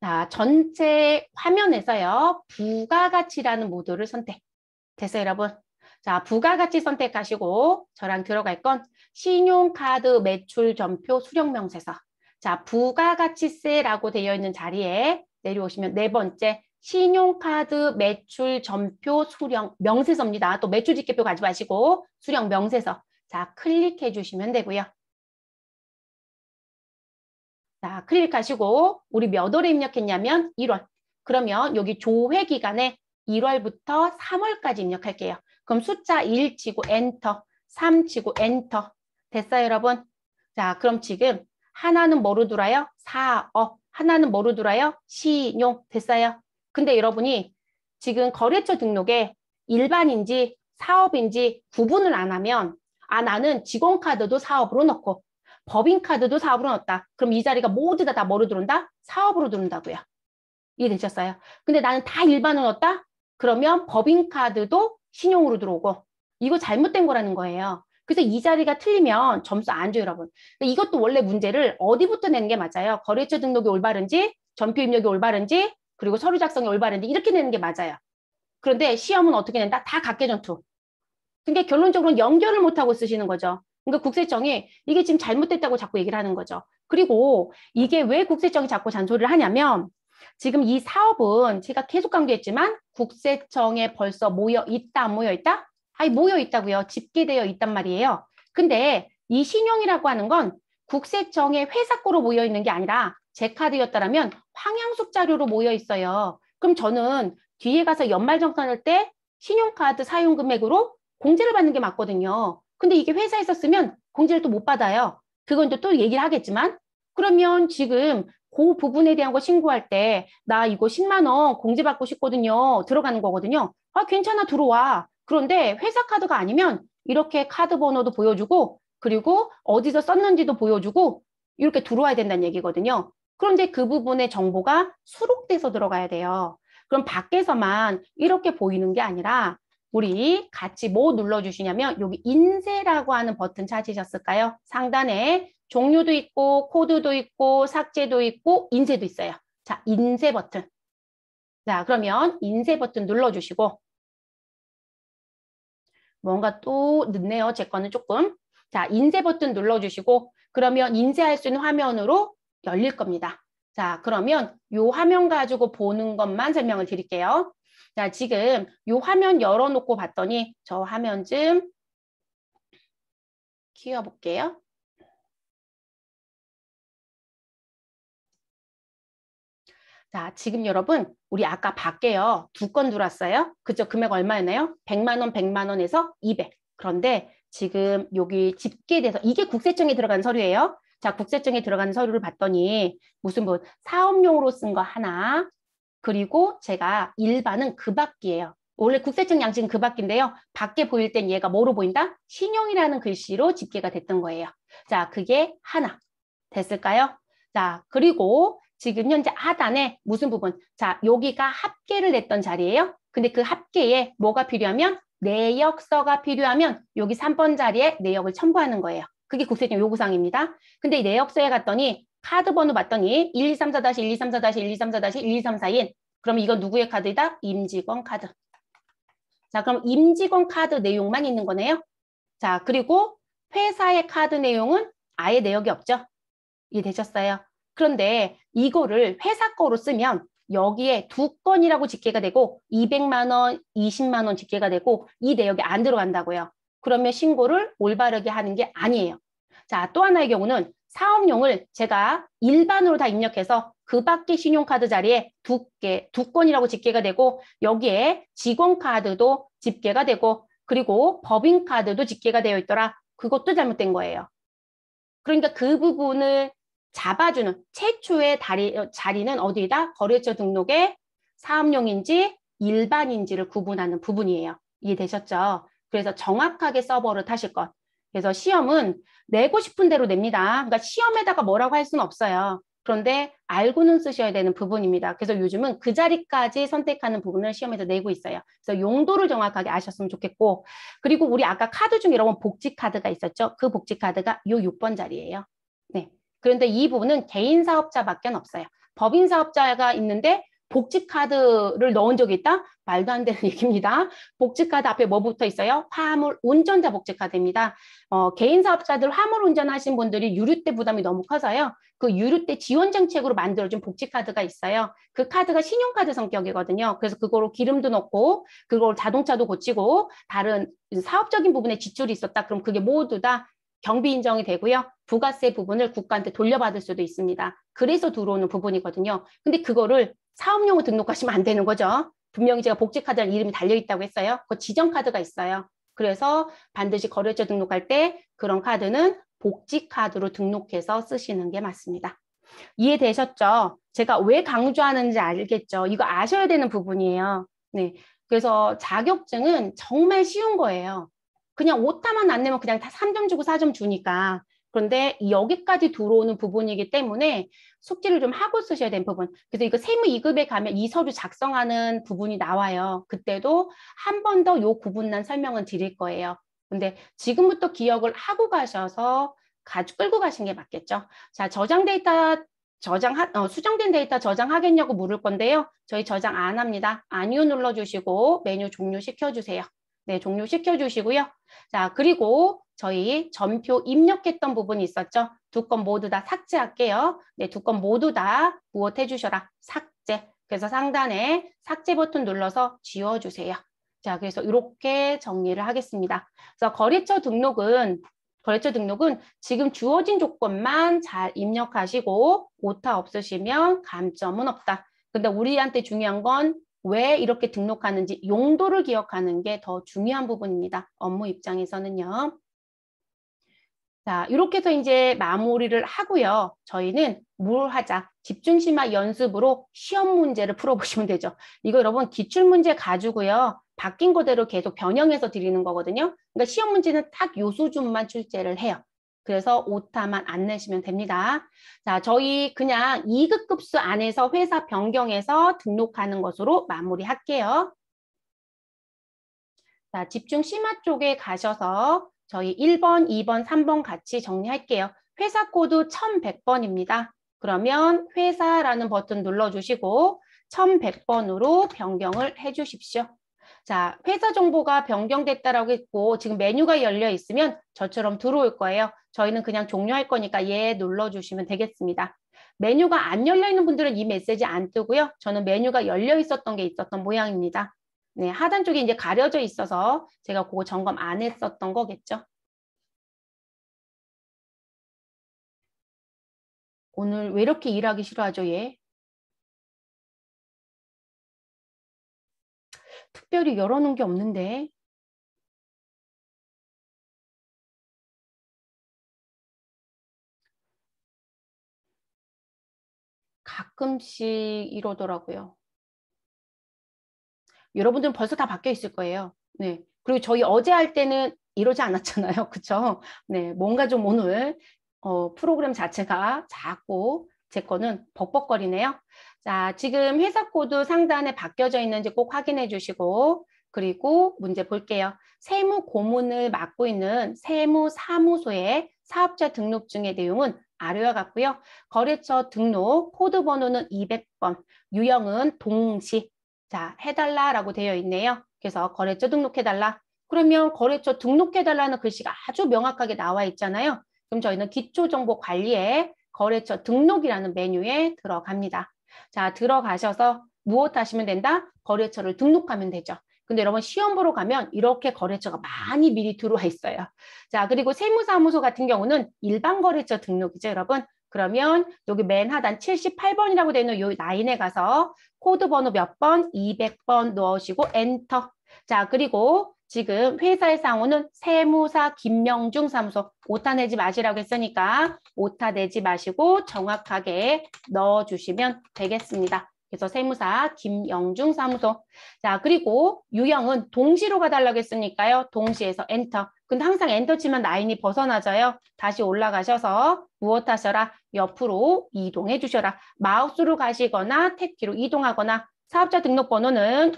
Speaker 1: 자, 전체 화면에서요. 부가가치라는 모드를 선택. 됐어요, 여러분? 자, 부가가치 선택하시고 저랑 들어갈 건 신용카드 매출 전표 수령 명세서. 자, 부가가치세라고 되어 있는 자리에 내려오시면 네 번째 신용카드 매출 전표 수령 명세서입니다. 또 매출 집계표 가지 마시고 수령 명세서. 자, 클릭해 주시면 되고요. 자, 클릭하시고 우리 몇 월에 입력했냐면 1월. 그러면 여기 조회 기간에 1월부터 3월까지 입력할게요. 그럼 숫자 1 치고 엔터, 3 치고 엔터. 됐어요, 여러분? 자, 그럼 지금 하나는 뭐로 돌아요? 사업. 하나는 뭐로 돌아요? 신용. 됐어요? 근데 여러분이 지금 거래처 등록에 일반인지 사업인지 구분을 안 하면 아, 나는 직원카드도 사업으로 넣고 법인카드도 사업으로 넣었다. 그럼 이 자리가 모두 다 뭐로 들어온다? 사업으로 들어온다고요. 이해되셨어요? 근데 나는 다 일반으로 넣었다? 그러면 법인카드도 신용으로 들어오고 이거 잘못된 거라는 거예요. 그래서 이 자리가 틀리면 점수 안 줘요, 여러분. 이것도 원래 문제를 어디부터 내는 게 맞아요? 거래처 등록이 올바른지, 전표 입력이 올바른지, 그리고 서류 작성이 올바른지 이렇게 내는 게 맞아요. 그런데 시험은 어떻게 낸다? 다 각개전투. 그러니까 결론적으로는 연결을 못하고 쓰시는 거죠. 그러니까 국세청이 이게 지금 잘못됐다고 자꾸 얘기를 하는 거죠. 그리고 이게 왜 국세청이 자꾸 잔소리를 하냐면 지금 이 사업은 제가 계속 강조했지만 국세청에 벌써 모여 있다, 안 모여 있다? 아니, 모여 있다고요. 집계되어 있단 말이에요. 근데 이 신용이라고 하는 건 국세청의 회사 거로 모여 있는 게 아니라 제 카드였다라면 황양숙 자료로 모여 있어요. 그럼 저는 뒤에 가서 연말정산할 때 신용카드 사용 금액으로 공제를 받는 게 맞거든요. 근데 이게 회사에서 쓰면 공제를 또 못 받아요. 그건 또 얘기를 하겠지만 그러면 지금 그 부분에 대한 거 신고할 때 나 이거 10만 원 공제받고 싶거든요. 들어가는 거거든요. 아, 괜찮아, 들어와. 그런데 회사 카드가 아니면 이렇게 카드 번호도 보여주고 그리고 어디서 썼는지도 보여주고 이렇게 들어와야 된다는 얘기거든요. 그런데 그 부분의 정보가 수록돼서 들어가야 돼요. 그럼 밖에서만 이렇게 보이는 게 아니라 우리 같이 뭐 눌러주시냐면 여기 인쇄라고 하는 버튼 찾으셨을까요? 상단에 종류도 있고 코드도 있고 삭제도 있고 인쇄도 있어요. 자, 인쇄 버튼. 자, 그러면 인쇄 버튼 눌러주시고 뭔가 또 늦네요. 제 거는 조금. 자, 인쇄 버튼 눌러주시고 그러면 인쇄할 수 있는 화면으로 열릴 겁니다. 자, 그러면 이 화면 가지고 보는 것만 설명을 드릴게요. 자, 지금 이 화면 열어놓고 봤더니 저 화면 좀 키워볼게요. 자, 지금 여러분, 우리 아까 밖에요. 2건 들어왔어요. 그죠? 금액 얼마였나요? 100만 원, 100만 원에서 200. 그런데 지금 여기 집계돼서 이게 국세청에 들어간 서류예요. 자, 국세청에 들어간 서류를 봤더니 무슨 뭐 사업용으로 쓴 거 하나, 그리고 제가 일반은 그 밖이에요. 원래 국세청 양식은 그 밖인데요. 밖에 보일 땐 얘가 뭐로 보인다? 신용이라는 글씨로 집계가 됐던 거예요. 자, 그게 하나. 됐을까요? 자, 그리고 지금 현재 하단에 무슨 부분? 자, 여기가 합계를 냈던 자리예요. 근데 그 합계에 뭐가 필요하면 내역서가 필요하면 여기 3번 자리에 내역을 첨부하는 거예요. 그게 국세청 요구사항입니다. 근데 이 내역서에 갔더니 카드 번호 봤더니 1234-1234-1234-1234인 그럼 이건 누구의 카드이다? 임직원 카드. 자, 그럼 임직원 카드 내용만 있는 거네요. 자, 그리고 회사의 카드 내용은 아예 내역이 없죠. 이해되셨어요? 그런데 이거를 회사 거로 쓰면 여기에 2건이라고 집계가 되고 200만 원, 20만 원 집계가 되고 이 내역이 안 들어간다고요. 그러면 신고를 올바르게 하는 게 아니에요. 자, 또 하나의 경우는 사업용을 제가 일반으로 다 입력해서 그 밖에 신용카드 자리에 2건이라고 집계가 되고 여기에 직원카드도 집계가 되고 그리고 법인카드도 집계가 되어 있더라. 그것도 잘못된 거예요. 그러니까 그 부분을 잡아주는 최초의 자리는 어디다? 거래처 등록에 사업용인지 일반인지를 구분하는 부분이에요. 이해되셨죠? 그래서 정확하게 서버를 타실 것. 그래서 시험은 내고 싶은 대로 냅니다. 그러니까 시험에다가 뭐라고 할 수는 없어요. 그런데 알고는 쓰셔야 되는 부분입니다. 그래서 요즘은 그 자리까지 선택하는 부분을 시험에서 내고 있어요. 그래서 용도를 정확하게 아셨으면 좋겠고 그리고 우리 아까 카드 중에 여러분 복지 카드가 있었죠? 그 복지 카드가 요 6번 자리예요. 네. 그런데 이 부분은 개인 사업자밖에 없어요. 법인 사업자가 있는데 복지카드를 넣은 적이 있다? 말도 안 되는 얘기입니다. 복지카드 앞에 뭐 붙어 있어요? 화물 운전자 복지카드입니다. 개인 사업자들 화물 운전하신 분들이 유류세 부담이 너무 커서요. 그 유류세 지원 정책으로 만들어준 복지카드가 있어요. 그 카드가 신용카드 성격이거든요. 그래서 그거로 기름도 넣고 그걸 자동차도 고치고 다른 사업적인 부분에 지출이 있었다. 그럼 그게 모두 다 경비 인정이 되고요. 부가세 부분을 국가한테 돌려받을 수도 있습니다. 그래서 들어오는 부분이거든요. 근데 그거를 사업용으로 등록하시면 안 되는 거죠. 분명히 제가 복지카드라는 이름이 달려있다고 했어요. 그 지정카드가 있어요. 그래서 반드시 거래처 등록할 때 그런 카드는 복지카드로 등록해서 쓰시는 게 맞습니다. 이해되셨죠? 제가 왜 강조하는지 알겠죠? 이거 아셔야 되는 부분이에요. 네. 그래서 자격증은 정말 쉬운 거예요. 그냥 오타만 안 내면 그냥 다 3점 주고 4점 주니까. 그런데 여기까지 들어오는 부분이기 때문에 숙지를 좀 하고 쓰셔야 되는 부분. 그래서 이거 세무 2급에 가면 이 서류 작성하는 부분이 나와요. 그때도 한 번 더 요 구분난 설명은 드릴 거예요. 근데 지금부터 기억을 하고 가셔서 끌고 가신 게 맞겠죠. 자, 저장 데이터 수정된 데이터 저장하겠냐고 물을 건데요. 저희 저장 안 합니다. 아니요 눌러주시고 메뉴 종료시켜주세요. 네, 종료시켜주시고요. 자, 그리고 저희 전표 입력했던 부분이 있었죠. 두 건 모두 다 삭제할게요. 네, 두 건 모두 다 무엇 해주셔라? 삭제. 그래서 상단에 삭제 버튼 눌러서 지워주세요. 자, 그래서 이렇게 정리를 하겠습니다. 그래서 거래처 등록은 지금 주어진 조건만 잘 입력하시고 오타 없으시면 감점은 없다. 근데 우리한테 중요한 건 왜 이렇게 등록하는지 용도를 기억하는 게 더 중요한 부분입니다. 업무 입장에서는요. 자, 이렇게 해서 이제 마무리를 하고요. 저희는 뭘 하자? 집중심화 연습으로 시험 문제를 풀어보시면 되죠. 이거 여러분 기출문제 가지고요. 바뀐 거대로 계속 변형해서 드리는 거거든요. 그러니까 시험 문제는 딱 요 수준만 출제를 해요. 그래서 오타만 안 내시면 됩니다. 자, 저희 그냥 2급 급수 안에서 회사 변경해서 등록하는 것으로 마무리할게요. 자, 집중 심화 쪽에 가셔서 저희 1번, 2번, 3번 같이 정리할게요. 회사 코드 1100번입니다. 그러면 회사라는 버튼 눌러주시고 1100번으로 변경을 해주십시오. 자, 회사 정보가 변경됐다라고 했고 지금 메뉴가 열려 있으면 저처럼 들어올 거예요. 저희는 그냥 종료할 거니까 예 눌러주시면 되겠습니다. 메뉴가 안 열려 있는 분들은 이 메시지 안 뜨고요. 저는 메뉴가 열려 있었던 게 있었던 모양입니다. 네, 하단 쪽에 이제 가려져 있어서 제가 그거 점검 안 했었던 거겠죠. 오늘 왜 이렇게 일하기 싫어하죠, 얘? 특별히 열어놓은 게 없는데. 가끔씩 이러더라고요. 여러분들은 벌써 다 바뀌어 있을 거예요. 네. 그리고 저희 어제 할 때는 이러지 않았잖아요. 그쵸? 네. 뭔가 좀 오늘 프로그램 자체가 작고 제 거는 벅벅거리네요. 자, 지금 회사 코드 상단에 바뀌어져 있는지 꼭 확인해 주시고 그리고 문제 볼게요. 세무 고문을 맡고 있는 세무사무소의 사업자 등록증의 내용은 아래와 같고요. 거래처 등록 코드 번호는 200번, 유형은 동시. 자, 해달라라고 되어 있네요. 그래서 거래처 등록해달라. 그러면 거래처 등록해달라는 글씨가 아주 명확하게 나와 있잖아요. 그럼 저희는 기초정보관리에 거래처 등록이라는 메뉴에 들어갑니다. 자, 들어가셔서 무엇 하시면 된다? 거래처를 등록하면 되죠. 근데 여러분 시험 보러 가면 이렇게 거래처가 많이 미리 들어와 있어요. 자, 그리고 세무사무소 같은 경우는 일반 거래처 등록이죠, 여러분. 그러면 여기 맨 하단 78번이라고 되어 있는 이 라인에 가서 코드 번호 몇 번? 200번 넣으시고 엔터. 자, 그리고 지금 회사의 상호는 세무사 김명중 사무소. 오타 내지 마시라고 했으니까 오타 내지 마시고 정확하게 넣어주시면 되겠습니다. 그래서 세무사 김영중 사무소. 자, 그리고 유형은 동시로 가달라고 했으니까요. 동시에서 엔터. 근데 항상 엔터 치면 라인이 벗어나져요. 다시 올라가셔서 무엇 하셔라? 옆으로 이동해 주셔라. 마우스로 가시거나 탭키로 이동하거나 사업자 등록번호는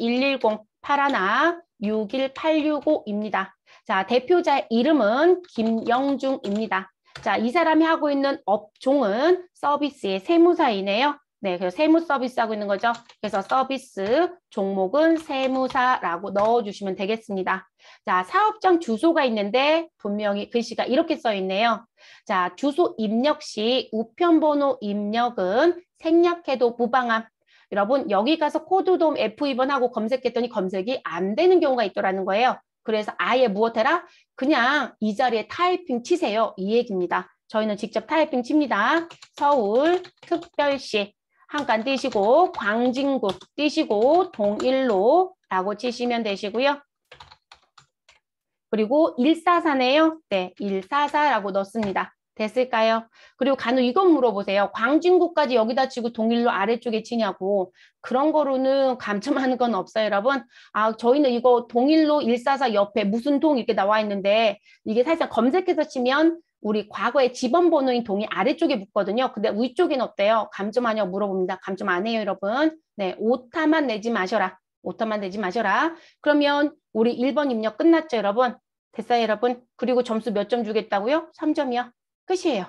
Speaker 1: 110-81-61865입니다. 자, 대표자의 이름은 김영중입니다. 자, 이 사람이 하고 있는 업종은 서비스의 세무사이네요. 네, 그래서 세무 서비스 하고 있는 거죠. 그래서 서비스 종목은 세무사라고 넣어주시면 되겠습니다. 자, 사업장 주소가 있는데 분명히 글씨가 이렇게 써 있네요. 자, 주소 입력 시 우편번호 입력은 생략해도 무방함. 여러분 여기 가서 코드돔 F2번 하고 검색했더니 검색이 안 되는 경우가 있더라는 거예요. 그래서 아예 무엇해라? 그냥 이 자리에 타이핑 치세요. 이 얘기입니다. 저희는 직접 타이핑 칩니다. 서울특별시 한칸 띄시고 광진구 띄시고 동일로라고 치시면 되시고요. 그리고 144네요. 네, 144라고 넣습니다. 됐을까요? 그리고 간혹 이건 물어보세요. 광진구까지 여기다 치고 동일로 아래쪽에 치냐고. 그런 거로는 감점하는 건 없어요, 여러분. 아, 저희는 이거 동일로 144 옆에 무슨 동 이렇게 나와 있는데 이게 사실 검색해서 치면 우리 과거의 지번번호인 동이 아래쪽에 붙거든요. 근데 위쪽에는 없대요. 감점하냐고 물어봅니다. 감점 안 해요, 여러분. 네, 오타만 내지 마셔라. 오타만 내지 마셔라. 그러면 우리 1번 입력 끝났죠, 여러분? 됐어요, 여러분? 그리고 점수 몇 점 주겠다고요? 3점이요. 끝이에요.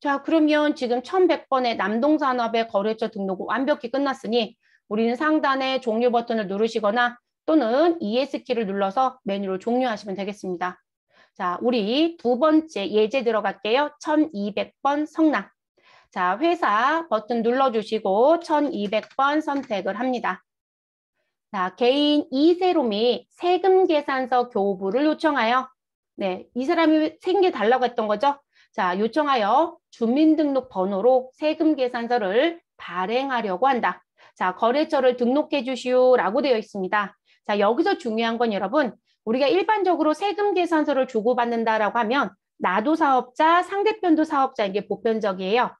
Speaker 1: 자, 그러면 지금 1100번의 남동산업의 거래처 등록은 완벽히 끝났으니 우리는 상단의 종료 버튼을 누르시거나 또는 ES키를 눌러서 메뉴를 종료하시면 되겠습니다. 자, 우리 두 번째 예제 들어갈게요. 1200번 성남. 자, 회사 버튼 눌러주시고 1200번 선택을 합니다. 자, 개인 이세롬이 세금 계산서 교부를 요청하여 네, 이 사람이 생겨 달라고 했던 거죠. 자, 요청하여 주민등록번호로 세금 계산서를 발행하려고 한다. 자, 거래처를 등록해 주시오라고 되어 있습니다. 자, 여기서 중요한 건 여러분, 우리가 일반적으로 세금 계산서를 주고받는다라고 하면 나도 사업자, 상대편도 사업자인 게 보편적이에요.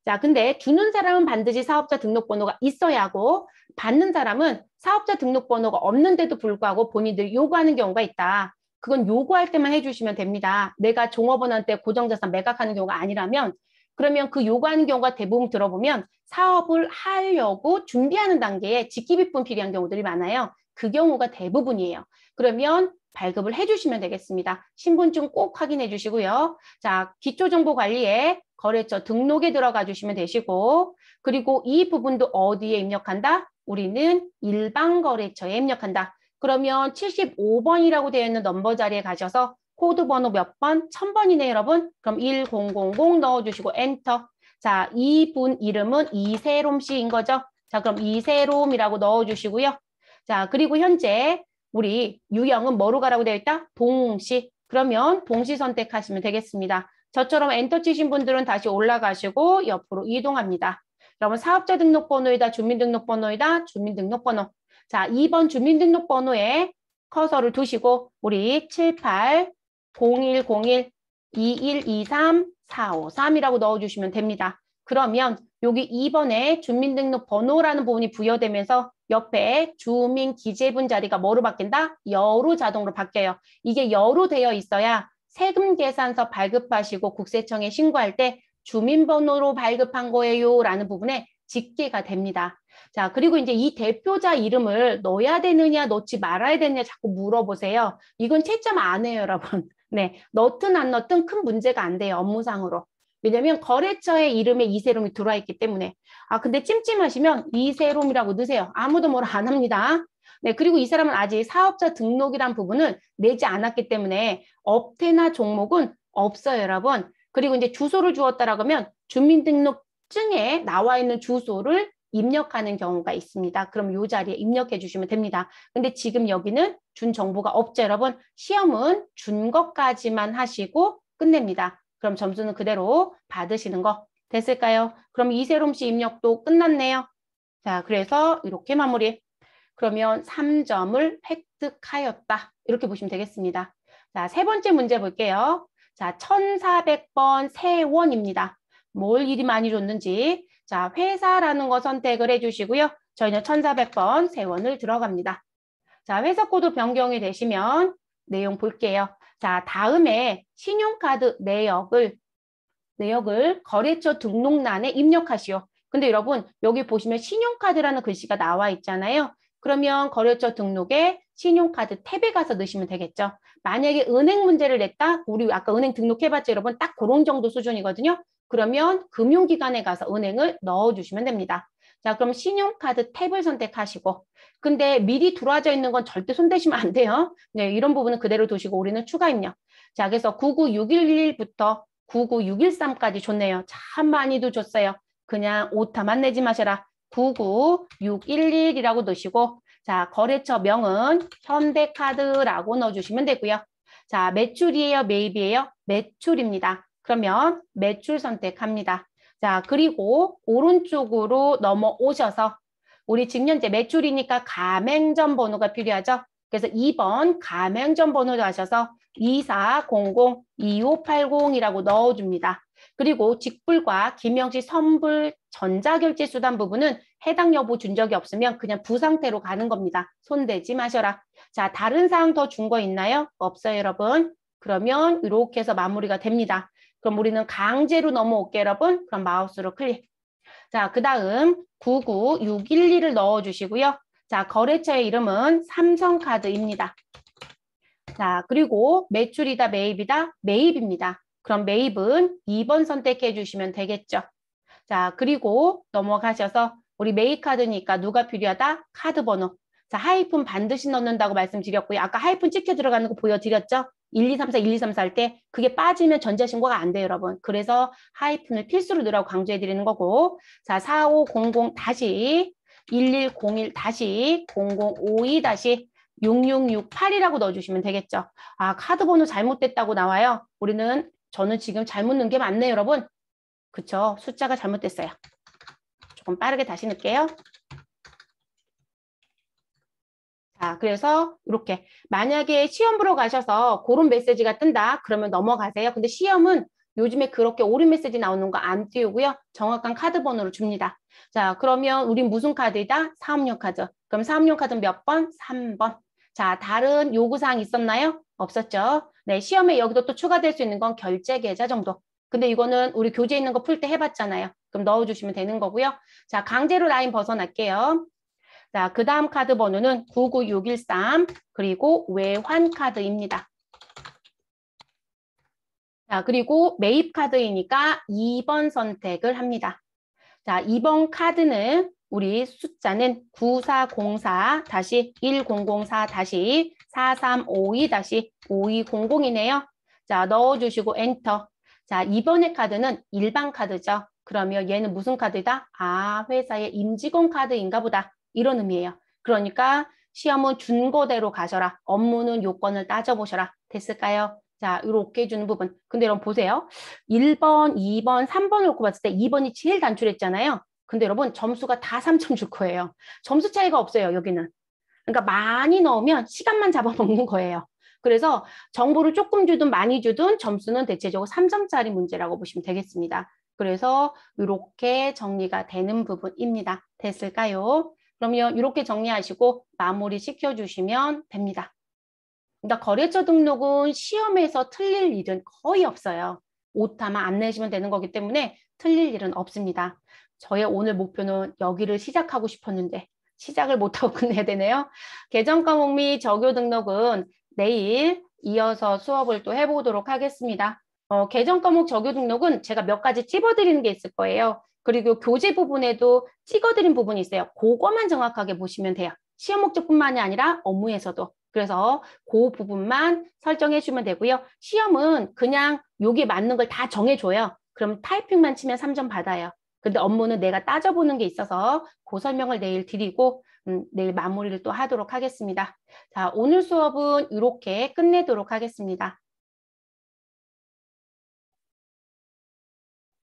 Speaker 1: 자, 근데 주는 사람은 반드시 사업자 등록번호가 있어야 하고 받는 사람은 사업자 등록번호가 없는데도 불구하고 본인들이 요구하는 경우가 있다. 그건 요구할 때만 해주시면 됩니다. 내가 종업원한테 고정자산 매각하는 경우가 아니라면 그러면 그 요구하는 경우가 대부분 들어보면 사업을 하려고 준비하는 단계에 직기비품 필요한 경우들이 많아요. 그 경우가 대부분이에요. 그러면 발급을 해주시면 되겠습니다. 신분증 꼭 확인해 주시고요. 자, 기초정보관리에 거래처 등록에 들어가 주시면 되시고 그리고 이 부분도 어디에 입력한다? 우리는 일반거래처에 입력한다. 그러면 75번이라고 되어 있는 넘버 자리에 가셔서 코드 번호 몇 번? 1000번이네요, 여러분. 그럼 1000 넣어주시고 엔터. 자, 이분 이름은 이세롬 씨인 거죠. 자, 그럼 이세롬이라고 넣어주시고요. 자, 그리고 현재 우리 유형은 뭐로 가라고 되어 있다? 동시. 그러면 동시 선택하시면 되겠습니다. 저처럼 엔터 치신 분들은 다시 올라가시고 옆으로 이동합니다. 여러분 사업자 등록번호에다 주민등록번호에다 주민등록번호. 자, 2번 주민등록번호에 커서를 두시고 우리 780101212345 넣어주시면 됩니다. 그러면 여기 2번에 주민등록번호라는 부분이 부여되면서 옆에 주민기재분 자리가 뭐로 바뀐다? 여로 자동으로 바뀌어요. 이게 여로 되어 있어야 세금계산서 발급하시고 국세청에 신고할 때 주민번호로 발급한 거예요 라는 부분에 집계가 됩니다. 자, 그리고 이제 이 대표자 이름을 넣어야 되느냐 넣지 말아야 되느냐 자꾸 물어보세요. 이건 채점 안 해요, 여러분. 네, 넣든 안 넣든 큰 문제가 안 돼요, 업무상으로. 왜냐면 거래처의 이름에 이세롬이 들어와 있기 때문에. 아, 근데 찜찜하시면 이세롬이라고 넣으세요. 아무도 뭐라 안 합니다. 네, 그리고 이 사람은 아직 사업자 등록이란 부분은 내지 않았기 때문에 업태나 종목은 없어요, 여러분. 그리고 이제 주소를 주었다라고 하면 주민등록증에 나와 있는 주소를 입력하는 경우가 있습니다. 그럼 이 자리에 입력해 주시면 됩니다. 근데 지금 여기는 준 정보가 없죠, 여러분. 시험은 준 것까지만 하시고 끝냅니다. 그럼 점수는 그대로 받으시는 거 됐을까요? 그럼 이세롬 씨 입력도 끝났네요. 자, 그래서 이렇게 마무리. 그러면 3점을 획득하였다. 이렇게 보시면 되겠습니다. 자, 세 번째 문제 볼게요. 자, 1400번 세원입니다. 뭘 일이 많이 줬는지. 자, 회사라는 거 선택을 해주시고요. 저희는 1400번 세원을 들어갑니다. 자, 회사 코드 변경이 되시면 내용 볼게요. 자, 다음에 신용카드 내역을 거래처 등록란에 입력하시오. 근데 여러분, 여기 보시면 신용카드라는 글씨가 나와 있잖아요. 그러면 거래처 등록에 신용카드 탭에 가서 넣으시면 되겠죠. 만약에 은행 문제를 냈다? 우리 아까 은행 등록해봤죠, 여러분? 딱 그런 정도 수준이거든요. 그러면 금융기관에 가서 은행을 넣어주시면 됩니다. 자, 그럼 신용카드 탭을 선택하시고 근데 미리 들어와져 있는 건 절대 손대시면 안 돼요. 네, 이런 부분은 그대로 두시고 우리는 추가 입력. 자, 그래서 99611부터 99613까지 줬네요. 참 많이도 줬어요. 그냥 오타만 내지 마셔라. 99611이라고 넣으시고 자, 거래처 명은 현대카드라고 넣어주시면 되고요. 자, 매출이에요? 매입이에요? 매출입니다. 그러면 매출 선택합니다. 자, 그리고 오른쪽으로 넘어오셔서 우리 직년제 매출이니까 가맹점 번호가 필요하죠. 그래서 2번 가맹점 번호로 하셔서 2400-2580이라고 넣어줍니다. 그리고 직불과 김영시 선불 전자결제 수단 부분은 해당 여부 준 적이 없으면 그냥 부상태로 가는 겁니다. 손대지 마셔라. 자, 다른 사항 더 준 거 있나요? 없어요, 여러분. 그러면 이렇게 해서 마무리가 됩니다. 그럼 우리는 강제로 넘어올게요, 여러분. 그럼 마우스로 클릭. 자, 그 다음 99611을 넣어주시고요. 자, 거래처의 이름은 삼성카드입니다. 자, 그리고 매출이다, 매입이다, 매입입니다. 그럼 매입은 2번 선택해 주시면 되겠죠. 자, 그리고 넘어가셔서 우리 매입카드니까 누가 필요하다? 카드 번호. 자, 하이픈 반드시 넣는다고 말씀드렸고요. 아까 하이픈 찍혀 들어가는 거 보여드렸죠? 1, 2, 3, 4, 1, 2, 3, 4 할 때 그게 빠지면 전자신고가 안 돼요, 여러분. 그래서 하이픈을 필수로 넣으라고 강조해드리는 거고. 자, 4500 다시 1101 다시 0052 다시 6668이라고 넣어주시면 되겠죠. 아, 카드 번호 잘못됐다고 나와요. 저는 지금 잘못 넣은 게 맞네요, 여러분. 그쵸? 숫자가 잘못됐어요. 조금 빠르게 다시 넣을게요. 자, 그래서 이렇게 만약에 시험 보러 가셔서 그런 메시지가 뜬다. 그러면 넘어가세요. 근데 시험은 요즘에 그렇게 오류 메시지 나오는 거 안 띄우고요. 정확한 카드 번호를 줍니다. 자, 그러면 우린 무슨 카드이다? 사업용 카드. 그럼 사업용 카드는 몇 번? 3번. 자, 다른 요구사항 있었나요? 없었죠? 네, 시험에 여기도 또 추가될 수 있는 건 결제 계좌 정도. 근데 이거는 우리 교재 있는 거 풀 때 해봤잖아요. 그럼 넣어주시면 되는 거고요. 자, 강제로 라인 벗어날게요. 자, 그 다음 카드 번호는 99613 그리고 외환 카드입니다. 자, 그리고 매입 카드이니까 2번 선택을 합니다. 자, 2번 카드는 우리 숫자는 9404-1004-4352-5200이네요. 자, 넣어주시고 엔터. 자, 2번의 카드는 일반 카드죠. 그러면 얘는 무슨 카드다? 아, 회사의 임직원 카드인가 보다. 이런 의미예요. 그러니까 시험은 준거대로 가셔라. 업무는 요건을 따져보셔라. 됐을까요? 자, 이렇게 해주는 부분. 근데 여러분 보세요. 1번, 2번, 3번을 놓고 봤을 때 2번이 제일 단출했잖아요. 근데 여러분 점수가 다 3점 줄 거예요. 점수 차이가 없어요, 여기는. 그러니까 많이 넣으면 시간만 잡아먹는 거예요. 그래서 정보를 조금 주든 많이 주든 점수는 대체적으로 3점짜리 문제라고 보시면 되겠습니다. 그래서 이렇게 정리가 되는 부분입니다. 됐을까요? 그러면 이렇게 정리하시고 마무리 시켜주시면 됩니다. 그러니까 거래처 등록은 시험에서 틀릴 일은 거의 없어요. 오타만 안 내시면 되는 거기 때문에 틀릴 일은 없습니다. 저의 오늘 목표는 여기를 시작하고 싶었는데 시작을 못하고 끝내야 되네요. 계정 과목 및 적요 등록은 내일 이어서 수업을 또 해보도록 하겠습니다. 계정 과목 적요 등록은 제가 몇 가지 찝어드리는 게 있을 거예요. 그리고 교재 부분에도 찍어드린 부분이 있어요. 그거만 정확하게 보시면 돼요. 시험 목적뿐만이 아니라 업무에서도. 그래서 그 부분만 설정해 주면 되고요. 시험은 그냥 여기 맞는 걸 다 정해줘요. 그럼 타이핑만 치면 3점 받아요. 근데 업무는 내가 따져보는 게 있어서 그 설명을 내일 드리고 내일 마무리를 또 하도록 하겠습니다. 자, 오늘 수업은 이렇게 끝내도록 하겠습니다.